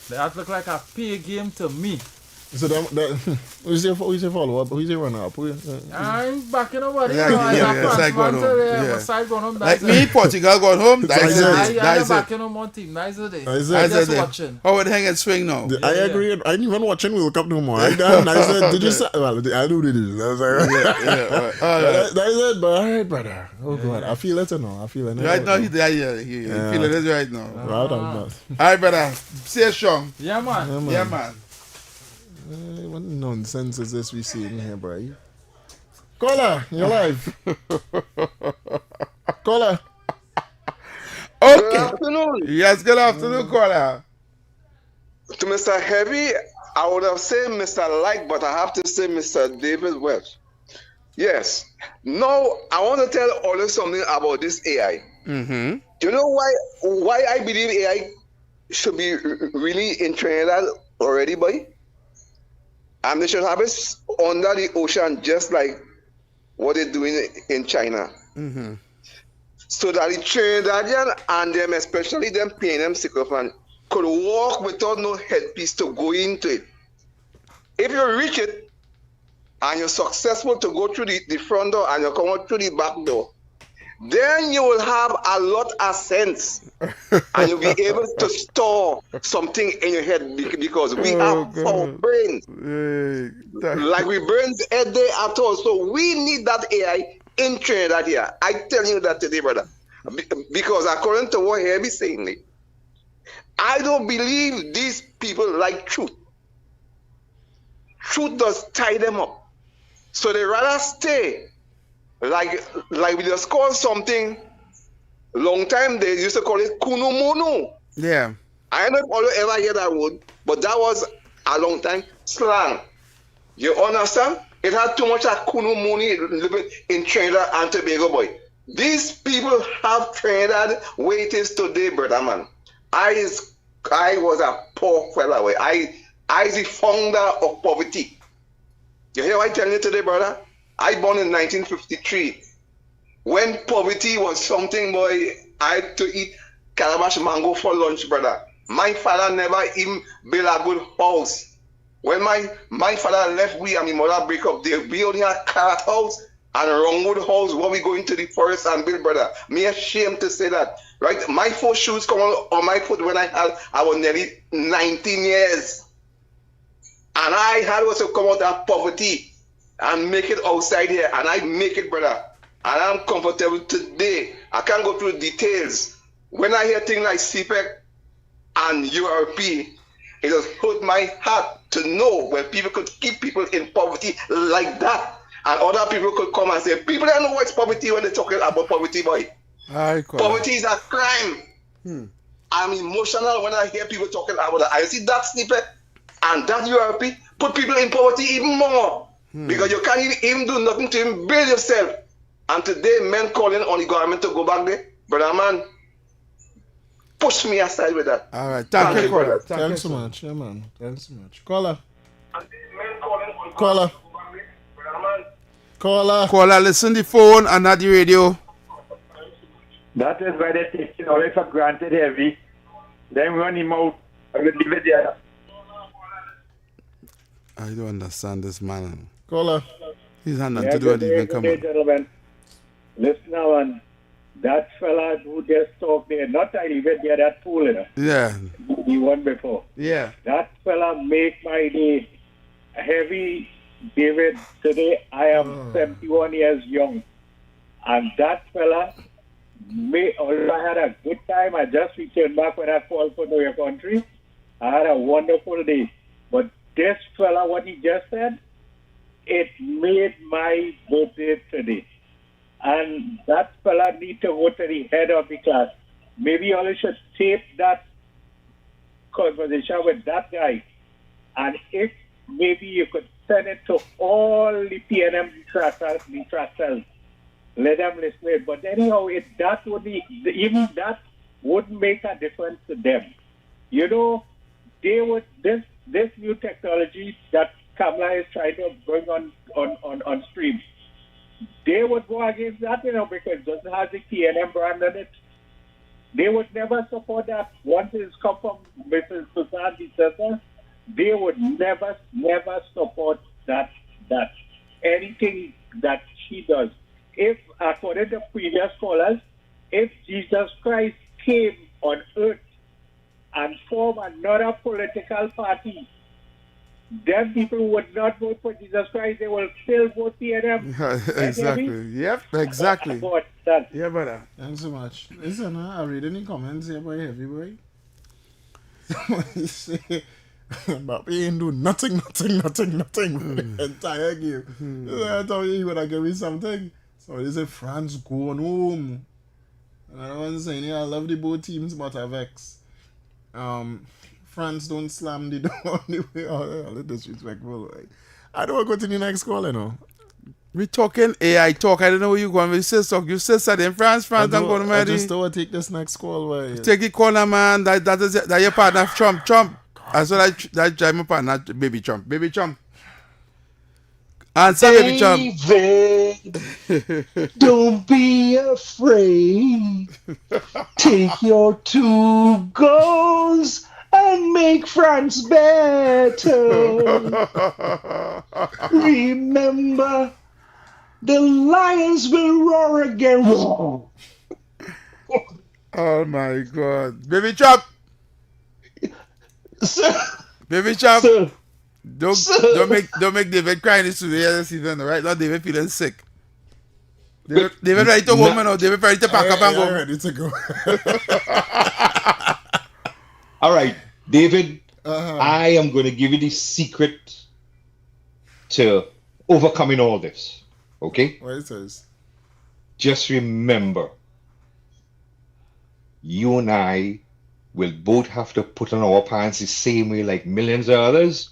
Speaker 11: That look like a pay game to me.
Speaker 3: So who's your follow-up? Who's your runner-up?
Speaker 11: I'm backing nobody.
Speaker 4: Side going home.
Speaker 11: Yeah. Side going home.
Speaker 4: Like me, Portugal going home. That's it.
Speaker 11: I'm backing him on team. Nice day. Just watching.
Speaker 4: How would hang and swing now?
Speaker 3: I agree. I ain't even watching World Cup no more. Did you say? Well, I do this. That's it. But all right, brother. Oh God, I feel it now. I feel it.
Speaker 4: Right now, he feeling it right now.
Speaker 3: All
Speaker 4: right, brother. Stay strong.
Speaker 11: Yeah, man.
Speaker 4: Yeah, man.
Speaker 3: What nonsense is this we see in here, bro? Caller, you're live. Caller.
Speaker 4: Okay.
Speaker 2: Good afternoon.
Speaker 4: Yes, good afternoon, caller.
Speaker 2: To Mr. Heavy, I would have said Mr. Light, but I have to say Mr. David Welch. Yes. Now, I want to tell all you something about this AI.
Speaker 4: Mm-hmm.
Speaker 2: Do you know why I believe AI should be really in Trinidad already, boy? And they should have it under the ocean, just like what they're doing in China.
Speaker 4: Mm-hmm.
Speaker 2: So that the Trinidadian and them, especially them paying them sycophant, could walk without no headpiece to go into it. If you reach it and you're successful to go through the front door and you come out through the back door, then you will have a lot of sense and you'll be able to store something in your head because we have our brains. Like we burn a day at all. So we need that AI in Trinidad here. I tell you that today, brother. Because according to what Herbie is saying, I don't believe these people like truth. Truth does tie them up. So they rather stay. Like we just call something, long time they used to call it kunumunu.
Speaker 4: Yeah.
Speaker 2: I don't know if you ever hear that word, but that was a long time slang. You understand? It had too much of kunumuni living in Trinidad and Tobago, boy. These people have Trinidad where it is today, brother man. I was a poor fella. I the founder of poverty. You hear what I tell you today, brother? I born in 1953. When poverty was something, boy, I had to eat calabash mango for lunch, brother. My father never even built a good house. When my father left, we and my mother break up, we only had carrot house and roundwood house where we go into the forest and build, brother. Me ashamed to say that, right? My first shoes come on my foot when I was nearly 19 years. And I had also come out of poverty and make it outside here, and I make it, brother. And I'm comfortable today. I can't go through details. When I hear things like CPEC and URP, it just hurt my heart to know when people could keep people in poverty like that, and other people could come and say, people don't know what's poverty when they're talking about poverty, boy. Poverty is a crime. I'm emotional when I hear people talking about that. I see that snippet and that URP put people in poverty even more. Because you can't even do nothing to even build yourself. And today, men calling on the government to go back there. Brother man, push me aside with that.
Speaker 4: All right. Thank you, caller.
Speaker 3: Thanks so much. Yeah, man. Thanks so much. Caller. Caller.
Speaker 4: Caller, listen to the phone and not the radio.
Speaker 5: That is why they take it away for granted heavy. Then run him out and leave it there.
Speaker 4: I don't understand this man.
Speaker 3: Caller.
Speaker 4: He's had nothing to do with it even come on.
Speaker 5: Gentlemen, listen now, man. That fella who just talked there, not I even there, that fool, you know.
Speaker 4: Yeah.
Speaker 5: The one before.
Speaker 4: Yeah.
Speaker 5: That fella make my day. Heavy, David, today I am 71 years young. And that fella, although I had a good time, I just returned back when I called for your country. I had a wonderful day. But this fella, what he just said, it made my birthday today. And that fella need to go to the head of the class. Maybe you all should tape that conversation with that guy. And if maybe you could send it to all the PNM detractors, let them listen to it. But anyhow, that would be, even that wouldn't make a difference to them. You know, they would, this new technology that Kamala is trying to bring on stream, they would go against that, you know, because it doesn't have the TNM brand on it. They would never support that. Once it's come from Mrs. Susan DeSessa, they would never support that anything that she does. If, according to previous callers, if Jesus Christ came on earth and formed another political party, then people would not vote for Jesus Christ. They will still vote PNM.
Speaker 4: Exactly. Yep, exactly. Yeah, brother.
Speaker 3: Thanks so much. Listen, I read any comments here by Heavy Boy. Somebody say, Mbappe ain't do nothing for the entire game. I thought he would have given me something. So they say France going home. And I don't saying, I love the both teams, but I vex. France don't slam the door on the way. Oh, disrespectful. I don't want to go to the next call, you know.
Speaker 4: We talking AI talk. I don't know where you going. We say talk. You say that in France don't go to
Speaker 3: I just don't want to take this next call. Why?
Speaker 4: Take the corner, man. That your partner, Trump. That's what that drive my partner, baby Trump. Answer, baby Trump.
Speaker 8: Don't be afraid. Take your 2 goals and make France better. Remember, the lions will roar again.
Speaker 4: Oh my God, baby Trump.
Speaker 8: Sir.
Speaker 4: Baby Trump.
Speaker 8: Sir.
Speaker 4: Don't make David cry in this season, right? Now David feeling sick. David ready to go, man. David ready to pack up and go.
Speaker 3: Ready to go.
Speaker 8: All right, David. I am going to give you the secret to overcoming all this. Okay?
Speaker 3: What it says?
Speaker 8: Just remember, you and I will both have to put on our pants the same way like millions of others,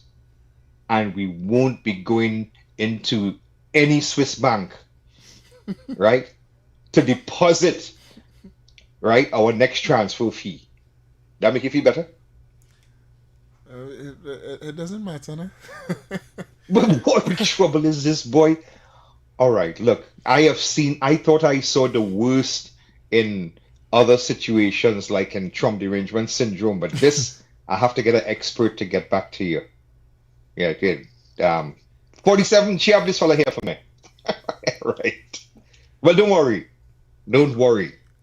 Speaker 8: and we won't be going into any Swiss bank, right, to deposit, right, our next transfer fee. That make you feel better?
Speaker 3: It doesn't matter, no?
Speaker 8: But what trouble is this, boy? All right, look, I thought I saw the worst in other situations like in Trump derangement syndrome, but this, I have to get an expert to get back to you. Yeah, good. 47, she have this fella here for me. Right. Well, don't worry.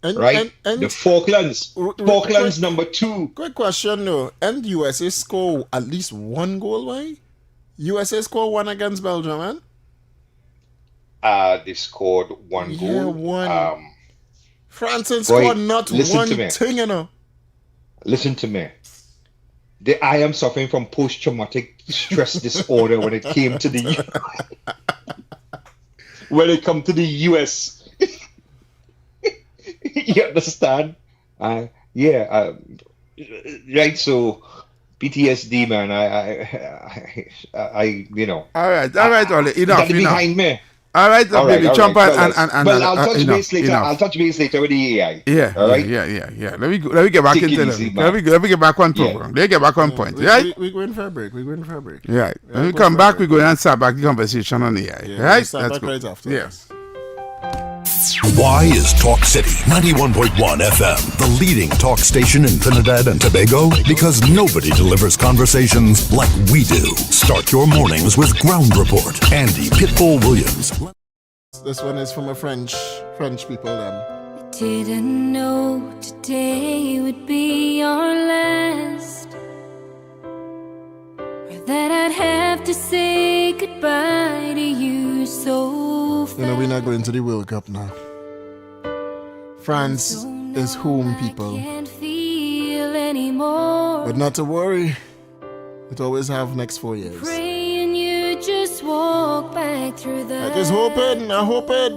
Speaker 8: Right?
Speaker 3: And
Speaker 8: the Falklands number 2.
Speaker 3: Quick question though. And USA score at least 1 goal, why? USA score 1 against Belgium, man?
Speaker 8: They scored 1 goal.
Speaker 3: Yeah, 1. France scored not one thing, you know.
Speaker 8: Listen to me. I am suffering from post-traumatic stress disorder when it came to the US. You understand? Right, so PTSD, man. I you know.
Speaker 4: All right, Oli. Enough.
Speaker 8: Behind me.
Speaker 4: All right, baby, jump and
Speaker 8: well, I'll touch base later. I'll touch base later with the AI.
Speaker 4: Yeah.
Speaker 8: All right.
Speaker 4: Yeah. Let me get back into it. Let me get back on program. Let me get back on point. Right.
Speaker 3: We're going for a break.
Speaker 4: Right. When we come back, we're going to start back the conversation on the AI. Right.
Speaker 3: That's good. Right after.
Speaker 4: Yes.
Speaker 1: Why is Talk City 91.1 FM the leading talk station in Trinidad and Tobago? Because nobody delivers conversations like we do. Start your mornings with Ground Report. Andy Pitbull Williams.
Speaker 3: This one is from a French people.
Speaker 12: Didn't know today would be our last, or that I'd have to say goodbye to you so fast.
Speaker 3: You know, we're not going to the World Cup now. France is home, people. But not to worry. It always have next 4 years.
Speaker 12: Praying you just walk back through the
Speaker 3: I hope it.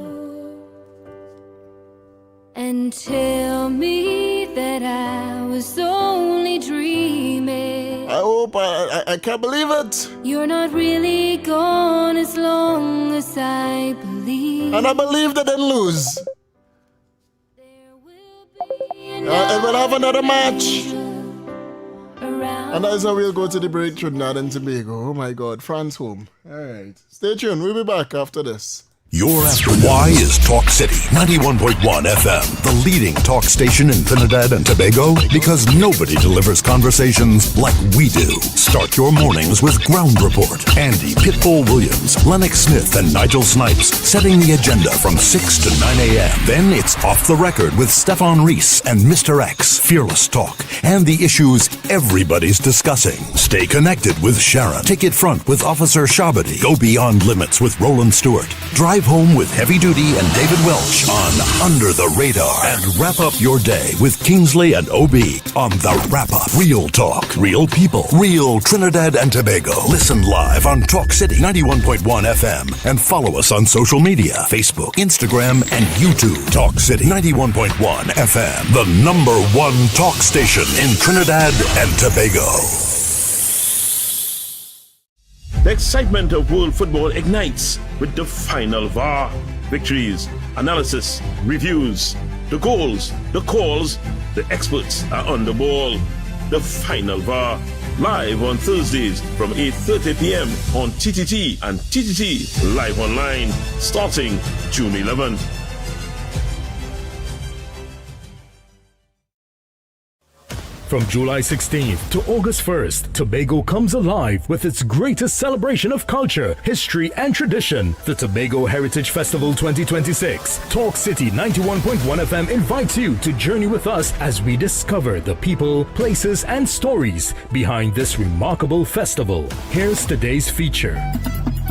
Speaker 12: And tell me that I was only dreaming.
Speaker 3: I hope. I can't believe it.
Speaker 12: You're not really gone as long as I believe.
Speaker 3: And I believe they didn't lose. And we'll have another match. And that's how we'll go to the break, Trinidad and Tobago. Oh my God, France home. All right. Stay tuned. We'll be back after this.
Speaker 1: Your after why is Talk City 91.1 FM, the leading talk station in Trinidad and Tobago, because nobody delivers conversations like we do. Start your mornings with Ground Report. Andy Pitbull Williams, Lennox Smith, and Nigel Snipes setting the agenda from 6 to 9 a.m. Then it's Off the Record with Stefan Reese and Mr. X, Fearless Talk, and the issues everybody's discussing. Stay connected with Sharon. Ticket Front with Officer Shabadi. Go Beyond Limits with Roland Stewart. Drive home with Heavy Duty and David Welch on Under the Radar. And wrap up your day with Kingsley and OB on The Wrap Up. Real talk, real people, real Trinidad and Tobago. Listen live on Talk City 91.1 FM and follow us on social media, Facebook, Instagram, and YouTube. Talk City 91.1 FM, the #1 talk station in Trinidad and Tobago.
Speaker 21: The excitement of world football ignites with the final VAR. Victories, analysis, reviews, the goals, the calls, the experts are on the ball. The final VAR, live on Thursdays from 8:30 p.m. on TTT and TTT Live Online, starting June 11th.
Speaker 16: From July 16th to August 1st, Tobago comes alive with its greatest celebration of culture, history, and tradition, the Tobago Heritage Festival 2026. Talk City 91.1 FM invites you to journey with us as we discover the people, places, and stories behind this remarkable festival. Here's today's feature.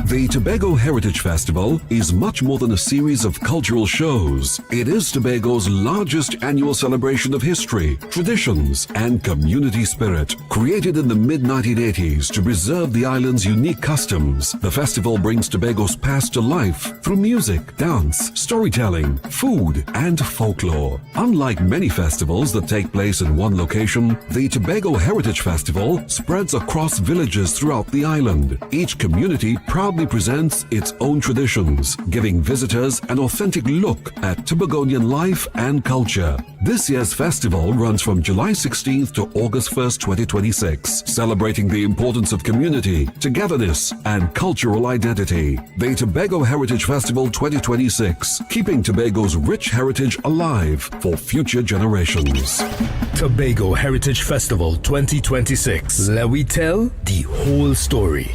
Speaker 17: The Tobago Heritage Festival is much more than a series of cultural shows. It is Tobago's largest annual celebration of history, traditions, and community spirit. Created in the mid-1980s to preserve the island's unique customs, the festival brings Tobago's past to life through music, dance, storytelling, food, and folklore. Unlike many festivals that take place in one location, the Tobago Heritage Festival spreads across villages throughout the island. Each community proudly presents its own traditions, giving visitors an authentic look at Tobagonian life and culture. This year's festival runs from July 16th to August 1st, 2026, celebrating the importance of community, togetherness, and cultural identity. The Tobago Heritage Festival 2026, keeping Tobago's rich heritage alive for future generations.
Speaker 16: Tobago Heritage Festival 2026. Let we tell the whole story.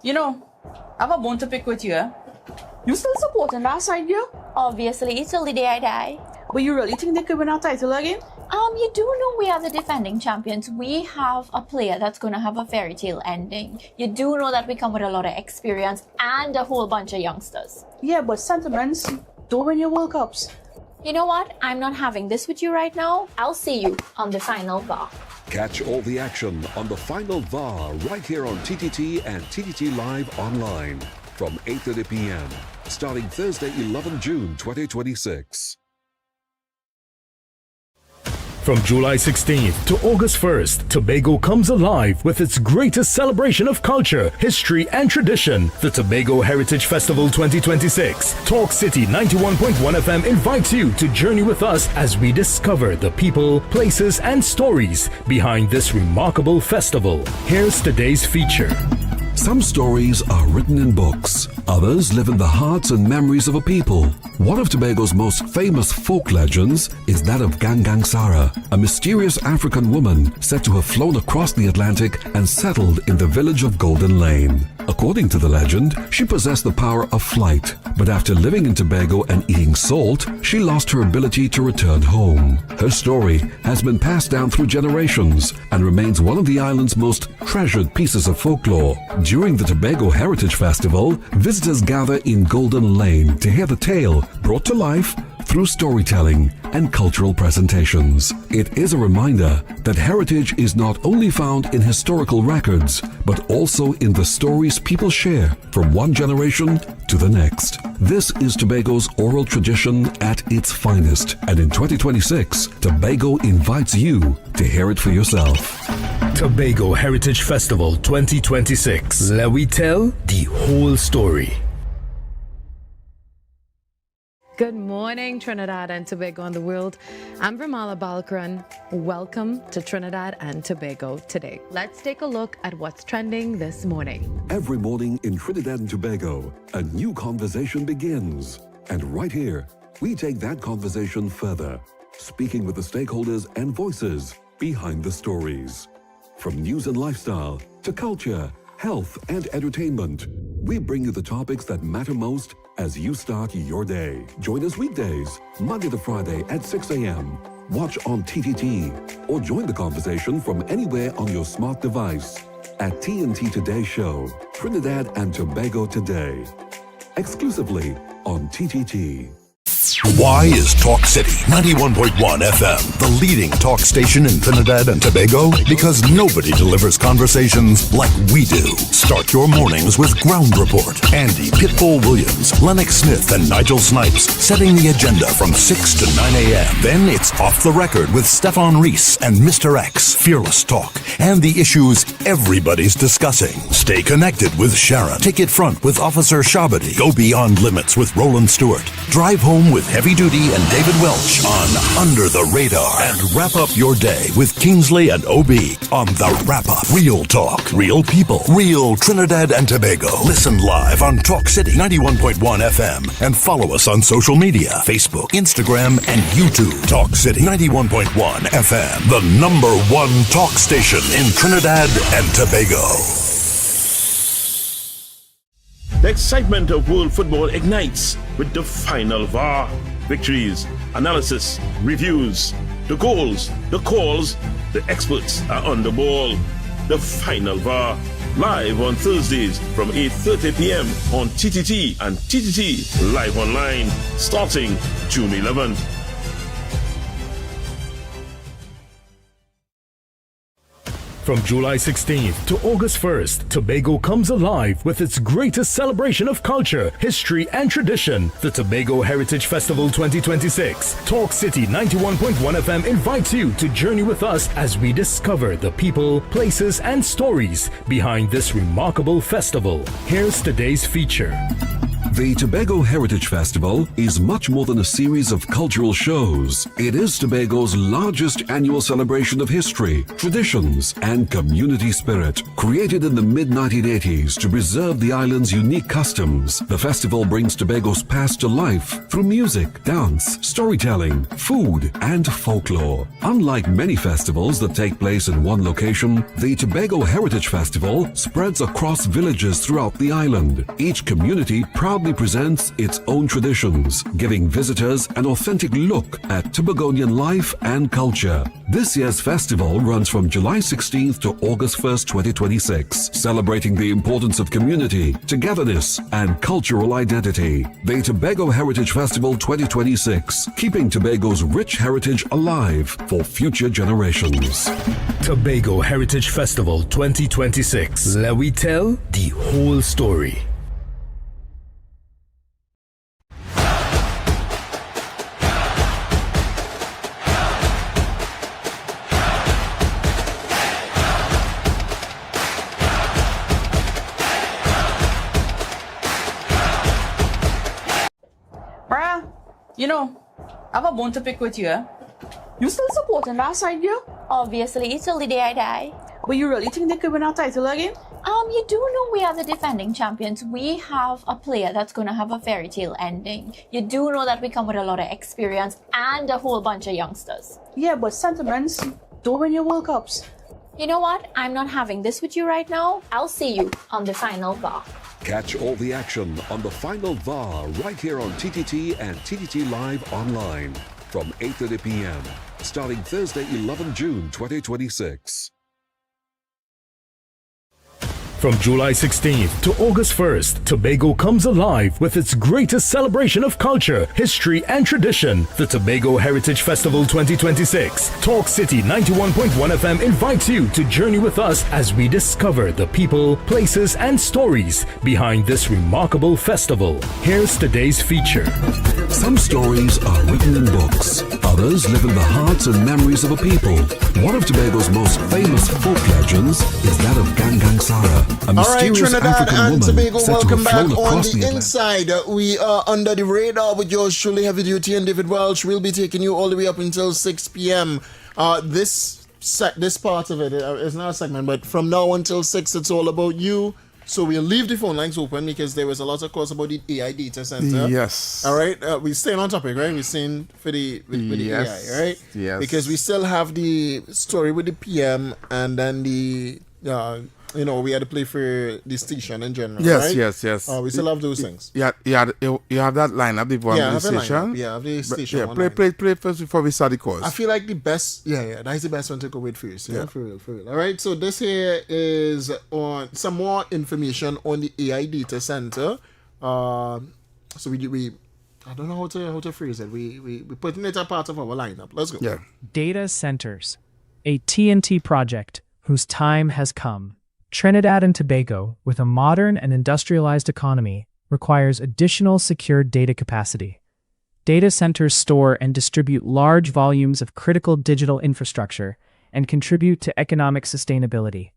Speaker 18: You know, I have a bone to pick with you. You still supporting that side, girl?
Speaker 19: Obviously, till the day I die.
Speaker 18: But you really think they could win our title again?
Speaker 19: You do know we are the defending champions. We have a player that's going to have a fairy tale ending. You do know that we come with a lot of experience and a whole bunch of youngsters.
Speaker 18: Yeah, but sentiments don't win your World Cups.
Speaker 19: You know what? I'm not having this with you right now. I'll see you on the final VAR.
Speaker 17: Catch all the action on the final VAR right here on TTT and TTT Live Online from 8:30 p.m. starting Thursday, 11 June 2026.
Speaker 16: From July 16th to August 1st, Tobago comes alive with its greatest celebration of culture, history, and tradition, the Tobago Heritage Festival 2026. Talk City 91.1 FM invites you to journey with us as we discover the people, places, and stories behind this remarkable festival. Here's today's feature.
Speaker 17: Some stories are written in books. Others live in the hearts and memories of a people. One of Tobago's most famous folk legends is that of Gangang Sara, a mysterious African woman said to have flown across the Atlantic and settled in the village of Golden Lane. According to the legend, she possessed the power of flight, but after living in Tobago and eating salt, she lost her ability to return home. Her story has been passed down through generations and remains one of the island's most treasured pieces of folklore. During the Tobago Heritage Festival, visitors gather in Golden Lane to hear the tale brought to life through storytelling and cultural presentations. It is a reminder that heritage is not only found in historical records, but also in the stories people share from one generation to the next. This is Tobago's oral tradition at its finest, and in 2026, Tobago invites you to hear it for yourself.
Speaker 16: Tobago Heritage Festival 2026. Let we tell the whole story.
Speaker 20: Good morning, Trinidad and Tobago and the world. I'm Vermala Balkaran. Welcome to Trinidad and Tobago today. Let's take a look at what's trending this morning.
Speaker 17: Every morning in Trinidad and Tobago, a new conversation begins. And right here, we take that conversation further, speaking with the stakeholders and voices behind the stories. From news and lifestyle to culture, health and entertainment, we bring you the topics that matter most as you start your day. Join us weekdays, Monday to Friday at 6 a.m. Watch on TTT or join the conversation from anywhere on your smart device at TNT Today Show, Trinidad and Tobago Today, exclusively on TTT.
Speaker 1: Why is Talk City 91.1 FM the leading talk station in Trinidad and Tobago? Because nobody delivers conversations like we do. Start your mornings with Ground Report. Andy Pitbull Williams, Lennox Smith, and Nigel Snipes setting the agenda from 6 to 9 a.m. Then it's Off the Record with Stefan Reese and Mr. X, Fearless Talk, and the issues everybody's discussing. Stay connected with Sharon. Take it front with Officer Shabadi. Go beyond limits with Roland Stewart. Drive home with Heavy Duty and David Welch on Under the Radar. And wrap up your day with Kingsley and OB on The Wrap Up. Real talk, real people, real Trinidad and Tobago. Listen live on Talk City 91.1 FM and follow us on social media, Facebook, Instagram, and YouTube. Talk City 91.1 FM, the #1 talk station in Trinidad and Tobago.
Speaker 21: The excitement of world football ignites with the final VAR. Victories, analysis, reviews, the goals, the calls, the experts are on the ball. The final VAR, live on Thursdays from 8:30 p.m. on TTT and TTT Live Online, starting June 11th.
Speaker 16: From July 16th to August 1st, Tobago comes alive with its greatest celebration of culture, history, and tradition, the Tobago Heritage Festival 2026. Talk City 91.1 FM invites you to journey with us as we discover the people, places, and stories behind this remarkable festival. Here's today's feature.
Speaker 17: The Tobago Heritage Festival is much more than a series of cultural shows. It is Tobago's largest annual celebration of history, traditions, and community spirit. Created in the mid-1980s to preserve the island's unique customs, the festival brings Tobago's past to life through music, dance, storytelling, food, and folklore. Unlike many festivals that take place in one location, the Tobago Heritage Festival spreads across villages throughout the island. Each community proudly presents its own traditions, giving visitors an authentic look at Tobagonian life and culture. This year's festival runs from July 16th to August 1st, 2026, celebrating the importance of community, togetherness, and cultural identity. The Tobago Heritage Festival 2026, keeping Tobago's rich heritage alive for future generations.
Speaker 16: Tobago Heritage Festival 2026. Let we tell the whole story.
Speaker 18: You know, I have a bone to pick with you. You still supporting that side, girl?
Speaker 19: Obviously, till the day I die.
Speaker 18: But you really think they could win our title again?
Speaker 19: You do know we are the defending champions. We have a player that's going to have a fairy tale ending. You do know that we come with a lot of experience and a whole bunch of youngsters.
Speaker 18: Yeah, but sentiments don't win your World Cups.
Speaker 19: You know what? I'm not having this with you right now. I'll see you on the final VAR.
Speaker 17: Catch all the action on the final VAR right here on TTT and TTT Live Online from 8:30 p.m. starting Thursday, 11 June 2026.
Speaker 16: From July 16th to August 1st, Tobago comes alive with its greatest celebration of culture, history, and tradition. The Tobago Heritage Festival 2026. Talk City 91.1 FM invites you to journey with us as we discover the people, places, and stories behind this remarkable festival. Here's today's feature.
Speaker 17: Some stories are written in books. Others live in the hearts and memories of a people. One of Tobago's most famous folk legends is that of Gangang Sara, a
Speaker 3: All right,
Speaker 17: mysterious
Speaker 3: Trinidad
Speaker 17: African
Speaker 3: and
Speaker 17: woman
Speaker 3: Tobago,
Speaker 17: said to
Speaker 3: welcome
Speaker 17: have
Speaker 3: back
Speaker 17: flown
Speaker 3: on
Speaker 17: across
Speaker 3: the
Speaker 17: the Atlantic.
Speaker 3: inside. We are under the radar with yours truly, Heavy Duty and David Welch. We'll be taking you all the way up until 6 p.m. This part of it is not a segment, but from now until 6, it's all about you. So we'll leave the phone lines open because there was a lot of calls about the AI data center.
Speaker 4: Yes.
Speaker 3: All right. We're staying on topic, right? We're staying with the
Speaker 4: Yes.
Speaker 3: AI, right?
Speaker 4: Yes.
Speaker 3: Because we still have the story with the PM and then the, we had to play for the station in general,
Speaker 4: Yes,
Speaker 3: right?
Speaker 4: yes.
Speaker 3: We still have those things.
Speaker 4: You have that lineup, the one
Speaker 3: Yeah,
Speaker 4: with the
Speaker 3: I have a
Speaker 4: station.
Speaker 3: lineup. Yeah, I have the station.
Speaker 4: Yeah,
Speaker 3: one
Speaker 4: play
Speaker 3: lineup.
Speaker 4: first before we start the course.
Speaker 3: I feel like the best, that's the best one to go with first. Yeah, for real. All right, so this here is on some more information on the AI data center. So we I don't know how to phrase it. We putting it a part of our lineup. Let's go.
Speaker 4: Yeah.
Speaker 7: Data centers, a TNT project whose time has come. Trinidad and Tobago, with a modern and industrialized economy, requires additional secured data capacity. Data centers store and distribute large volumes of critical digital infrastructure and contribute to economic sustainability.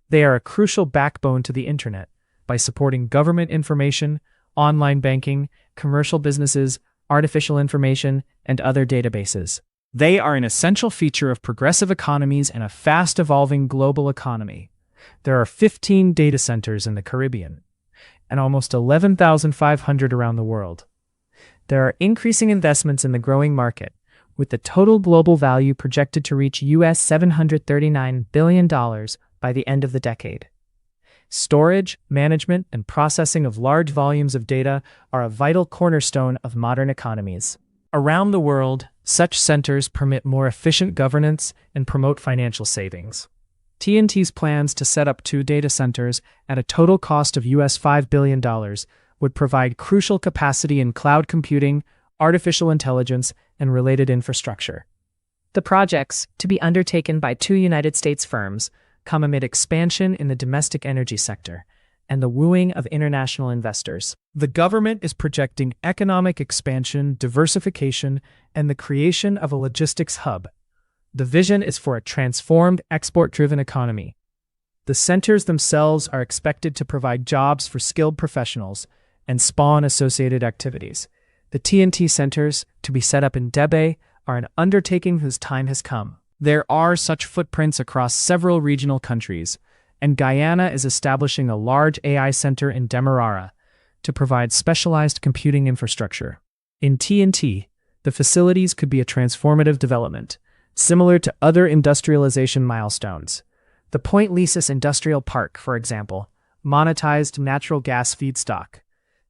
Speaker 7: They are a crucial backbone to the internet by supporting government information, online banking, commercial businesses, artificial information, and other databases. They are an essential feature of progressive economies and a fast-evolving global economy. There are 15 data centers in the Caribbean and almost 11,500 around the world. There are increasing investments in the growing market, with the total global value projected to reach US $739 billion by the end of the decade. Storage, management, and processing of large volumes of data are a vital cornerstone of modern economies. Around the world, such centers permit more efficient governance and promote financial savings. TNT's plans to set up 2 data centers at a total cost of US $5 billion would provide crucial capacity in cloud computing, artificial intelligence, and related infrastructure. The projects, to be undertaken by 2 United States firms, come amid expansion in the domestic energy sector and the wooing of international investors. The government is projecting economic expansion, diversification, and the creation of a logistics hub. The vision is for a transformed, export-driven economy. The centers themselves are expected to provide jobs for skilled professionals and spawn associated activities. The TNT centers, to be set up in Debe, are an undertaking whose time has come. There are such footprints across several regional countries, and Guyana is establishing a large AI center in Demerara to provide specialized computing infrastructure. In TNT, the facilities could be a transformative development, similar to other industrialization milestones. The Point Lisas Industrial Park, for example, monetized natural gas feedstock.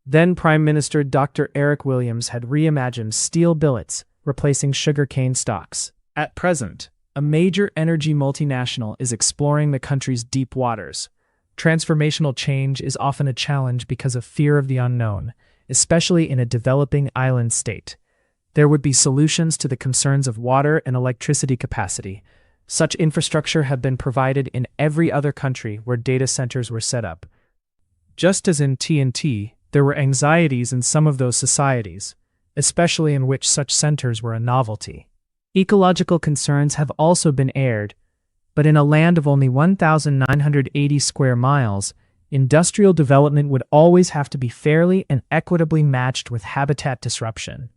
Speaker 7: Then Prime Minister Dr. Eric Williams had reimagined steel billets, replacing sugarcane stalks. At present, a major energy multinational is exploring the country's deep waters. Transformational change is often a challenge because of fear of the unknown, especially in a developing island state. There would be solutions to the concerns of water and electricity capacity. Such infrastructure have been provided in every other country where data centers were set up. Just as in TNT, there were anxieties in some of those societies, especially in which such centers were a novelty. Ecological concerns have also been aired, but in a land of only 1,980 square miles, industrial development would always have to be fairly and equitably matched with habitat disruption.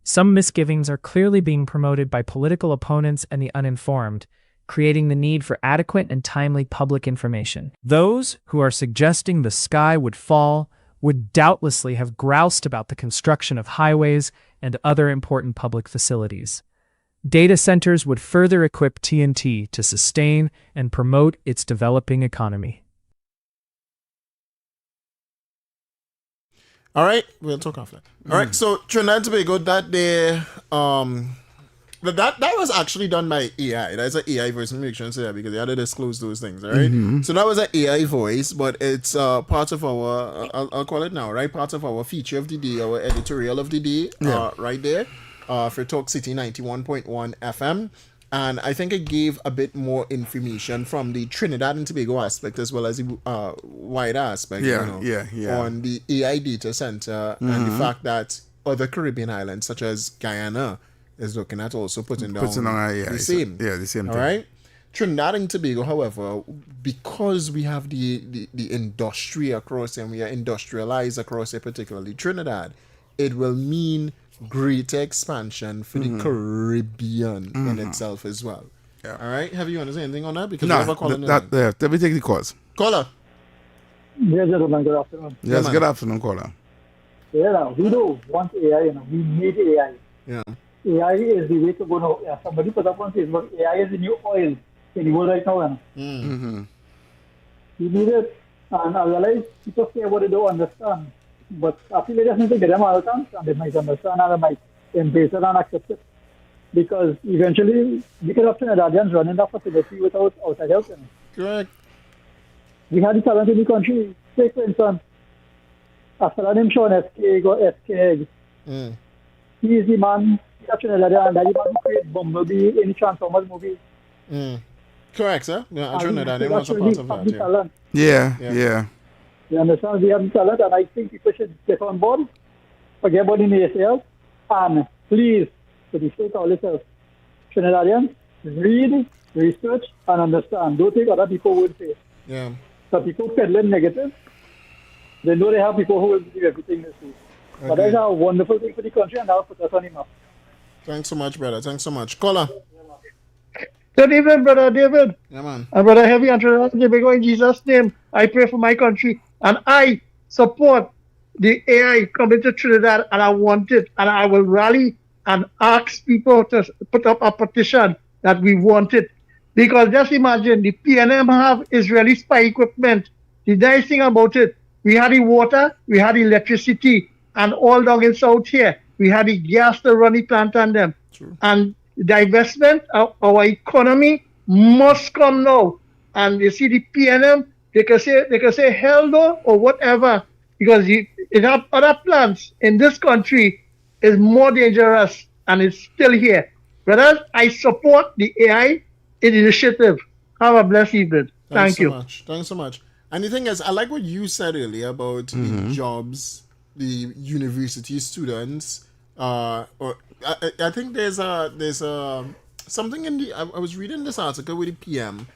Speaker 7: Some misgivings are clearly being promoted by political opponents and the uninformed, creating the need for adequate and timely public information. Those who are suggesting the sky would fall would doubtlessly have groused about the construction of highways and other important public facilities. Data centers would further equip TNT to sustain and promote its developing economy.
Speaker 3: All right, we'll talk after. All right, so Trinidad and Tobago, that day, But that was actually done by AI. That's an AI voice. Make sure to say that because they had to disclose those things, all right?
Speaker 4: Mhm.
Speaker 3: So that was an AI voice, but it's part of our, I'll call it now, right? Part of our feature of the day, our editorial of the day,
Speaker 4: Yeah.
Speaker 3: right there, for Talk City 91.1 FM. And I think it gave a bit more information from the Trinidad and Tobago aspect as well as the wider aspect,
Speaker 4: Yeah.
Speaker 3: on the AI data center and the
Speaker 4: Mhm.
Speaker 3: fact that other Caribbean islands, such as Guyana, is looking at also putting down the same.
Speaker 4: the same
Speaker 3: All
Speaker 4: thing.
Speaker 3: right. Trinidad and Tobago, however, because we have the industry across here and we are industrialized across here, particularly Trinidad, it will mean greater expansion for the Caribbean in itself as well.
Speaker 4: Yeah.
Speaker 3: All right. Have you understand anything on that? Because
Speaker 4: No,
Speaker 3: we have a caller in the line.
Speaker 4: let me take the calls.
Speaker 3: Caller.
Speaker 22: Yes, gentlemen, good afternoon.
Speaker 4: Yes,
Speaker 3: man.
Speaker 4: good afternoon, caller.
Speaker 22: Yeah, we don't want AI, we need AI.
Speaker 3: Yeah.
Speaker 22: AI is the way to go now. Yeah, somebody put up on Facebook, AI is the new oil in the world right now.
Speaker 4: Mm-hmm.
Speaker 22: You need it. And I realize people say what they don't understand. But I feel they just need to get them out of chance and they might understand and they might embrace it and accept it. Because eventually, we can have Trinidadians running that facility without outside help.
Speaker 3: Correct.
Speaker 22: We had the talent in the country. Take for instance, a fellow named Sean S.K. got S.K. He is the man, he's a Trinidadian, and that the man who created Bumblebee in the Transformers movie.
Speaker 3: Correct, sir. Yeah,
Speaker 22: And
Speaker 3: Trinidad
Speaker 22: he
Speaker 3: was a
Speaker 22: actually
Speaker 3: part of
Speaker 22: have
Speaker 3: that.
Speaker 22: the
Speaker 3: Yeah.
Speaker 22: talent.
Speaker 4: Yeah.
Speaker 22: You understand? We have the talent, and I think people should get on board, forget about the naysayers, and please, for the sake of ourselves, Trinidadians, read, research, and understand. Don't take other people's word for it.
Speaker 3: Yeah.
Speaker 22: So people peddling negative, they know they have people who will believe everything they say. But
Speaker 3: Okay.
Speaker 22: that's a wonderful thing for the country, and that'll put us on the map.
Speaker 3: Thanks so much, brother. Thanks so much. Caller.
Speaker 22: Good evening, Brother David.
Speaker 3: Yeah, man.
Speaker 22: And Brother Heavy and Trinidad and Tobago, in Jesus' name, I pray for my country. And I support the AI coming to Trinidad, and I want it. And I will rally and ask people to put up a petition that we want it. Because just imagine, the PNM have Israeli spy equipment. The nice thing about it, we had the water, we had electricity, and all down in South here, we had the gas to run the plant on them. And the investment of our economy must come now. And you see the PNM, they can say hell no or whatever, because it have other plants in this country is more dangerous and it's still here. Brothers, I support the AI initiative. Have a blessed evening. Thank you.
Speaker 3: Thanks so much. And the thing is, I like what you said earlier about the jobs, the university students. I think there's something in the. I was reading this article with the PM,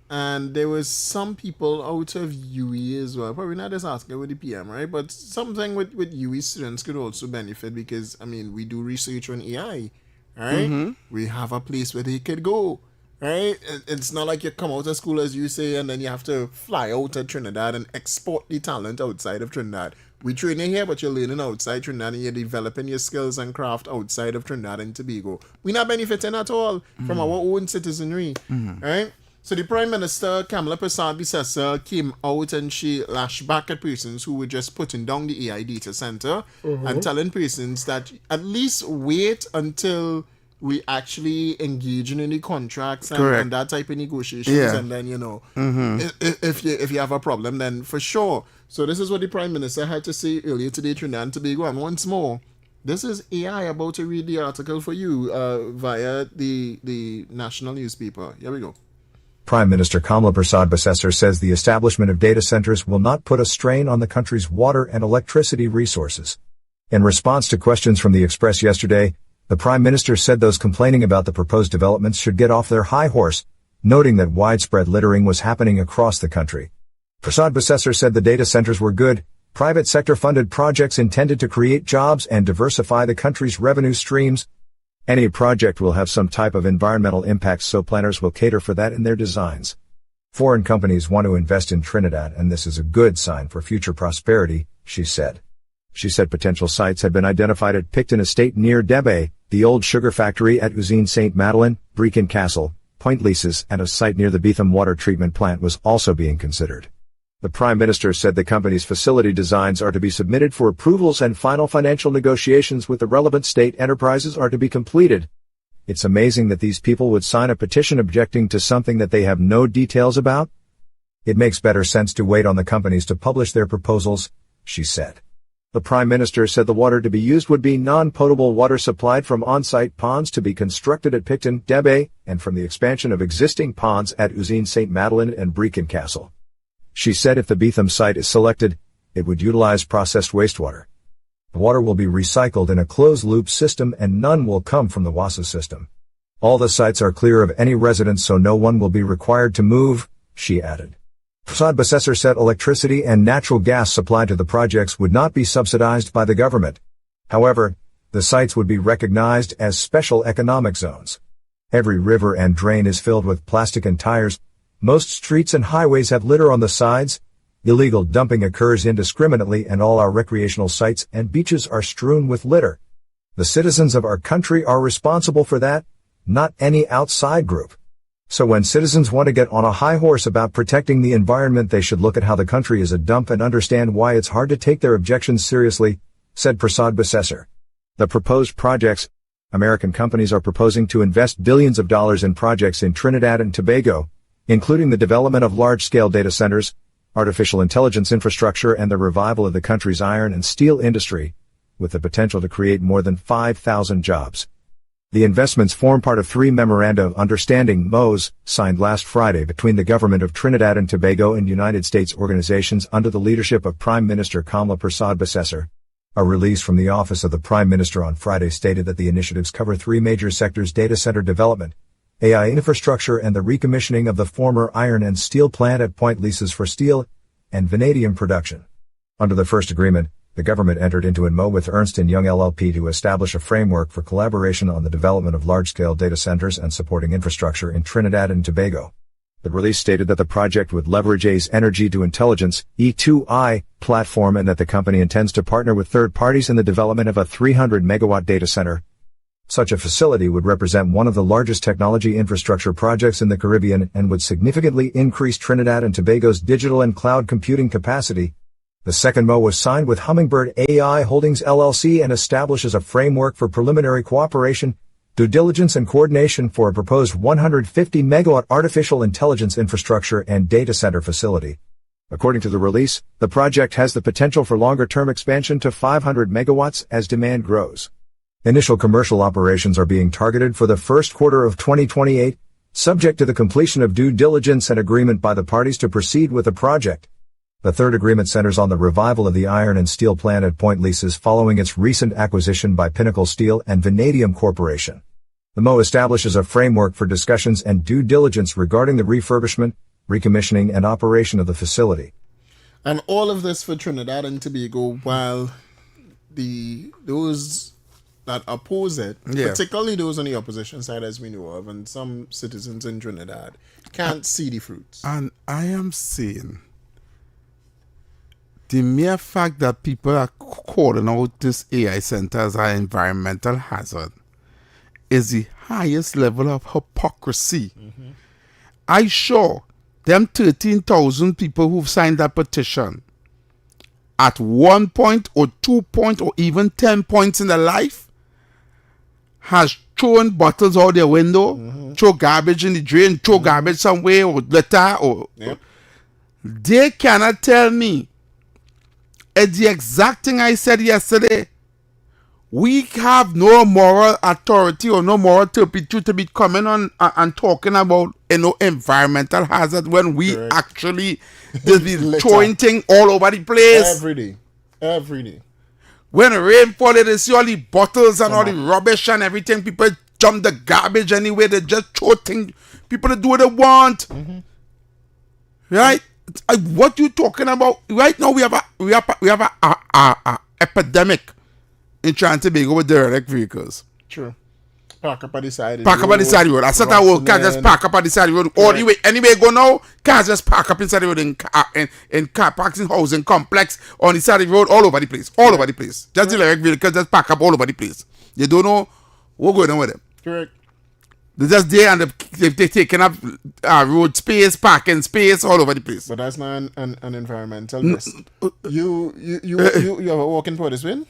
Speaker 3: and there was some people out of UE as well. Probably not this article with the PM, right? But something with UE students could also benefit because we do research on AI, right? We have a place where they could go. Right? It's not like you come out of school, as you say, and then you have to fly out to Trinidad and export the talent outside of Trinidad. We train you here, but you're learning outside Trinidad and you're developing your skills and craft outside of Trinidad and Tobago. We're not benefiting at all from our own citizenry. Right? So the Prime Minister, Kamala Persad-Bissessar, came out and she lashed back at persons who were just putting down the AI data center and telling persons that at least wait until we actually engage in any contracts and that type of negotiations, and then if you have a problem, then for sure. So this is what the Prime Minister had to say earlier today, Trinidad and Tobago, and once more, this is AI about to read the article for you via the national newspaper. Here we go.
Speaker 6: Prime Minister Kamala Persad-Bissessar says the establishment of data centers will not put a strain on the country's water and electricity resources. In response to questions from the Express yesterday, the Prime Minister said those complaining about the proposed developments should get off their high horse, noting that widespread littering was happening across the country. Persad-Bissessar said the data centers were good, private sector-funded projects intended to create jobs and diversify the country's revenue streams. Any project will have some type of environmental impact, so planners will cater for that in their designs. Foreign companies want to invest in Trinidad, and this is a good sign for future prosperity, she said. She said potential sites had been identified at Picton Estate near Debe, the old sugar factory at Usine St. Madeleine, Brecon Castle, Point Leases, and a site near the Beetham water treatment plant was also being considered. The Prime Minister said the company's facility designs are to be submitted for approvals and final financial negotiations with the relevant state enterprises are to be completed. It's amazing that these people would sign a petition objecting to something that they have no details about. It makes better sense to wait on the companies to publish their proposals, she said. The Prime Minister said the water to be used would be non-potable water supplied from on-site ponds to be constructed at Picton, Debe, and from the expansion of existing ponds at Usine St. Madeleine and Brecon Castle. She said if the Beetham site is selected, it would utilize processed wastewater. The water will be recycled in a closed-loop system and none will come from the WASA system. All the sites are clear of any residents so no one will be required to move, she added. Prasad Basesar said electricity and natural gas supplied to the projects would not be subsidized by the government. However, the sites would be recognized as special economic zones. Every river and drain is filled with plastic and tires. Most streets and highways have litter on the sides. Illegal dumping occurs indiscriminately and all our recreational sites and beaches are strewn with litter. The citizens of our country are responsible for that, not any outside group. So when citizens want to get on a high horse about protecting the environment, they should look at how the country is a dump and understand why it's hard to take their objections seriously, said Prasad Basesar. The proposed projects, American companies are proposing to invest billions of dollars in projects in Trinidad and Tobago, including the development of large-scale data centers, artificial intelligence infrastructure and the revival of the country's iron and steel industry, with the potential to create more than 5,000 jobs. The investments form part of 3 Memoranda of Understanding (MOUs) signed last Friday between the government of Trinidad and Tobago and United States organizations under the leadership of Prime Minister Kamla Prasad Basesar. A release from the Office of the Prime Minister on Friday stated that the initiatives cover 3 major sectors: data center development, AI infrastructure and the recommissioning of the former iron and steel plant at Point leases for steel and vanadium production. Under the first agreement, the government entered into an MO with Ernst & Young LLP to establish a framework for collaboration on the development of large-scale data centers and supporting infrastructure in Trinidad and Tobago. The release stated that the project would leverage ACE Energy to Intelligence (E2I) platform and that the company intends to partner with third parties in the development of a 300-megawatt data center. Such a facility would represent one of the largest technology infrastructure projects in the Caribbean and would significantly increase Trinidad and Tobago's digital and cloud computing capacity. The second MO was signed with Hummingbird AI Holdings LLC and establishes a framework for preliminary cooperation, due diligence and coordination for a proposed 150-megawatt artificial intelligence infrastructure and data center facility. According to the release, the project has the potential for longer-term expansion to 500 megawatts as demand grows. Initial commercial operations are being targeted for the first quarter of 2028, subject to the completion of due diligence and agreement by the parties to proceed with the project. The third agreement centers on the revival of the iron and steel plant at Point leases following its recent acquisition by Pinnacle Steel and Vanadium Corporation. The MO establishes a framework for discussions and due diligence regarding the refurbishment, recommissioning, and operation of the facility.
Speaker 3: And all of this for Trinidad and Tobago, while those that oppose it, particularly those on the opposition side, as we know of, and some citizens in Trinidad, can't see the fruits.
Speaker 4: And I am saying, the mere fact that people are calling out this AI center as an environmental hazard is the highest level of hypocrisy.
Speaker 3: Mm-hmm.
Speaker 4: I sure them 13,000 people who've signed that petition at 1 point or 2 points or even 10 points in their life has thrown bottles out their window, throw garbage in the drain, throw garbage somewhere or litter or they cannot tell me. It's the exact thing I said yesterday. We have no moral authority or no moral turpitude to be coming on and talking about environmental hazard when we actually just be throwing things all over the place.
Speaker 3: Every day.
Speaker 4: When rain falls, they see all the bottles and all the rubbish and everything. People jump the garbage anyway. They just throw things. People do what they want. Right? What you talking about? Right now we have a epidemic in Trinidad and Tobago with derelict vehicles.
Speaker 3: True. Park up on the side.
Speaker 4: Park up on the side of the road. I said that word, can't just park up on the side of the road. All the way, anywhere you go now, can't just park up inside the road in car parking housing complex on the side of the road, all over the place. All over the place. Just the derelict vehicles just park up all over the place. You don't know what's going on with them.
Speaker 3: Correct.
Speaker 4: They're just there and they're taking up road space, parking space, all over the place.
Speaker 3: But that's not an environmental risk. You ever walk in Port of Spain?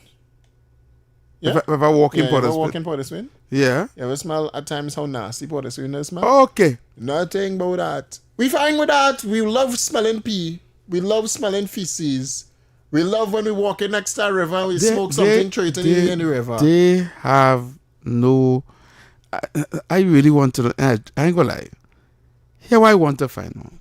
Speaker 3: Yeah.
Speaker 4: If I walk in
Speaker 3: Port
Speaker 4: Port
Speaker 3: walk in Port-of-Spain.
Speaker 4: Yeah.
Speaker 3: You ever smell at times how nasty Port-of-Spain smell?
Speaker 4: Okay.
Speaker 3: Nothing about that. We fine with that. We love smelling pee. We love smelling feces. We love when we walk in next to a river and we smoke something straight in the river.
Speaker 4: They have no... I really want to... I ain't gonna lie. Here I want to find out.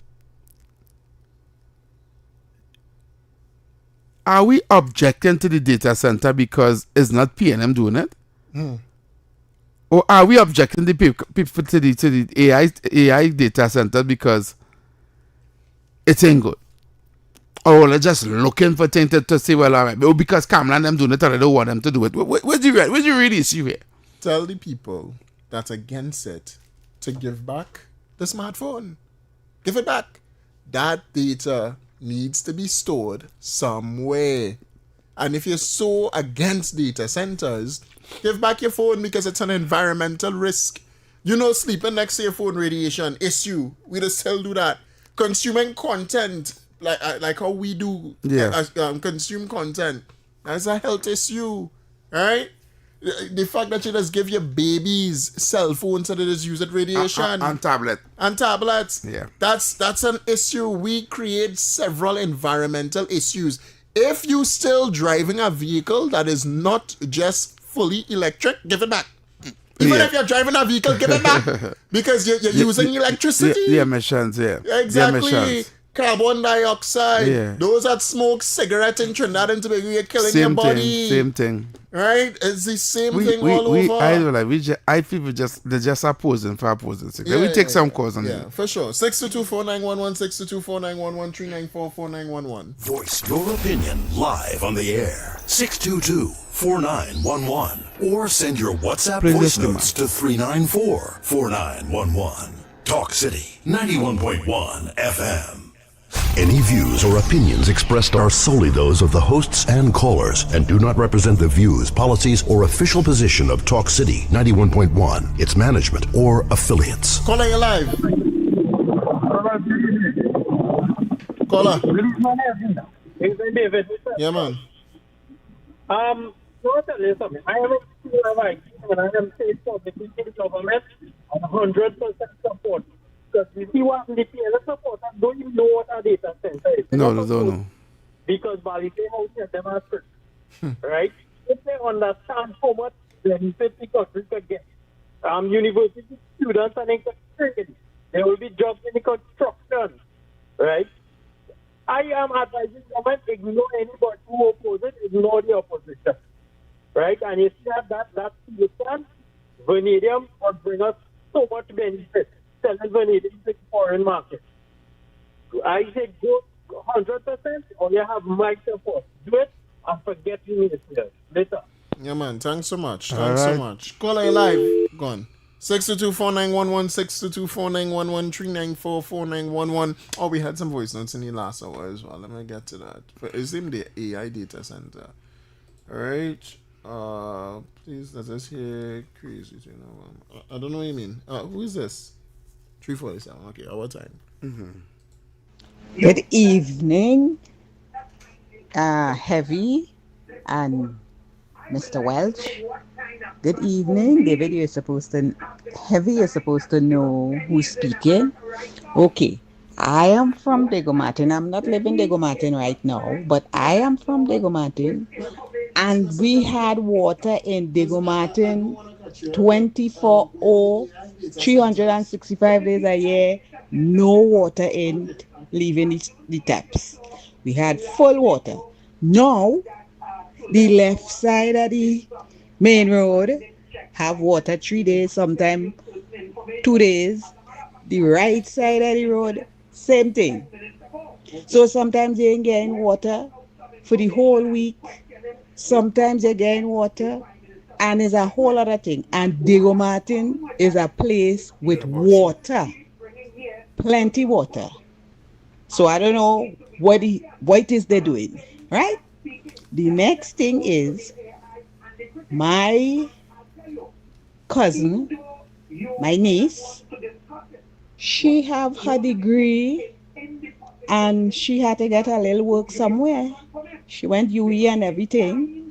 Speaker 4: Are we objecting to the data center because it's not PNM doing it? Or are we objecting the people to the AI data center because it ain't good? Or we're just looking for things to say, well, all right, but because Kamala and them doing it, and I don't want them to do it. Where's the really issue here?
Speaker 3: Tell the people that's against it to give back the smartphone. Give it back. That data needs to be stored somewhere. And if you're so against data centers, give back your phone because it's an environmental risk. You know, sleeping next to your phone radiation issue. We just still do that. Consuming content like how we do consume content. That's a health issue, right? The fact that you just give your babies cell phones so they just use it radiation
Speaker 4: and
Speaker 3: tablets.
Speaker 4: Yeah,
Speaker 3: that's an issue. We create several environmental issues. If you still driving a vehicle that is not just fully electric, give it back. Even if you're driving a vehicle, give it back because you're using electricity.
Speaker 4: The emissions,
Speaker 3: exactly.
Speaker 4: The emissions.
Speaker 3: Carbon dioxide.
Speaker 4: Yeah.
Speaker 3: Those that smoke cigarette in Trinidad and Tobago, you're killing your body.
Speaker 4: Same thing.
Speaker 3: Right? It's the same thing all over.
Speaker 4: I feel they're just opposing for opposing sake. We take some calls on
Speaker 3: that. For sure. 622-4911, 622-4911, 394-4911.
Speaker 1: Voice your opinion live on the air. 622-4911. Or send your WhatsApp voice notes to 394-4911. Talk City 91.1 FM. Any views or opinions expressed are solely those of the hosts and callers and do not represent the views, policies, or official position of Talk City 91.1, its management, or affiliates.
Speaker 3: Caller, you live. Caller.
Speaker 22: David.
Speaker 3: Yeah, man.
Speaker 22: So I'll tell you something. I haven't seen a right and I am saying something to the government and 100% support. Because you see what the PLS supporters don't even know what a data center is.
Speaker 4: No, they don't know.
Speaker 22: Because Bali House has demonstrated, right? If they understand how much benefit the country could get, university students and engineering, there will be jobs in the construction, right? I am advising government ignore anybody who opposes it, ignore the opposition, right? And you see that solution, vanadium will bring us so much benefit. Selling vanadium to the foreign market. I say go 100% or you have my support. Do it and forget the ministers. Later.
Speaker 3: Yeah, man. Thanks so much. Thanks so much. Call it live. Go on. 622-4911, 622-4911, 394-4911. Oh, we had some voice notes in the last hour as well. Let me get to that. It's in the AI data center. Alright. Please let us hear crazy. I don't know what you mean. Who is this? 347. Okay, our time.
Speaker 13: Good evening, Heavy and Mr. Welch. Good evening, David. Heavy, you're supposed to know who's speaking. Okay, I am from Diego Martin. I'm not living Diego Martin right now, but I am from Diego Martin. And we had water in Diego Martin 24/0, 365 days a year, no water in leaving the taps. We had full water. Now, the left side of the main road have water 3 days, sometimes 2 days. The right side of the road, same thing. So sometimes they ain't getting water for the whole week. Sometimes they're getting water. And it's a whole other thing. And Diego Martin is a place with water. Plenty water. So I don't know what it is they're doing. Right? The next thing is my cousin, my niece, she have her degree and she had to get a little work somewhere. She went UE and everything.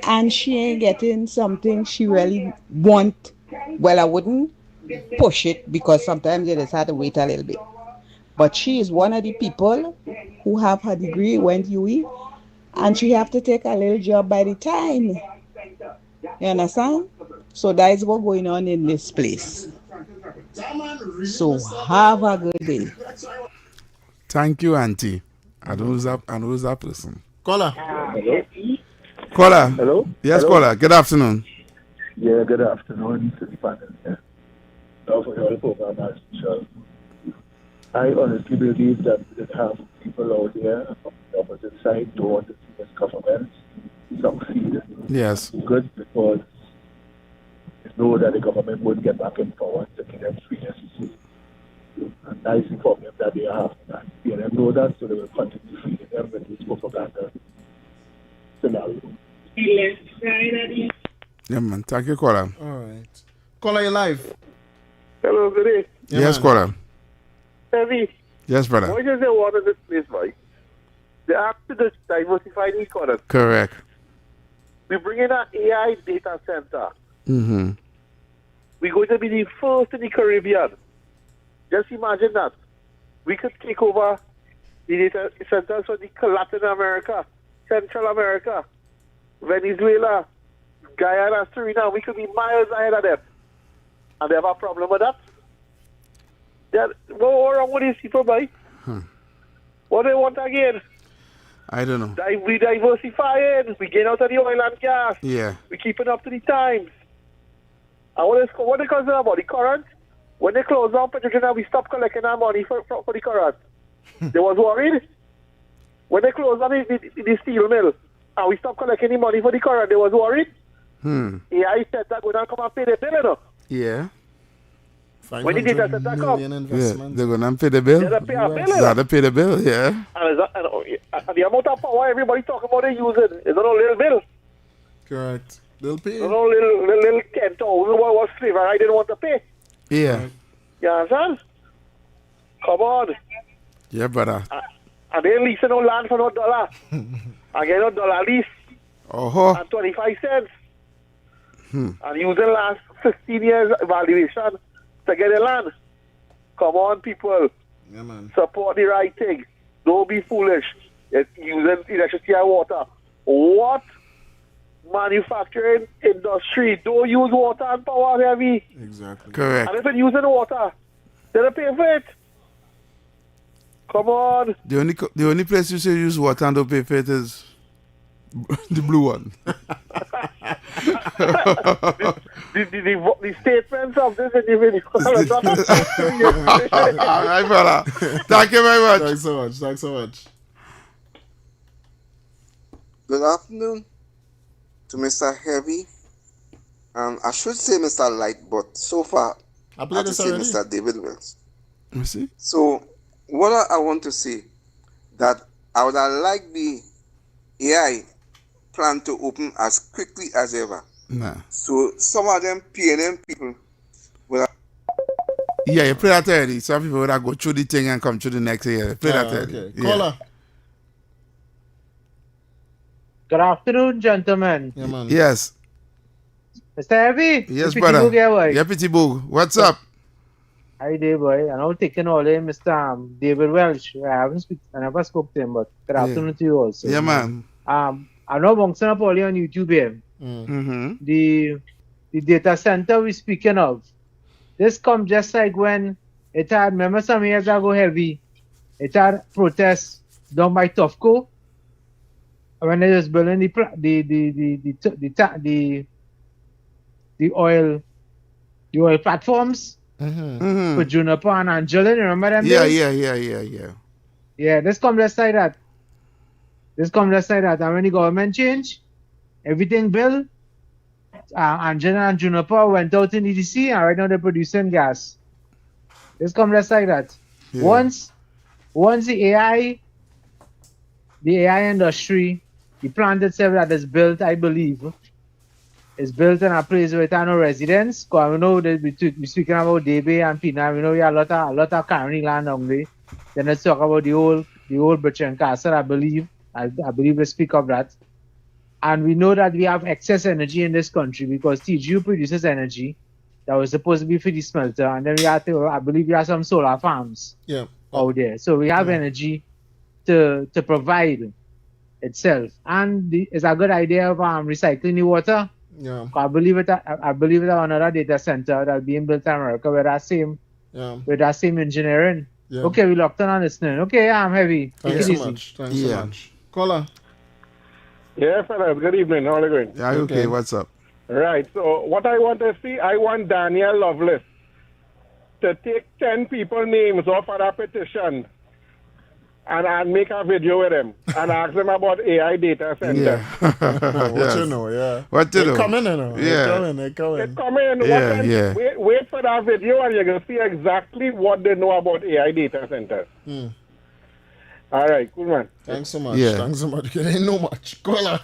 Speaker 13: and she ain't getting something she really want. Well, I wouldn't push it because sometimes you just have to wait a little bit. But she is one of the people who have her degree, went UE, and she have to take a little job by the time. You understand? So that is what's going on in this place. So have a good day.
Speaker 4: Thank you, Auntie. I know who's that person.
Speaker 3: Caller.
Speaker 14: Hello?
Speaker 4: Caller.
Speaker 14: Hello?
Speaker 4: Yes,
Speaker 14: Hello?
Speaker 4: caller. Good afternoon.
Speaker 14: Yeah, good afternoon to the panel. Yeah. Now for your program as usual. I honestly believe that we have people out there on the opposite side don't want to see this government succeed.
Speaker 4: Yes.
Speaker 14: Good, because they know that the government would get back in power to give them freedom. And that's the problem that they have. And they know that, so they will continue feeding them with this propaganda scenario.
Speaker 4: Yeah, man. Thank you, caller.
Speaker 3: All right. Caller, you live.
Speaker 14: Hello, good day.
Speaker 4: Yes, caller.
Speaker 14: Heavy.
Speaker 4: Yes, brother.
Speaker 14: Why does they want in this place, boy? They have to diversify the economy.
Speaker 4: Correct.
Speaker 14: We bring in an AI data center.
Speaker 4: Mm-hmm.
Speaker 14: We're going to be the first in the Caribbean. Just imagine that. We could take over the data centers for the Latin America, Central America, Venezuela, Guyana, Suriname. We could be miles ahead of them. And they have a problem with that. What's wrong with these people, boy? What do they want again?
Speaker 4: I don't know.
Speaker 14: We diversifying. We getting out of the oil and gas.
Speaker 4: Yeah.
Speaker 14: We keeping up to the times. And what they concerned about? The current? When they close down Petrochina, we stop collecting our money for the current. They was worried. When they closed down the steel mill, and we stopped collecting the money for the current, they was worried. Yeah, I said that we're not come and pay the bill, you know?
Speaker 4: Yeah.
Speaker 14: When the data center come,
Speaker 4: They're going to pay the bill.
Speaker 14: they have to pay a bill, you
Speaker 4: They
Speaker 14: know?
Speaker 4: have to pay the bill, yeah.
Speaker 14: And the amount of power everybody talking about they using is not a little bill.
Speaker 3: Correct. They'll pay.
Speaker 14: It's not a little 10,000 what flavor I didn't want to pay.
Speaker 4: Yeah.
Speaker 14: You understand? Come on.
Speaker 4: Yeah, brother.
Speaker 14: And they leasing no land for no dollar. I get no dollar lease.
Speaker 4: Oh.
Speaker 14: And 25 cents. And using last 15 years valuation to get the land. Come on, people.
Speaker 3: Yeah, man.
Speaker 14: Support the right thing. Don't be foolish. It's using electricity and water. What manufacturing industry don't use water and power heavy?
Speaker 3: Exactly.
Speaker 4: Correct.
Speaker 14: And if it's using water, they don't pay for it. Come on.
Speaker 4: The only place you say use water and don't pay for it is the blue one.
Speaker 14: the statements of this individual.
Speaker 4: All right, brother. Thank you very much.
Speaker 3: Thanks so much. Thanks so much.
Speaker 15: Good afternoon to Mr. Heavy. I should say Mr. Light, but so far
Speaker 3: I
Speaker 15: have
Speaker 3: played
Speaker 15: to
Speaker 3: this
Speaker 15: say
Speaker 3: already.
Speaker 15: Mr. David Welch.
Speaker 4: You see?
Speaker 15: So what I want to say that I would have liked the AI plan to open as quickly as ever.
Speaker 4: Nah.
Speaker 15: So some of them PNM people will have
Speaker 4: Yeah, you play that already. Some people would have go through the thing and come through the next year. Play that already.
Speaker 3: Okay.
Speaker 4: Yeah.
Speaker 3: Caller.
Speaker 23: Good afternoon, gentlemen.
Speaker 3: Yeah, man.
Speaker 4: Yes.
Speaker 23: Mr. Heavy?
Speaker 4: Yes,
Speaker 23: Pity
Speaker 4: brother.
Speaker 23: Boog here, boy.
Speaker 4: Yeah, Pity Boog. What's up?
Speaker 23: Hi there, boy. And I'm taking all in Mr. David Welch. I never spoke to him, but good afternoon to you also.
Speaker 4: Yeah, man.
Speaker 23: I know bouncing up all on YouTube here.
Speaker 4: Mm-hmm.
Speaker 23: The data center we're speaking of. This come just like when it had, remember some years ago, Heavy, it had protests done by Tofco when they was building the oil platforms for Juniper and Angelin. Remember them?
Speaker 4: Yeah,
Speaker 23: days? Yeah, this come just like that. And when the government changed, everything built. Angela and Juniper went out in EDC, and right now they're producing gas. This come just like that.
Speaker 4: Yeah.
Speaker 23: Once the AI industry, the plant itself that is built, I believe, is built in a place where there are no residents. Because we know that we're speaking about Debe and Pina. We know we have a lot of carry land on there. Then let's talk about the old Butcher Castle, I believe. I believe we speak of that. And we know that we have excess energy in this country because TGU produces energy that was supposed to be for the smelter. And then I believe we have some solar farms out there. So we have energy to provide itself. And it's a good idea of recycling the water.
Speaker 3: Yeah.
Speaker 23: I believe it at another data center that's being built in America with that same engineering.
Speaker 3: Yeah.
Speaker 23: Okay, we locked on listening. Okay, I'm heavy.
Speaker 3: Thanks
Speaker 23: Take
Speaker 3: so
Speaker 23: it easy.
Speaker 3: much. Thanks so much. Caller.
Speaker 9: Yeah, fellas, good evening. How are you going?
Speaker 4: Yeah, okay, what's up?
Speaker 9: Right, so what I want to see, I want Daniel Lovelace to take 10 people names off of that petition and make a video with him and ask them about AI data center.
Speaker 4: Yeah.
Speaker 3: What you know, yeah.
Speaker 4: What you know?
Speaker 3: Coming, you know.
Speaker 4: Yeah.
Speaker 3: They coming.
Speaker 4: Yeah.
Speaker 9: Wait for that video and you're going to see exactly what they know about AI data centers. All right, cool, man.
Speaker 3: Thanks so much.
Speaker 4: Yeah.
Speaker 3: Thanks so much. You didn't know much. Caller.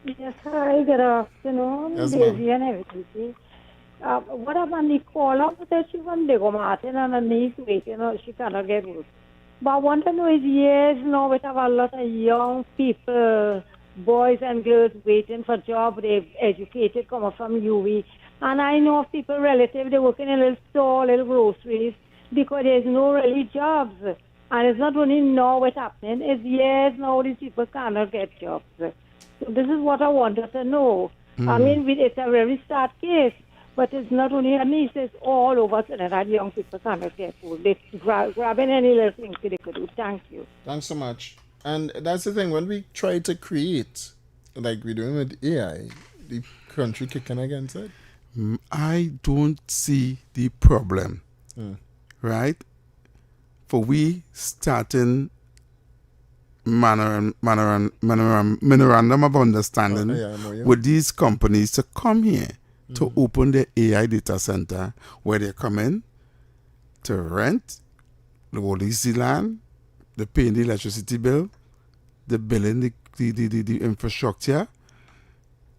Speaker 10: Yes, hi, good afternoon,
Speaker 3: Yes,
Speaker 10: Daisy and everything. See, what about the caller that she won the Martin and her knees waiting, she cannot get good. But I want to know is yes, now we have a lot of young people, boys and girls waiting for jobs. They've educated, coming from UV. And I know of people relative, they work in a little store, little groceries, because there's no really jobs. And it's not only now what's happening, it's yes, now these people cannot get jobs. So this is what I wanted to know. I mean, it's a very sad case, but it's not only a niece, it's all over Trinidad. Young people cannot get food. They're grabbing any little thing they could do. Thank you.
Speaker 3: Thanks so much. And that's the thing, when we try to create, like we're doing with AI, the country kicking against it.
Speaker 4: I don't see the problem, right? For we starting memorandum of understanding with these companies to come here to open the AI data center where they come in to rent the whole easy land, they paying the electricity bill, they billing the infrastructure,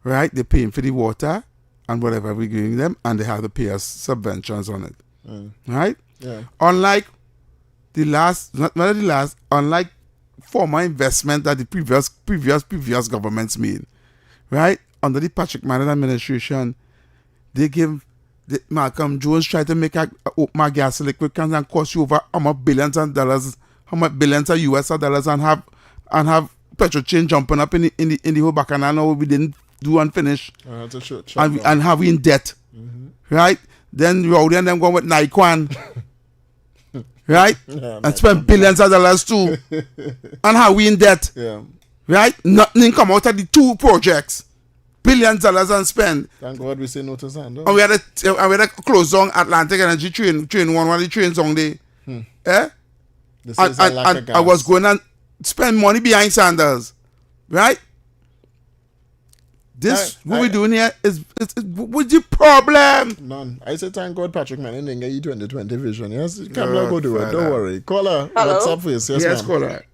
Speaker 4: right? They're paying for the water and whatever we're giving them, and they have to pay us subventions on it, right?
Speaker 3: Yeah.
Speaker 4: Unlike unlike former investment that the previous governments made, right? Under the Patrick Manning administration, they give Malcolm Jones tried to make open gas and liquid cans and cost you over how much billions of US dollars, and have petrol chain jumping up in the whole bacchanal. Now we didn't do and finish, and have we in debt, right? Then Rowdy and them going with Nikon. Right? And spend billions of dollars too. And how we in debt. Right? Nothing come out of the two projects. Billions of dollars and spend.
Speaker 3: Thank God we say no to sand.
Speaker 4: And we had a close down Atlantic Energy train one of the trains on there. And I was going to spend money behind Sanders. Right? What we're doing here is what's the problem?
Speaker 3: None. I say thank God Patrick Manning didn't get you 2020 vision. Yes, Kamala go do it. Don't worry. Caller, what's up for you?
Speaker 4: Yes, caller.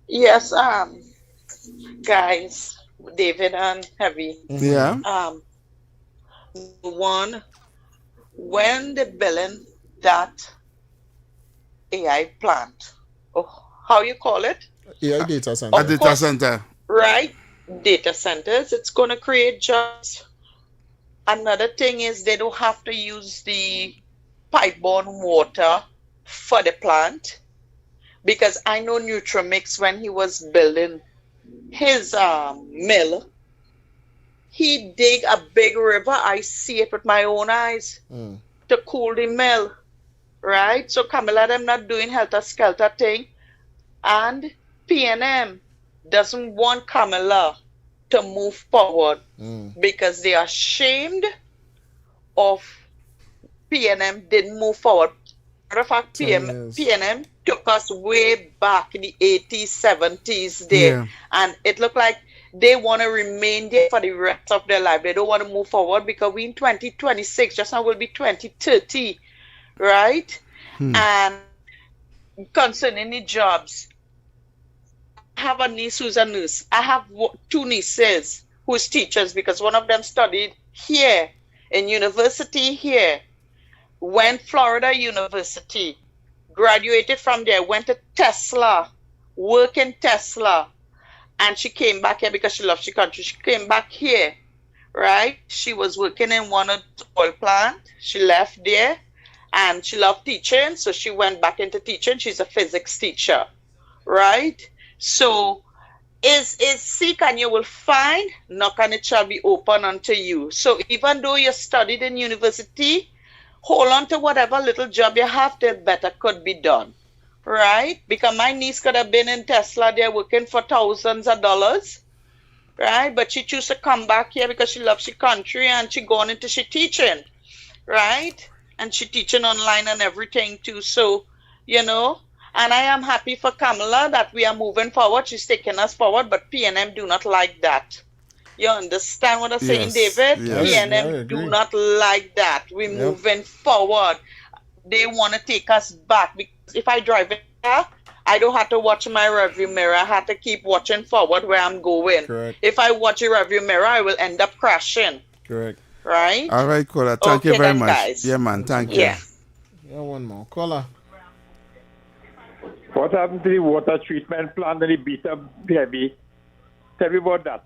Speaker 11: Yes, guys, David and Heavy.
Speaker 4: Yeah.
Speaker 11: One, when they building that AI plant, how you call it?
Speaker 3: AI data center.
Speaker 4: A data center.
Speaker 11: Right. Data centers, it's going to create jobs. Another thing is they don't have to use the pipe-borne water for the plant, because I know Nutrimix, when he was building his mill, he dig a big river. I see it with my own eyes to cool the mill, right? So Camilla, them not doing helter-skelter thing, and PNM doesn't want Kamala to move forward because they are ashamed of PNM didn't move forward. Matter of fact, PNM took us way back in the 80s, 70s there. And it looked like they want to remain there for the rest of their life. They don't want to move forward because we in 2026, just now will be 2030, right? And concerning the jobs, I have a niece who's a nurse. I have two nieces who's teachers, because one of them studied here in university here, went Florida University, graduated from there, went to Tesla, work in Tesla, and she came back here because she loves she country. She came back here, right? She was working in one oil plant. She left there, and she loved teaching, so she went back into teaching. She's a physics teacher, right? So is seek and you will find, knock and it shall be open unto you. So even though you studied in university, hold on to whatever little job you have till better could be done, right? Because my niece could have been in Tesla there working for thousands of dollars, right? But she chose to come back here because she loves she country, and she gone into she teaching, right? And she teaching online and everything too. So, you know, and I am happy for Kamala that we are moving forward. She's taking us forward, but PNM do not like that. You understand what I'm saying, David?
Speaker 3: Yes.
Speaker 11: PNM do not like that. We're moving forward. They want to take us back. Because if I drive a car, I don't have to watch my rearview mirror. I have to keep watching forward where I'm going.
Speaker 3: Correct.
Speaker 11: If I watch a rearview mirror, I will end up crashing.
Speaker 3: Correct.
Speaker 11: Right?
Speaker 4: All right, caller. Thank you
Speaker 11: Okay
Speaker 4: very
Speaker 11: then,
Speaker 4: much.
Speaker 11: guys.
Speaker 4: Yeah, man. Thank you.
Speaker 11: Yeah.
Speaker 3: Yeah, one more. Caller.
Speaker 2: What happened to the water treatment plant and the beta baby? Tell me about that.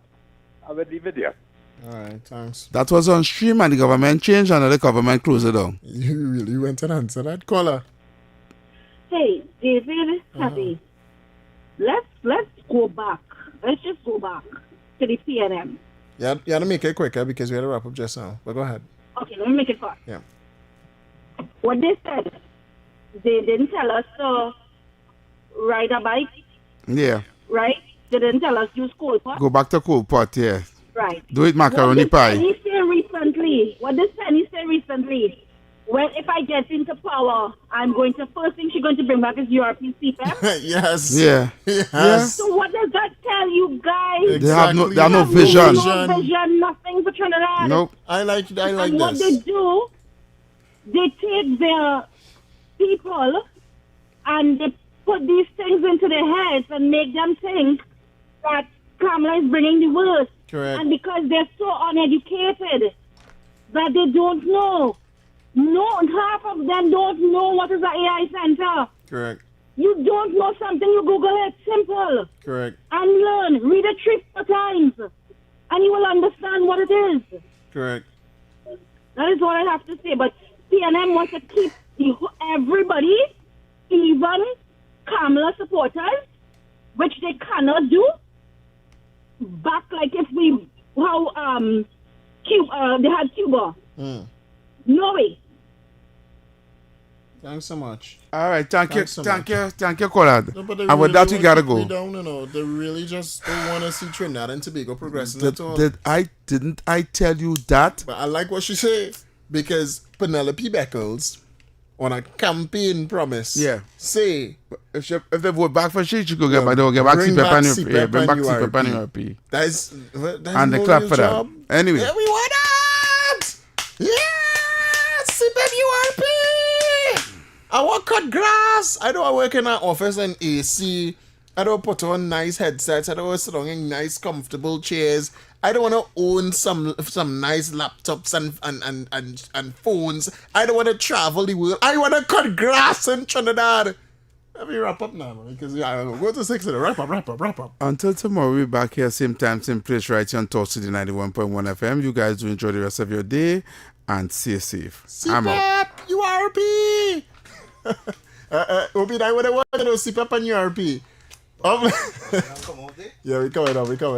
Speaker 2: I will leave it there.
Speaker 3: All right, thanks.
Speaker 4: That was on stream and the government changed and the government closed it down.
Speaker 3: You really went and answered that, caller.
Speaker 5: Hey, David, Happy. Let's go back. Let's just go back to the PNM.
Speaker 3: Yeah, you had to make it quicker because we had to wrap up just now. But go ahead.
Speaker 5: Okay, let me make it fast.
Speaker 3: Yeah.
Speaker 5: What they said, they didn't tell us to ride a bike,
Speaker 4: Yeah.
Speaker 5: right? They didn't tell us use cold pot.
Speaker 4: Go back to cold pot, yeah.
Speaker 5: Right.
Speaker 4: Do it macaroni pie.
Speaker 5: What did Penny say recently? Well, if I get into power, I'm going to, first thing she's going to bring back is URP CPAP.
Speaker 3: Yes.
Speaker 4: Yeah.
Speaker 3: Yes.
Speaker 5: So what does that tell you guys?
Speaker 4: They have no vision.
Speaker 5: No vision, nothing for Trinidad.
Speaker 4: Nope.
Speaker 3: I like
Speaker 5: and what they do, they take their people and they put these things into their heads and make them think that Kamala is bringing the worst.
Speaker 3: Correct.
Speaker 5: And because they're so uneducated that they don't know. No, half of them don't know what is an AI center.
Speaker 3: Correct.
Speaker 5: You don't know something, you Google it. Simple.
Speaker 3: Correct.
Speaker 5: And learn. Read it 3-4 times. And you will understand what it is.
Speaker 3: Correct.
Speaker 5: That is what I have to say. But PNM wants to keep everybody, even Kamala supporters, which they cannot do, back like if we, they had Cuba. No way.
Speaker 3: Thanks so much.
Speaker 4: All right, thank you,
Speaker 3: so
Speaker 4: thank
Speaker 3: much.
Speaker 4: you, thank you, caller.
Speaker 3: No, but they
Speaker 4: And with
Speaker 3: really
Speaker 4: that, we
Speaker 3: want
Speaker 4: gotta
Speaker 3: to
Speaker 4: go.
Speaker 3: be down, you know. They really just don't want to see Trinidad and Tobago progressing at all.
Speaker 4: Didn't I tell you that?
Speaker 3: But I like what she said because Penelope Beckles on a campaign promise.
Speaker 4: Yeah.
Speaker 3: Say
Speaker 4: if they vote back for she could get back. They will get back CPAP and URP. Yeah, bring back CPAP and URP.
Speaker 3: That's
Speaker 4: and they clap for that. Anyway.
Speaker 3: Yeah, we want that. Yeah, CPAP URP. I want cut grass. I don't work in an office and AC. I don't put on nice headsets. I don't want to sit down in nice, comfortable chairs. I don't want to own some nice laptops and phones. I don't want to travel the world. I want to cut grass in Trinidad. Let me wrap up now, because I go to 6 and wrap up.
Speaker 4: Until tomorrow, we'll be back here, same time, same place, right here on Talk City 91.1 FM. You guys do enjoy the rest of your day and stay safe. I'm out.
Speaker 3: CPAP, URP. Obi, I would have wanted to know CPAP and URP. Yeah, we coming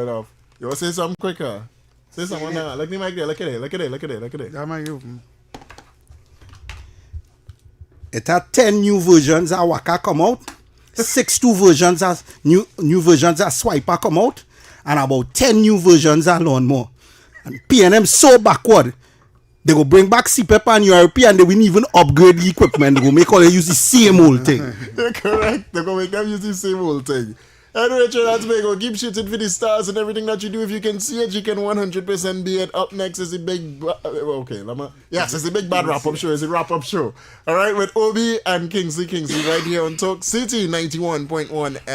Speaker 3: off. You want to say something quicker? Say something now. Look at the mic there. Look at it.
Speaker 4: That mic open.
Speaker 8: It had 10 new versions of Waka come out, 6 versions of new versions of Swiper come out, and about 10 new versions of Lawnmower. And PNM so backward, they go bring back CPAP and URP and they won't even upgrade the equipment. They go make all they use the same old thing.
Speaker 3: You're correct. They're going to make them use the same old thing. Anyway, Trinidad Tobago, keep shooting for the stars and everything that you do. If you can see it, you can 100% be it. Up next is the big... Yes, it's the big bad wrap-up show. It's a wrap-up show. All right, with Obi and Kingsley right here on Talk City 91.1